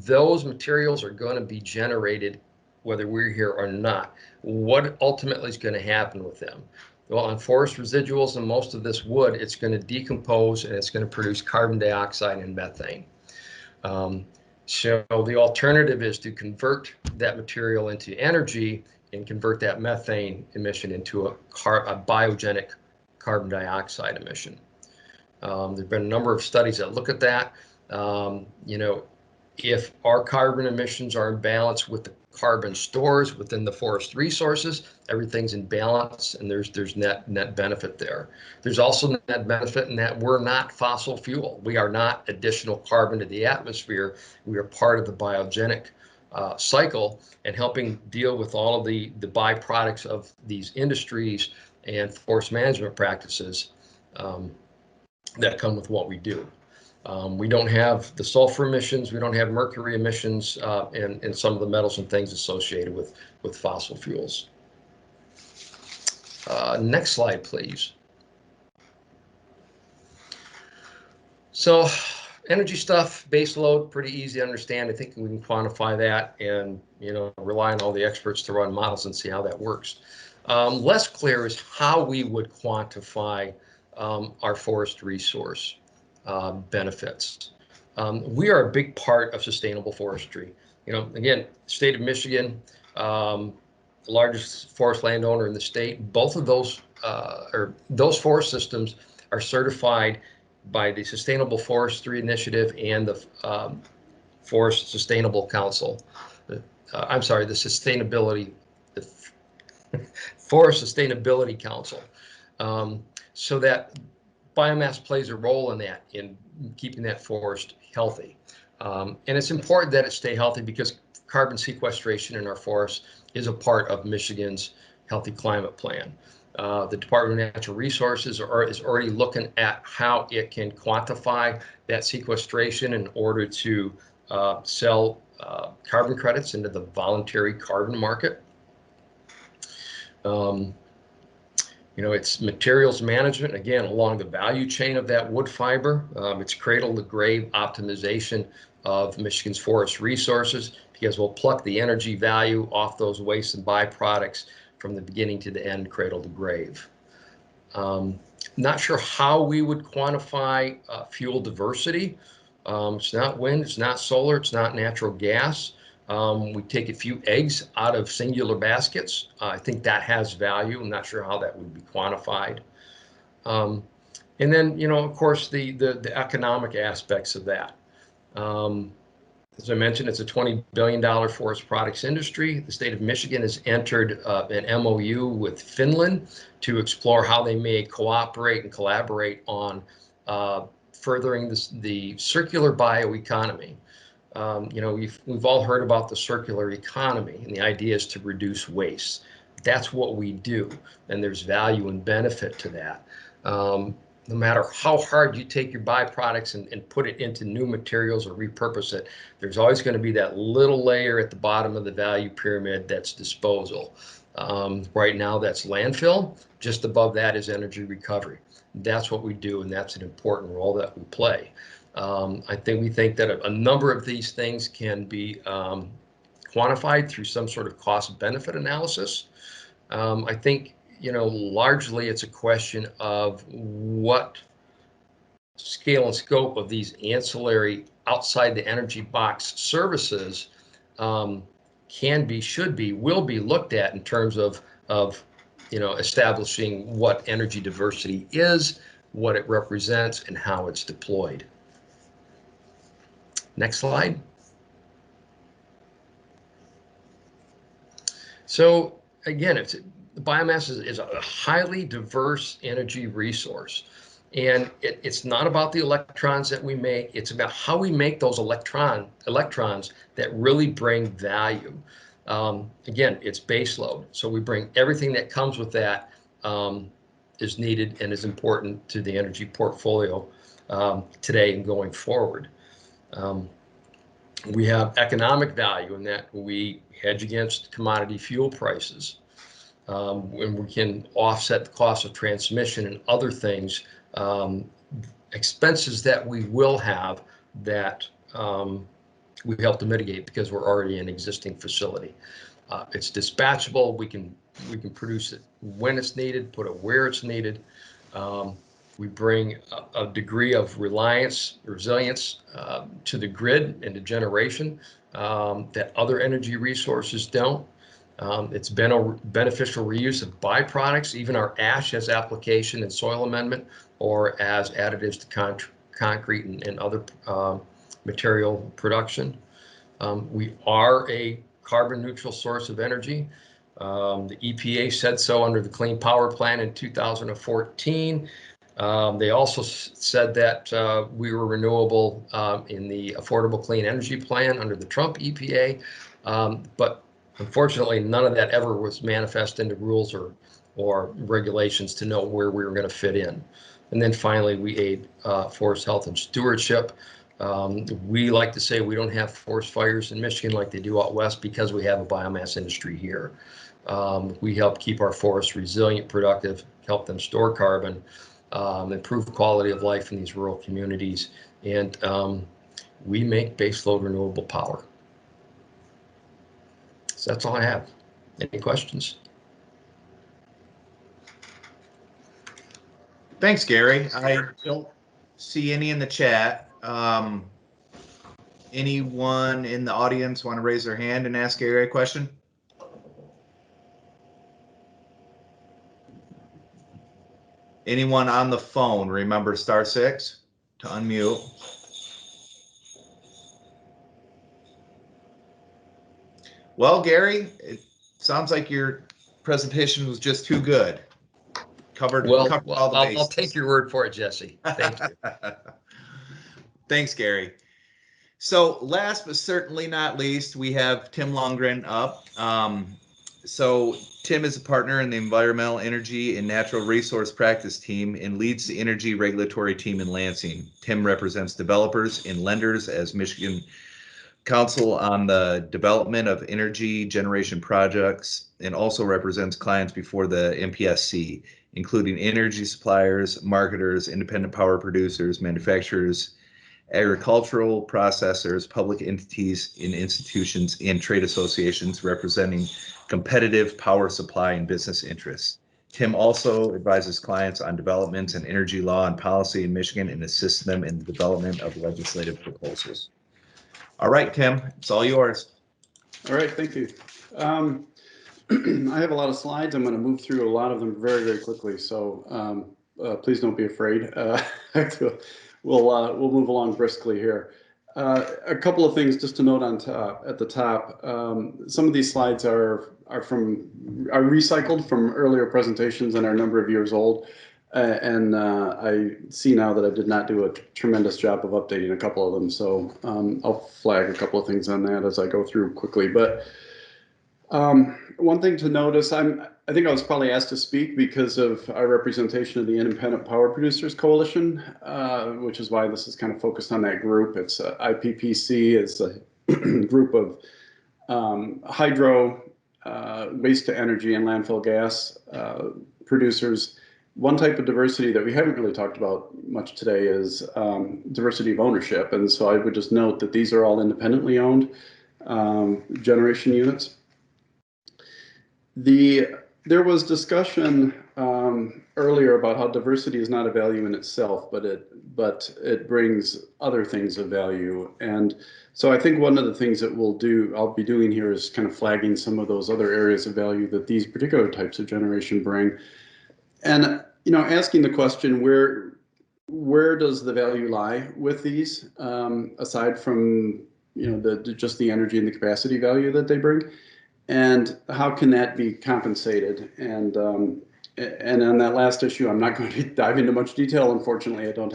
Those materials are going to be generated whether we're here or not. What ultimately is going to happen with them? Well, on forest residuals and most of this wood, it's going to decompose and it's going to produce carbon dioxide and methane. So the alternative is to convert that material into energy and convert that methane emission into a biogenic carbon dioxide emission. There have been a number of studies that look at that. If our carbon emissions are in balance with the carbon stores within the forest resources, everything's in balance, and there's net benefit there. There's also net benefit in that we're not fossil fuel. We are not additional carbon to the atmosphere. We are part of the biogenic cycle and helping deal with all of the byproducts of these industries and forest management practices that come with what we do. We don't have the sulfur emissions, we don't have mercury emissions, and some of the metals and things associated with fossil fuels. Next slide, please. So energy stuff, base load, pretty easy to understand. I think we can quantify that and rely on all the experts to run models and see how that works. Less clear is how we would quantify our forest resource benefits. We are a big part of sustainable forestry. Again, state of Michigan, the largest forest landowner in the state, both of those forest systems are certified by the Sustainable Forestry Initiative and the Forest Sustainable Council. The Forest Sustainability Council. So that biomass plays a role in that, in keeping that forest healthy. And it's important that it stay healthy because carbon sequestration in our forests is a part of Michigan's Healthy Climate Plan. The Department of Natural Resources is already looking at how it can quantify that sequestration in order to sell carbon credits into the voluntary carbon market. It's materials management, again, along the value chain of that wood fiber. It's cradle to grave optimization of Michigan's forest resources, because we'll pluck the energy value off those wastes and byproducts from the beginning to the end, cradle to grave. Not sure how we would quantify fuel diversity. It's not wind, it's not solar, it's not natural gas. We take a few eggs out of singular baskets. I think that has value. I'm not sure how that would be quantified. And then, of course, the economic aspects of that. As I mentioned, it's a $20 billion forest products industry. The state of Michigan has entered an MOU with Finland to explore how they may cooperate and collaborate on furthering the circular bioeconomy. We've all heard about the circular economy, and the idea is to reduce waste. That's what we do, and there's value and benefit to that. No matter how hard you take your byproducts and put it into new materials or repurpose it, there's always going to be that little layer at the bottom of the value pyramid that's disposal. Right now, that's landfill. Just above that is energy recovery. That's what we do, and that's an important role that we play. We think that a number of these things can be quantified through some sort of cost-benefit analysis. I think, largely it's a question of what scale and scope of these ancillary outside the energy box services can be, should be, will be looked at in terms of establishing what energy diversity is, what it represents, and how it's deployed. Next slide. So again, biomass is a highly diverse energy resource. And it's not about the electrons that we make, it's about how we make those electrons that really bring value. Again, it's base load. So we bring everything that comes with that is needed and is important to the energy portfolio today and going forward. We have economic value in that we hedge against commodity fuel prices. And we can offset the cost of transmission and other things, expenses that we will have that we help to mitigate because we're already an existing facility. It's dispatchable. We can produce it when it's needed, put it where it's needed. We bring a degree of resilience to the grid and to generation that other energy resources don't. It's been a beneficial reuse of byproducts. Even our ash has application in soil amendment or as additives to concrete and other material production. We are a carbon neutral source of energy. The EPA said so under the Clean Power Plan in 2014. They also said that we were renewable in the Affordable Clean Energy Plan under the Trump EPA. But unfortunately, none of that ever was manifest into rules or regulations to know where we were going to fit in. And then finally, we aid forest health and stewardship. We like to say we don't have forest fires in Michigan like they do out west because we have a biomass industry here. We help keep our forests resilient, productive, help them store carbon, improve the quality of life in these rural communities, and we make baseload renewable power. So that's all I have. Any questions? Thanks, Gary. I don't see any in the chat. Anyone in the audience want to raise their hand and ask Gary a question? Anyone on the phone, remember *6 to unmute. Well, Gary, it sounds like your presentation was just too good. Covered all the bases. I'll take your word for it, Jesse. Thank you. Thanks, Gary. So last but certainly not least, we have Tim Longren up. So Tim is a partner in the Environmental Energy and Natural Resource Practice Team and leads the Energy Regulatory Team in Lansing. Tim represents developers and lenders as Michigan Council on the development of energy generation projects and also represents clients before the MPSC, including energy suppliers, marketers, independent power producers, manufacturers, agricultural processors, public entities and institutions, and trade associations representing competitive power supply and business interests. Tim also advises clients on developments in energy law and policy in Michigan and assists them in the development of legislative proposals. All right, Tim, it's all yours. All right, thank you. I have a lot of slides. I'm going to move through a lot of them very, very quickly. So please don't be afraid. We'll move along briskly here. A couple of things just to note at the top. Some of these slides are recycled from earlier presentations and are a number of years old. I see now that I did not do a tremendous job of updating a couple of them. So I'll flag a couple of things on that as I go through quickly. But one thing to notice, I think I was probably asked to speak because of our representation of the Independent Power Producers Coalition, which is why this is kind of focused on that group. It's IPPC is a group of hydro waste to energy and landfill gas producers. One type of diversity that we haven't really talked about much today is diversity of ownership. And so I would just note that these are all independently owned generation units. There was discussion earlier about how diversity is not a value in itself, but it brings other things of value. And so I think one of the things that I'll be doing here is kind of flagging some of those other areas of value that these particular types of generation bring. And, you know, asking the question, where does the value lie with these, aside from, you know, just the energy and the capacity value that they bring? And how can that be compensated? And on that last issue, I'm not going to dive into much detail. Unfortunately, I don't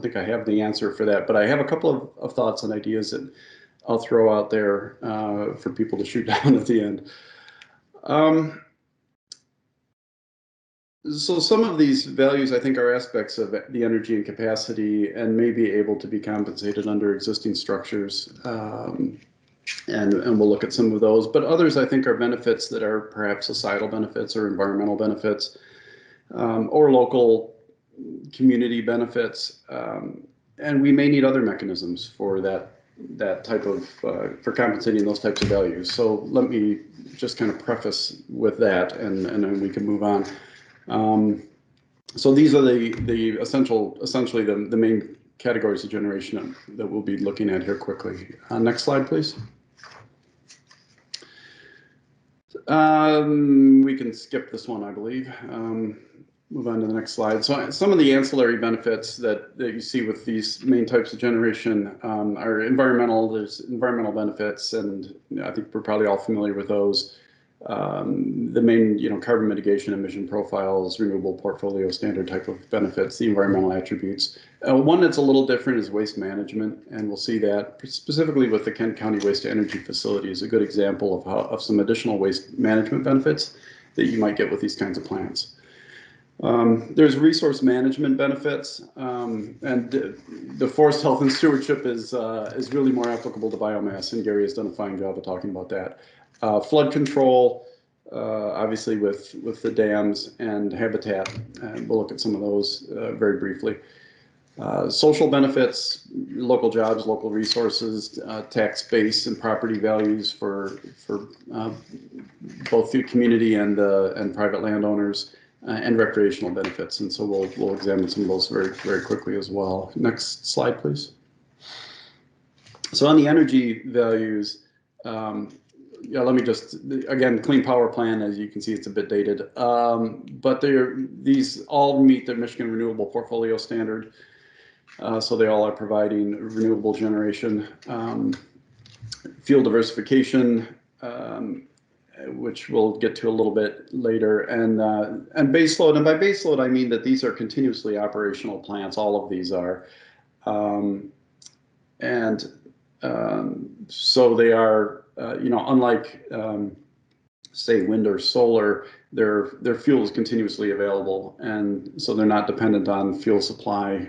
think I have the answer for that. But I have a couple of thoughts and ideas that I'll throw out there for people to shoot down at the end. So some of these values, I think, are aspects of the energy and capacity and may be able to be compensated under existing structures. And we'll look at some of those, but others I think are benefits that are perhaps societal benefits or environmental benefits, or local community benefits, and we may need other mechanisms for that type of for compensating those types of values. So let me just kind of preface with that, and then we can move on. So these are the essentially the main categories of generation that we'll be looking at here quickly. Next slide, please. We can skip this one, I believe. Move on to the next slide. So some of the ancillary benefits that you see with these main types of generation are environmental. There's environmental benefits, and I think we're probably all familiar with those. The main, you know, carbon mitigation, emission profiles, renewable portfolio standard type of benefits, the environmental attributes. One that's a little different is waste management, and we'll see that specifically with the Kent County Waste to Energy Facility is a good example of some additional waste management benefits that you might get with these kinds of plants. There's resource management benefits, and the forest health and stewardship is really more applicable to biomass, and Gary has done a fine job of talking about that. Flood control, obviously with the dams and habitat, and we'll look at some of those very briefly. Social benefits, local jobs, local resources, tax base and property values for both the community and private landowners, and recreational benefits. And so we'll examine some of those very, very quickly as well. Next slide, please. So on the energy values, yeah, let me just, again, Clean Power Plan, as you can see, it's a bit dated, but these all meet the Michigan Renewable Portfolio Standard. So they all are providing renewable generation, fuel diversification, which we'll get to a little bit later, and baseload. And by baseload, I mean that these are continuously operational plants. All of these are, so they are, you know, unlike say wind or solar, their fuel is continuously available, and so they're not dependent on fuel supply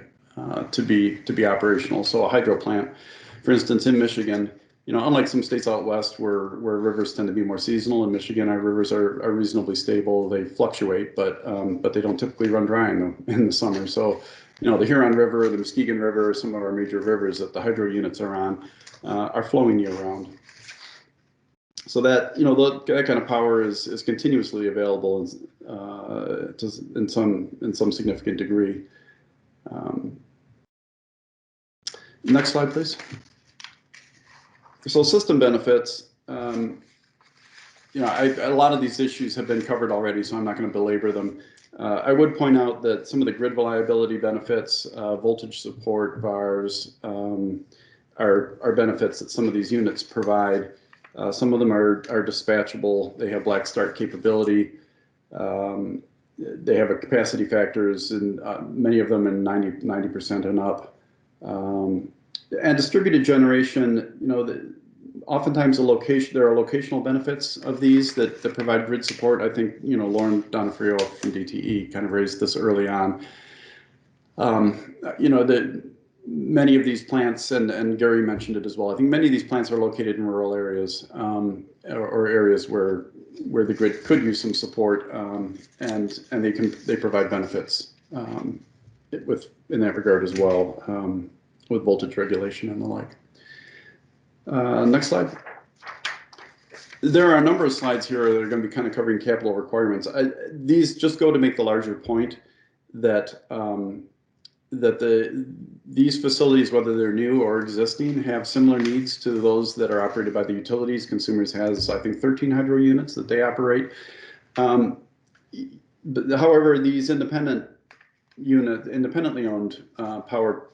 to be operational. So a hydro plant, for instance, in Michigan, you know, unlike some states out west where rivers tend to be more seasonal, in Michigan our rivers are reasonably stable. They fluctuate, but they don't typically run dry in the summer. So, you know, the Huron River, the Muskegon River, some of our major rivers that the hydro units are on are flowing year round. So that, you know, that kind of power is continuously available in some significant degree. Next slide, please. So system benefits, you know, a lot of these issues have been covered already, so I'm not going to belabor them. I would point out that some of the grid reliability benefits, voltage support, VARs, are benefits that some of these units provide. Some of them are dispatchable. They have black start capability. They have a capacity factors, and many of them in 90% and up. And distributed generation, you know, oftentimes there are locational benefits of these that provide grid support. I think, you know, Lauren Donofrio from DTE kind of raised this early on. You know, many of these plants, and Gary mentioned it as well, I think many of these plants are located in rural areas or areas where the grid could use some support, and they provide benefits in that regard as well, with voltage regulation and the like. Next slide. There are a number of slides here that are going to be kind of covering capital requirements. These just go to make the larger point that these facilities, whether they're new or existing, have similar needs to those that are operated by the utilities. Consumers has, I think, 13 hydro units that they operate. However, these independently owned power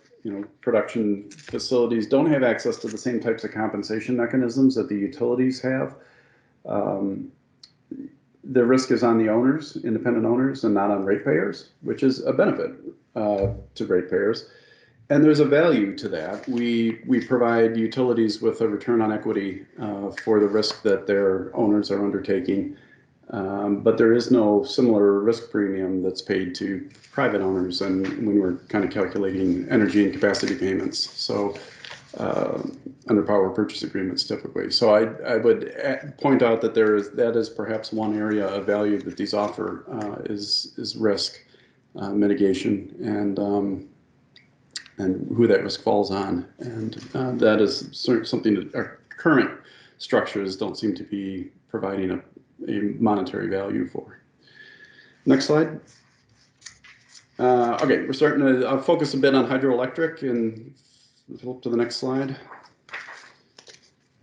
production facilities don't have access to the same types of compensation mechanisms that the utilities have. The risk is on the owners, independent owners, and not on ratepayers, which is a benefit to ratepayers. And there's a value to that. We provide utilities with a return on equity for the risk that their owners are undertaking. But there is no similar risk premium that's paid to private owners, and when we're kind of calculating energy and capacity payments, so under power purchase agreements typically. So I would point out that that is perhaps one area of value that these offer is risk mitigation and who that risk falls on, and that is something that our current structures don't seem to be providing a monetary value for. Next slide. Okay, we're starting to focus a bit on hydroelectric, and flip to the next slide.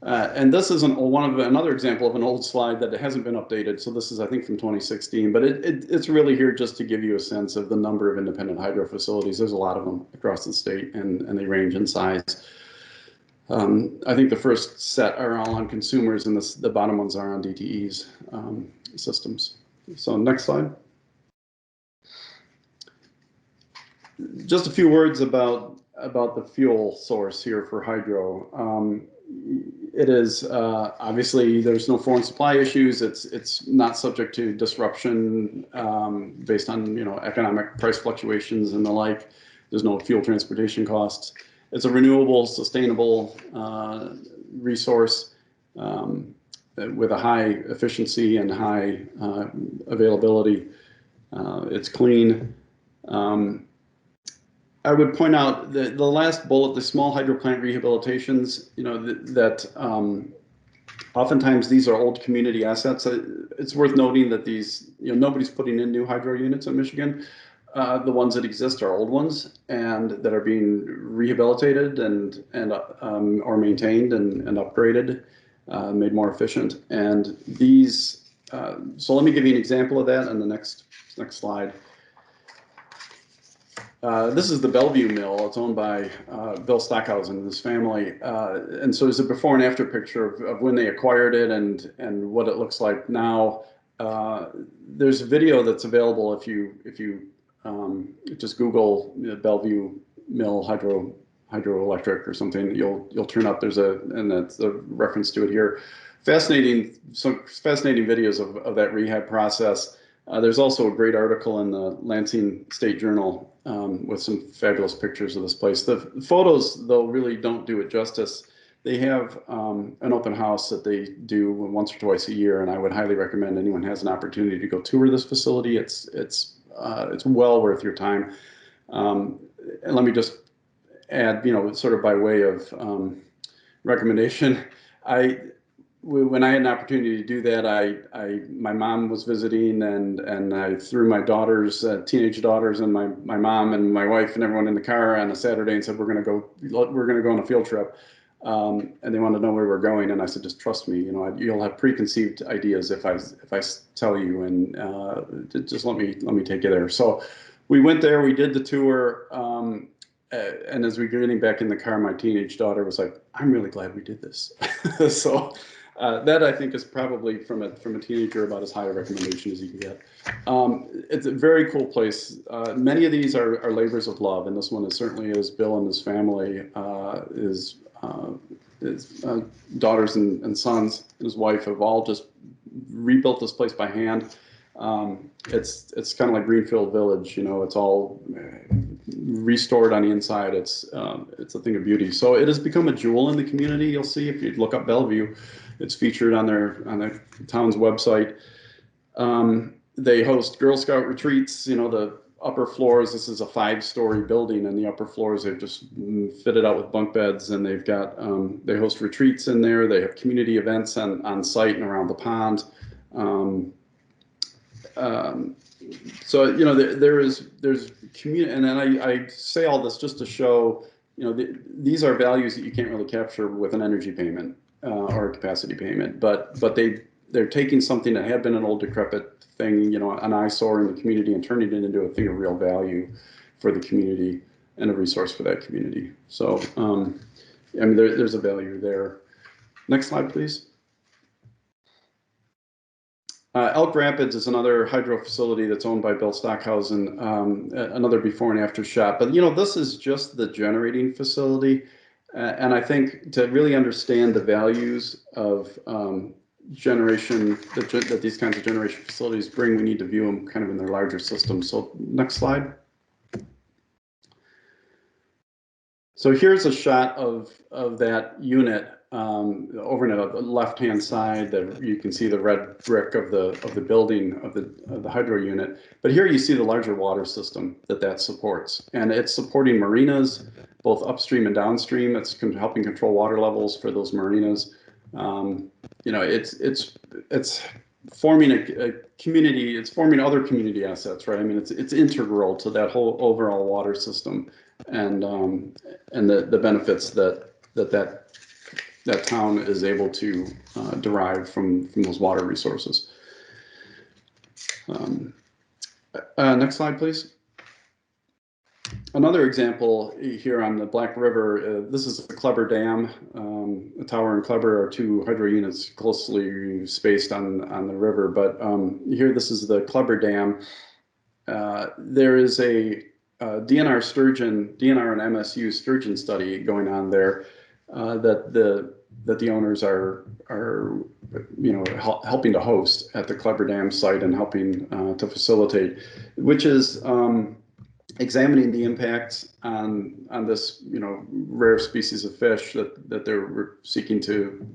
And this is another example of an old slide that hasn't been updated. So this is, I think, from 2016, but it's really here just to give you a sense of the number of independent hydro facilities. There's a lot of them across the state, and they range in size. I think the first set are all on consumers, and the bottom ones are on DTE's systems. So next slide. Just a few words about the fuel source here for hydro. It is obviously there's no foreign supply issues. It's not subject to disruption based on economic price fluctuations and the like. There's no fuel transportation costs. It's a renewable, sustainable resource with a high efficiency and high availability. It's clean. I would point out that the last bullet, the small hydro plant rehabilitations, oftentimes these are old community assets. It's worth noting that these, nobody's putting in new hydro units in Michigan. The ones that exist are old ones and that are being rehabilitated or maintained and upgraded, made more efficient. And these, so let me give you an example of that on the next slide. This is the Bellevue Mill. It's owned by Bill Stockhausen and his family. And so there's a before and after picture of when they acquired it and what it looks like now. There's a video that's available if you just Google Bellevue Mill hydroelectric or something. You'll turn up. And that's a reference to it here. Some fascinating videos of that rehab process. There's also a great article in the Lansing State Journal with some fabulous pictures of this place. The photos, though, really don't do it justice. They have an open house that they do once or twice a year, and I would highly recommend anyone has an opportunity to go tour this facility. It's well worth your time. And let me just add, sort of by way of recommendation, when I had an opportunity to do that, my mom was visiting, and I threw my daughters, teenage daughters, and my mom and my wife and everyone in the car on a Saturday and said we're going to go on a field trip, and they wanted to know where we're going, and I said just trust me, you'll have preconceived ideas if I tell you, and just let me take you there. So we went there, we did the tour. And as we were getting back in the car, my teenage daughter was like, "I'm really glad we did this." So. That I think is probably from a teenager about as high a recommendation as you can get. It's a very cool place. Many of these are labors of love, and this one certainly is. Bill and his family, his daughters and sons and his wife have all just rebuilt this place by hand. It's kind of like Greenfield Village, it's all restored on the inside. It's a thing of beauty. So it has become a jewel in the community. You'll see if you look up Bellevue, it's featured on their town's website. They host Girl Scout retreats. You know, the upper floors, this is a 5-story building, and the upper floors they've just fitted out with bunk beds, and they've got they host retreats in there. They have community events on site and around the pond. So you know, there's community, and then I say all this just to show, you know, these are values that you can't really capture with an energy payment or a capacity payment, but they're taking something that had been an old decrepit thing, you know, an eyesore in the community, and turning it into a thing of real value for the community and a resource for that community. So, I mean, there's a value there. Next slide, please. Elk Rapids is another hydro facility that's owned by Bill Stockhausen, another before and after shot. But, you know, this is just the generating facility. And I think to really understand the values of generation that these kinds of generation facilities bring, we need to view them kind of in their larger system. So next slide. So here's a shot of that unit over on the left-hand side. That you can see the red brick of the building of the hydro unit. But here you see the larger water system that supports, and it's supporting marinas, both upstream and downstream. It's helping control water levels for those marinas. You know, it's forming a community. It's forming other community assets, right? I mean, it's integral to that whole overall water system, and the benefits that town is able to derive from those water resources. Next slide, please. Another example here on the Black River, this is the Kleber Dam. The tower and Kleber are 2 hydro units closely spaced on the river, but here this is the Kleber Dam. There is a DNR and MSU sturgeon study going on there that the owners are you know, helping to host at the Kleber Dam site and helping to facilitate, which is examining the impacts on this, you know, rare species of fish that they're seeking to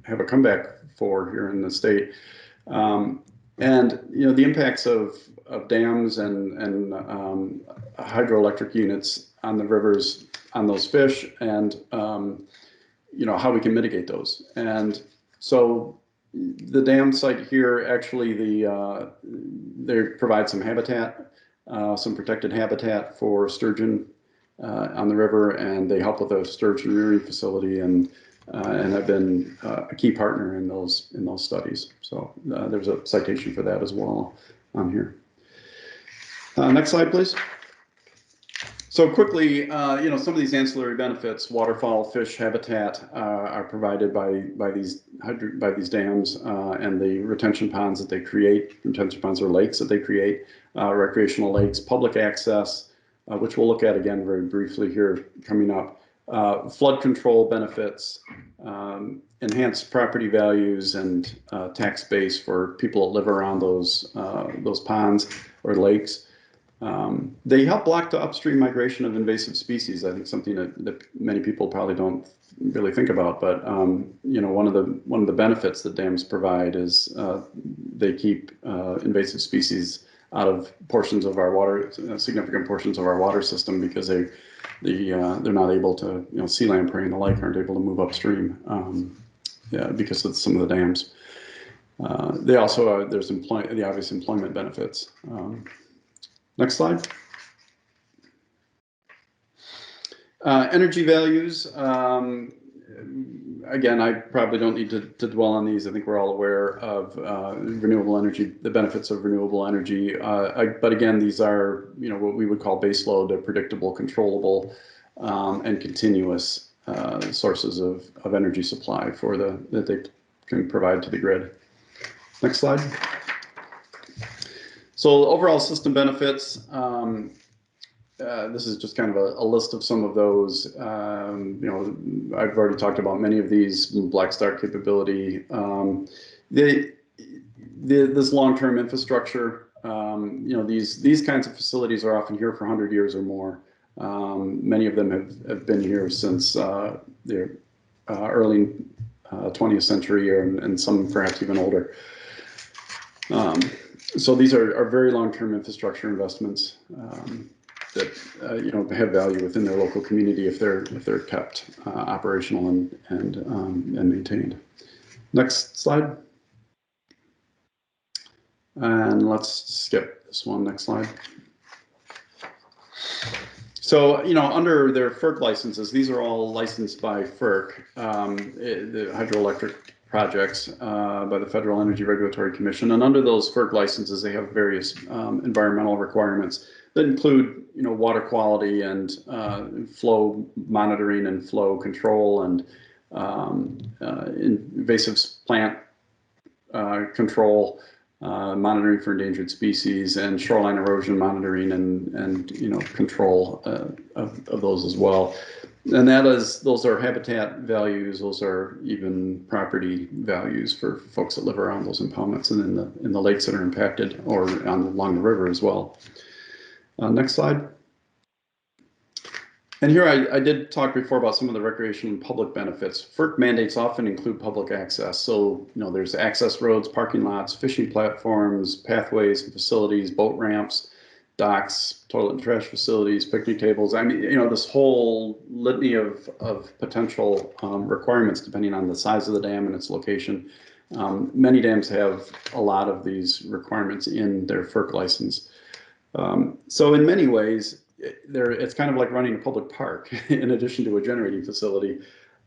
have a comeback for here in the state, and you know, the impacts of dams and hydroelectric units on the rivers on those fish, and you know, how we can mitigate those. And so the dam site here actually they provide some habitat. Some protected habitat for sturgeon on the river, and they help with a sturgeon rearing facility, and have been a key partner in those studies. So there's a citation for that as well on here. Next slide, please. So quickly, you know, some of these ancillary benefits, waterfowl, fish habitat, are provided by these dams and the retention ponds that they create. Retention ponds are lakes that they create, recreational lakes, public access, which we'll look at again very briefly here coming up. Flood control benefits, enhanced property values, and tax base for people that live around those ponds or lakes. They help block the upstream migration of invasive species. I think something that many people probably don't really think about, but you know, one of the benefits that dams provide is they keep invasive species out of portions of our water, significant portions of our water system, because they're not able to, you know, sea lamprey and the like aren't able to move upstream, because of some of the dams. They also there's the obvious employment benefits. Next slide. Energy values. Again, I probably don't need to dwell on these. I think we're all aware of renewable energy, the benefits of renewable energy. But again, these are, you know, what we would call baseload, predictable, controllable, and continuous sources of energy supply that they can provide to the grid. Next slide. So overall system benefits, this is just kind of a list of some of those. You know, I've already talked about many of these. Black Start capability, this long-term infrastructure. You know, these kinds of facilities are often here for 100 years or more. Many of them have been here since the early 20th century, and some perhaps even older. So these are very long-term infrastructure investments that have value within their local community if they're kept operational and maintained. Next slide. And let's skip this one. Next slide. So, under their FERC licenses, these are all licensed by FERC, the hydroelectric projects by the Federal Energy Regulatory Commission. And under those FERC licenses, they have various environmental requirements that include, water quality and flow monitoring and flow control and invasive plant control, monitoring for endangered species, and shoreline erosion monitoring and control of those as well. And those are habitat values. Those are even property values for folks that live around those impoundments and in the lakes that are impacted or along the river as well. Next slide. And here I did talk before about some of the recreation and public benefits. FERC mandates often include public access. So, there's access roads, parking lots, fishing platforms, pathways and facilities, boat ramps, docks, toilet and trash facilities, picnic tables. I mean, this whole litany of potential requirements depending on the size of the dam and its location. Many dams have a lot of these requirements in their FERC license. So in many ways, it's kind of like running a public park in addition to a generating facility.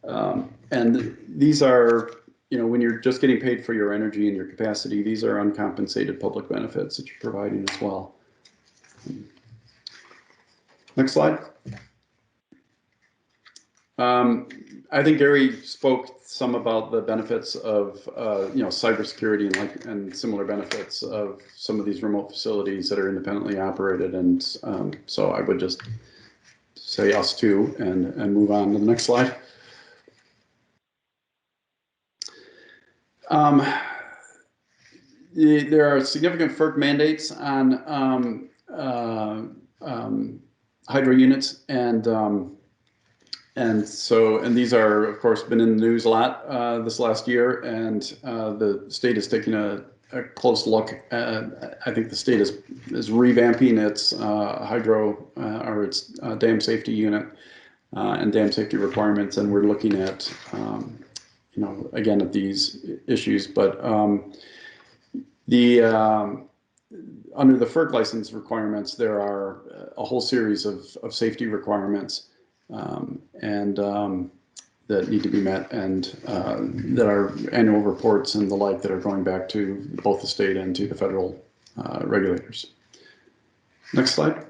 And these are, when you're just getting paid for your energy and your capacity, these are uncompensated public benefits that you're providing as well. Next slide. I think Gary spoke some about the benefits of cybersecurity and similar benefits of some of these remote facilities that are independently operated, and so I would just say us too and move on to the next slide. There are significant FERC mandates on hydro units, and these are, of course, been in the news a lot this last year, and the state is taking a close look. I think the state is revamping its hydro or its dam safety unit and dam safety requirements, and we're looking at, again, at these issues. But under the FERC license requirements, there are a whole series of safety requirements that need to be met, and that are annual reports and the like that are going back to both the state and to the federal regulators. Next slide.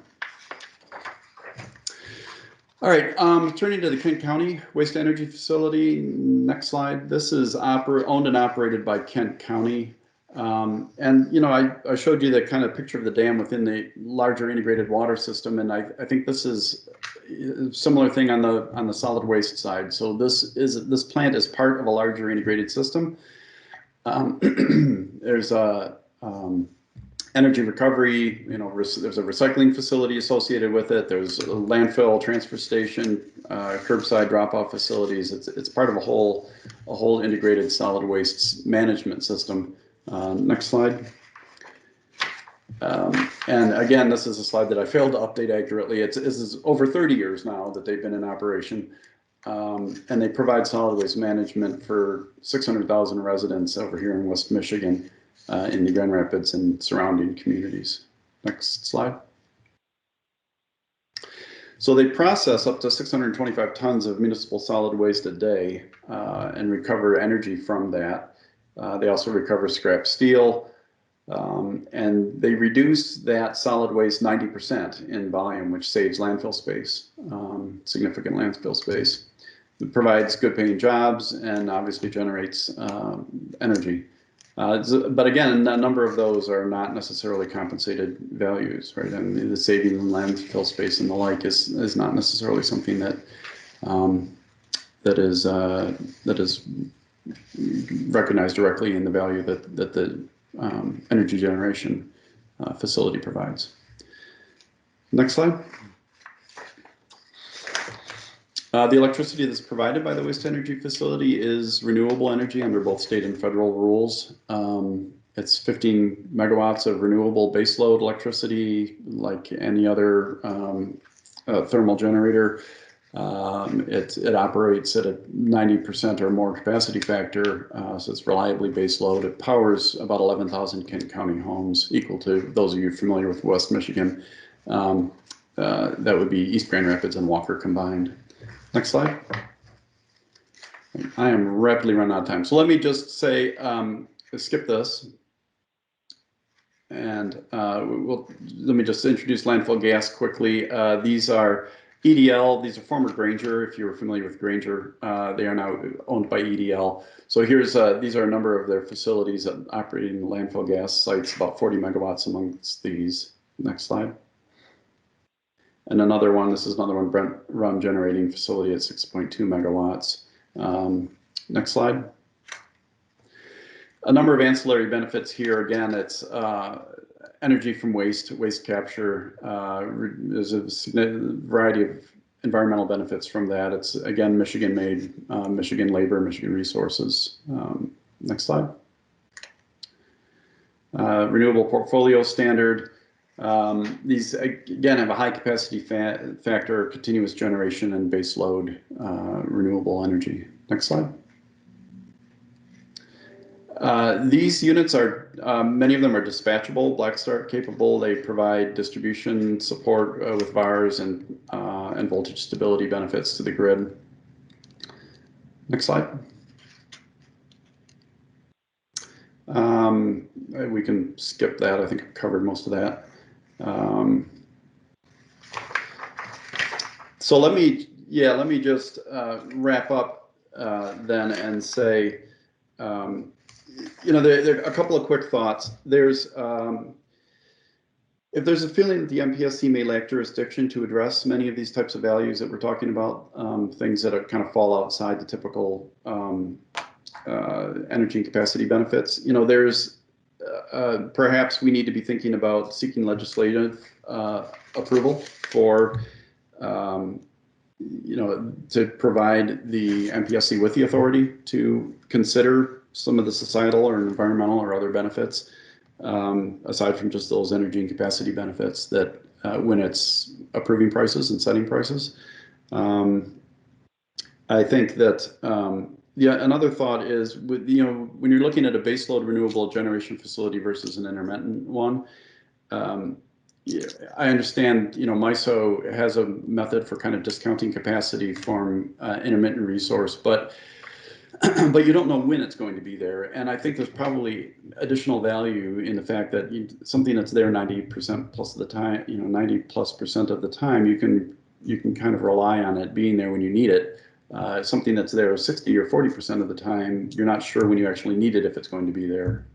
All right, turning to the Kent County Waste Energy Facility. Next slide. This is owned and operated by Kent County. I showed you that kind of picture of the dam within the larger integrated water system, and I think this is a similar thing on the solid waste side. So this plant is part of a larger integrated system. There's a energy recovery, there's a recycling facility associated with it. There's a landfill, transfer station, curbside drop-off facilities. It's part of a whole integrated solid waste management system. Next slide. And again, this is a slide that I failed to update accurately. This is over 30 years now that they've been in operation, and they provide solid waste management for 600,000 residents over here in West Michigan, in the Grand Rapids and surrounding communities. Next slide. So they process up to 625 tons of municipal solid waste a day and recover energy from that. They also recover scrap steel, and they reduce that solid waste 90% in volume, which saves landfill space, significant landfill space. It provides good paying jobs and obviously generates energy. But again, a number of those are not necessarily compensated values, right? And the saving in landfill space and the like is not necessarily something that is recognized directly in the value that the energy generation facility provides. Next slide. The electricity that's provided by the waste energy facility is renewable energy under both state and federal rules. It's 15 megawatts of renewable baseload electricity, like any other thermal generator. It operates at a 90% or more capacity factor, so it's reliably baseload. It powers about 11,000 Kent County homes, equal to those of you familiar with West Michigan. That would be East Grand Rapids and Walker combined. Next slide. I am rapidly running out of time. So let me just say, skip this. And let me just introduce landfill gas quickly. These are EDL. These are former Granger. If you're familiar with Granger, they are now owned by EDL. So here's these are a number of their facilities that operating landfill gas sites, about 40 megawatts amongst these. Next slide. And another one, this is another one, Brent Run generating facility at 6.2 megawatts. Next slide. A number of ancillary benefits here. Again, it's energy from waste capture. There's a variety of environmental benefits from that. It's, again, Michigan made, Michigan labor, Michigan resources. Next slide. Renewable portfolio standard. These, again, have a high capacity factor, continuous generation, and base load renewable energy. Next slide. These units are, many of them are dispatchable, Black Start capable. They provide distribution support with VARs and voltage stability benefits to the grid. Next slide. We can skip that. I think I covered most of that. So let me just wrap up then and say, there are a couple of quick thoughts. There's if there's a feeling that the MPSC may lack jurisdiction to address many of these types of values that we're talking about, things that are kind of fall outside the typical energy and capacity benefits, there's perhaps we need to be thinking about seeking legislative approval for to provide the MPSC with the authority to consider some of the societal or environmental or other benefits, aside from just those energy and capacity benefits that when it's approving prices and setting prices. I think that another thought is with when you're looking at a baseload renewable generation facility versus an intermittent one. I understand, MISO has a method for kind of discounting capacity from intermittent resource, but you don't know when it's going to be there. And I think there's probably additional value in the fact that something that's there 90% plus of the time, 90+% of the time, you can kind of rely on it being there when you need it. Something that's there 60 or 40% of the time, you're not sure when you actually need it if it's going to be there.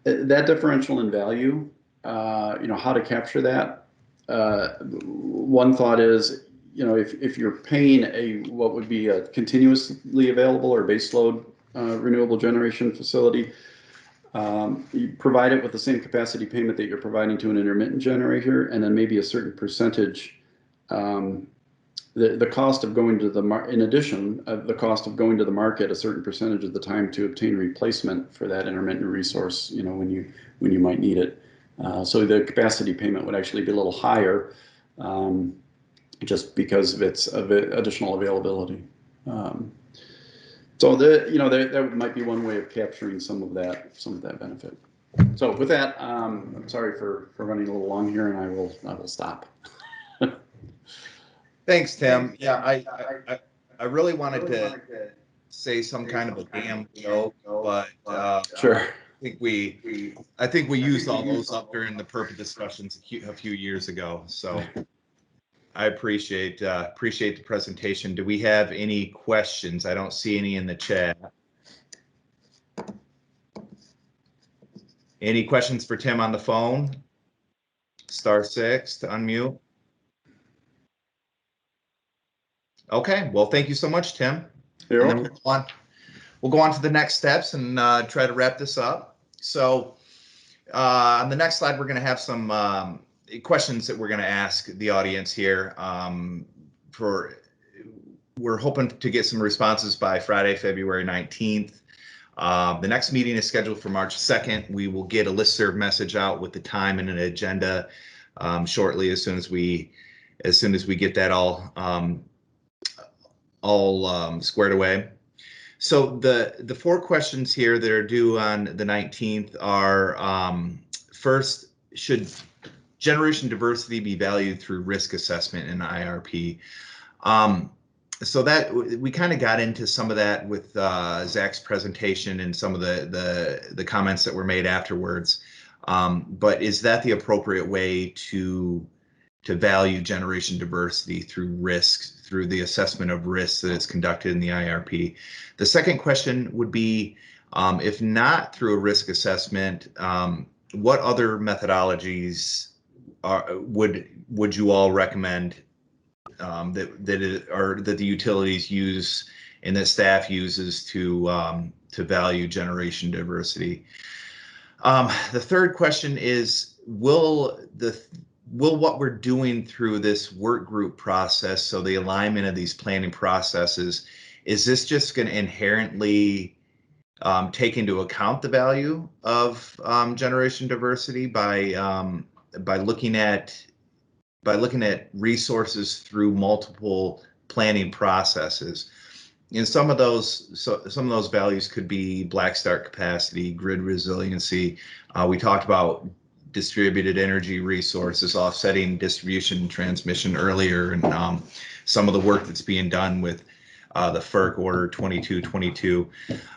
That differential in value, how to capture that. One thought is, if you're paying what would be a continuously available or baseload renewable generation facility, you provide it with the same capacity payment that you're providing to an intermittent generator, and then maybe a certain percentage. The cost of going to the in addition, the cost of going to the market a certain percentage of the time to obtain replacement for that intermittent resource, when you might need it. So the capacity payment would actually be a little higher, just because of its additional availability. So that might be one way of capturing some of that benefit. So with that, I'm sorry for running a little long here, and I will stop. Thanks, Tim. Yeah, I really wanted to say some kind of a damn joke, but sure. I think we used all those up during the PURPA discussions a few years ago. So I appreciate the presentation. Do we have any questions? I don't see any in the chat. Any questions for Tim on the phone? *6 to unmute. Okay, well, thank you so much, Tim. You're welcome. We'll go on to the next steps and try to wrap this up. So on the next slide, we're going to have some questions that we're going to ask the audience here. we're hoping to get some responses by Friday, February 19th. The next meeting is scheduled for March 2nd. We will get a listserv message out with the time and an agenda shortly, as soon as we get that all squared away. So the 4 questions here that are due on the 19th are, first, should generation diversity be valued through risk assessment in IRP? So that we kind of got into some of that with Zach's presentation and some of the comments that were made afterwards. But is that the appropriate way to value generation diversity through risk, through the assessment of risks that is conducted in the IRP? The second question would be, if not through a risk assessment, what other methodologies would you all recommend that the utilities use and that staff uses to value generation diversity? The third question is, will what we're doing through this work group process, so the alignment of these planning processes, is this just going to inherently take into account the value of generation diversity by looking at resources through multiple planning processes? And some of those values could be black start capacity, grid resiliency. We talked about distributed energy resources, offsetting distribution and transmission earlier, and some of the work that's being done with the FERC Order 2222.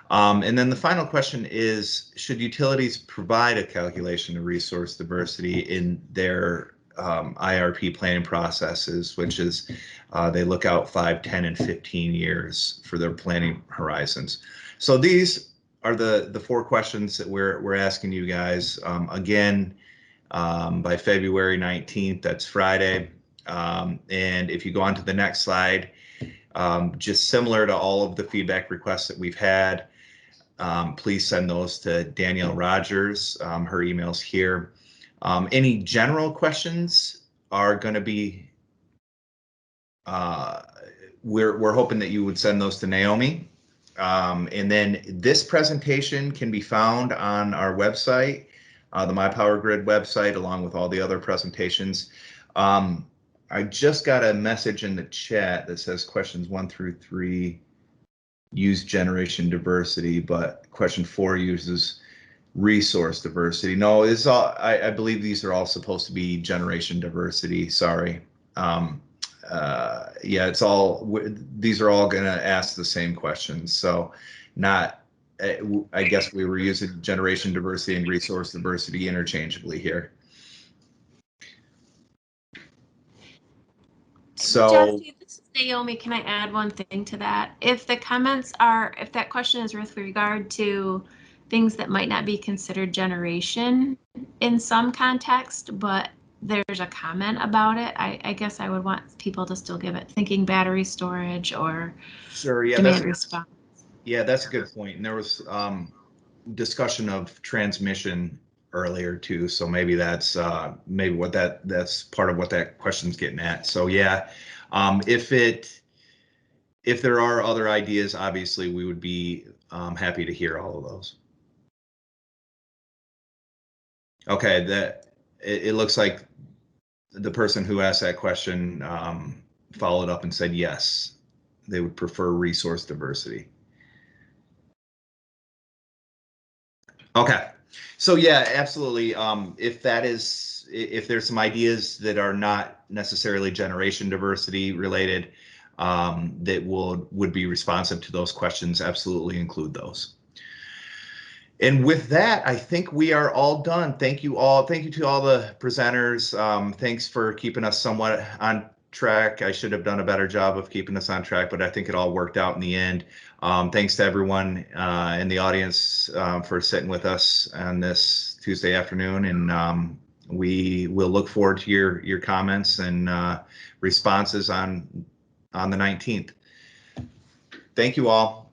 And then the final question is, should utilities provide a calculation of resource diversity in their IRP planning processes, which is they look out 5, 10, and 15 years for their planning horizons? So these are the 4 questions that we're asking you guys. Again, by February 19th, that's Friday. And if you go on to the next slide, just similar to all of the feedback requests that we've had, please send those to Danielle Rogers. Her email's here. Any general questions are going to be, we're hoping that you would send those to Naomi. And then this presentation can be found on our website, the MyPowerGrid website, along with all the other presentations. I just got a message in the chat that says questions 1 through 3 use generation diversity, but question 4 uses resource diversity. No, I believe these are all supposed to be generation diversity. Sorry. Yeah, these are all going to ask the same questions. So I guess we were using generation diversity and resource diversity interchangeably here. So Jesse, this is Naomi. Can I add one thing to that? If the comments are, if that question is with regard to things that might not be considered generation in some context, but there's a comment about it, I guess I would want people to still give it, thinking battery storage or sure, yeah, demand response. Yeah, that's a good point. And there was discussion of transmission earlier too, so maybe that's maybe that's part of what that question's getting at. So yeah, if there are other ideas, obviously we would be happy to hear all of those. Okay, it looks like the person who asked that question followed up and said yes, they would prefer resource diversity. Okay, so yeah, absolutely. If there's some ideas that are not necessarily generation diversity related, that would be responsive to those questions, absolutely include those. And with that, I think we are all done. Thank you all. Thank you to all the presenters. Thanks for keeping us somewhat on track. I should have done a better job of keeping us on track, but I think it all worked out in the end. Thanks to everyone in the audience for sitting with us on this Tuesday afternoon, and we will look forward to your comments and responses on the 19th. Thank you all.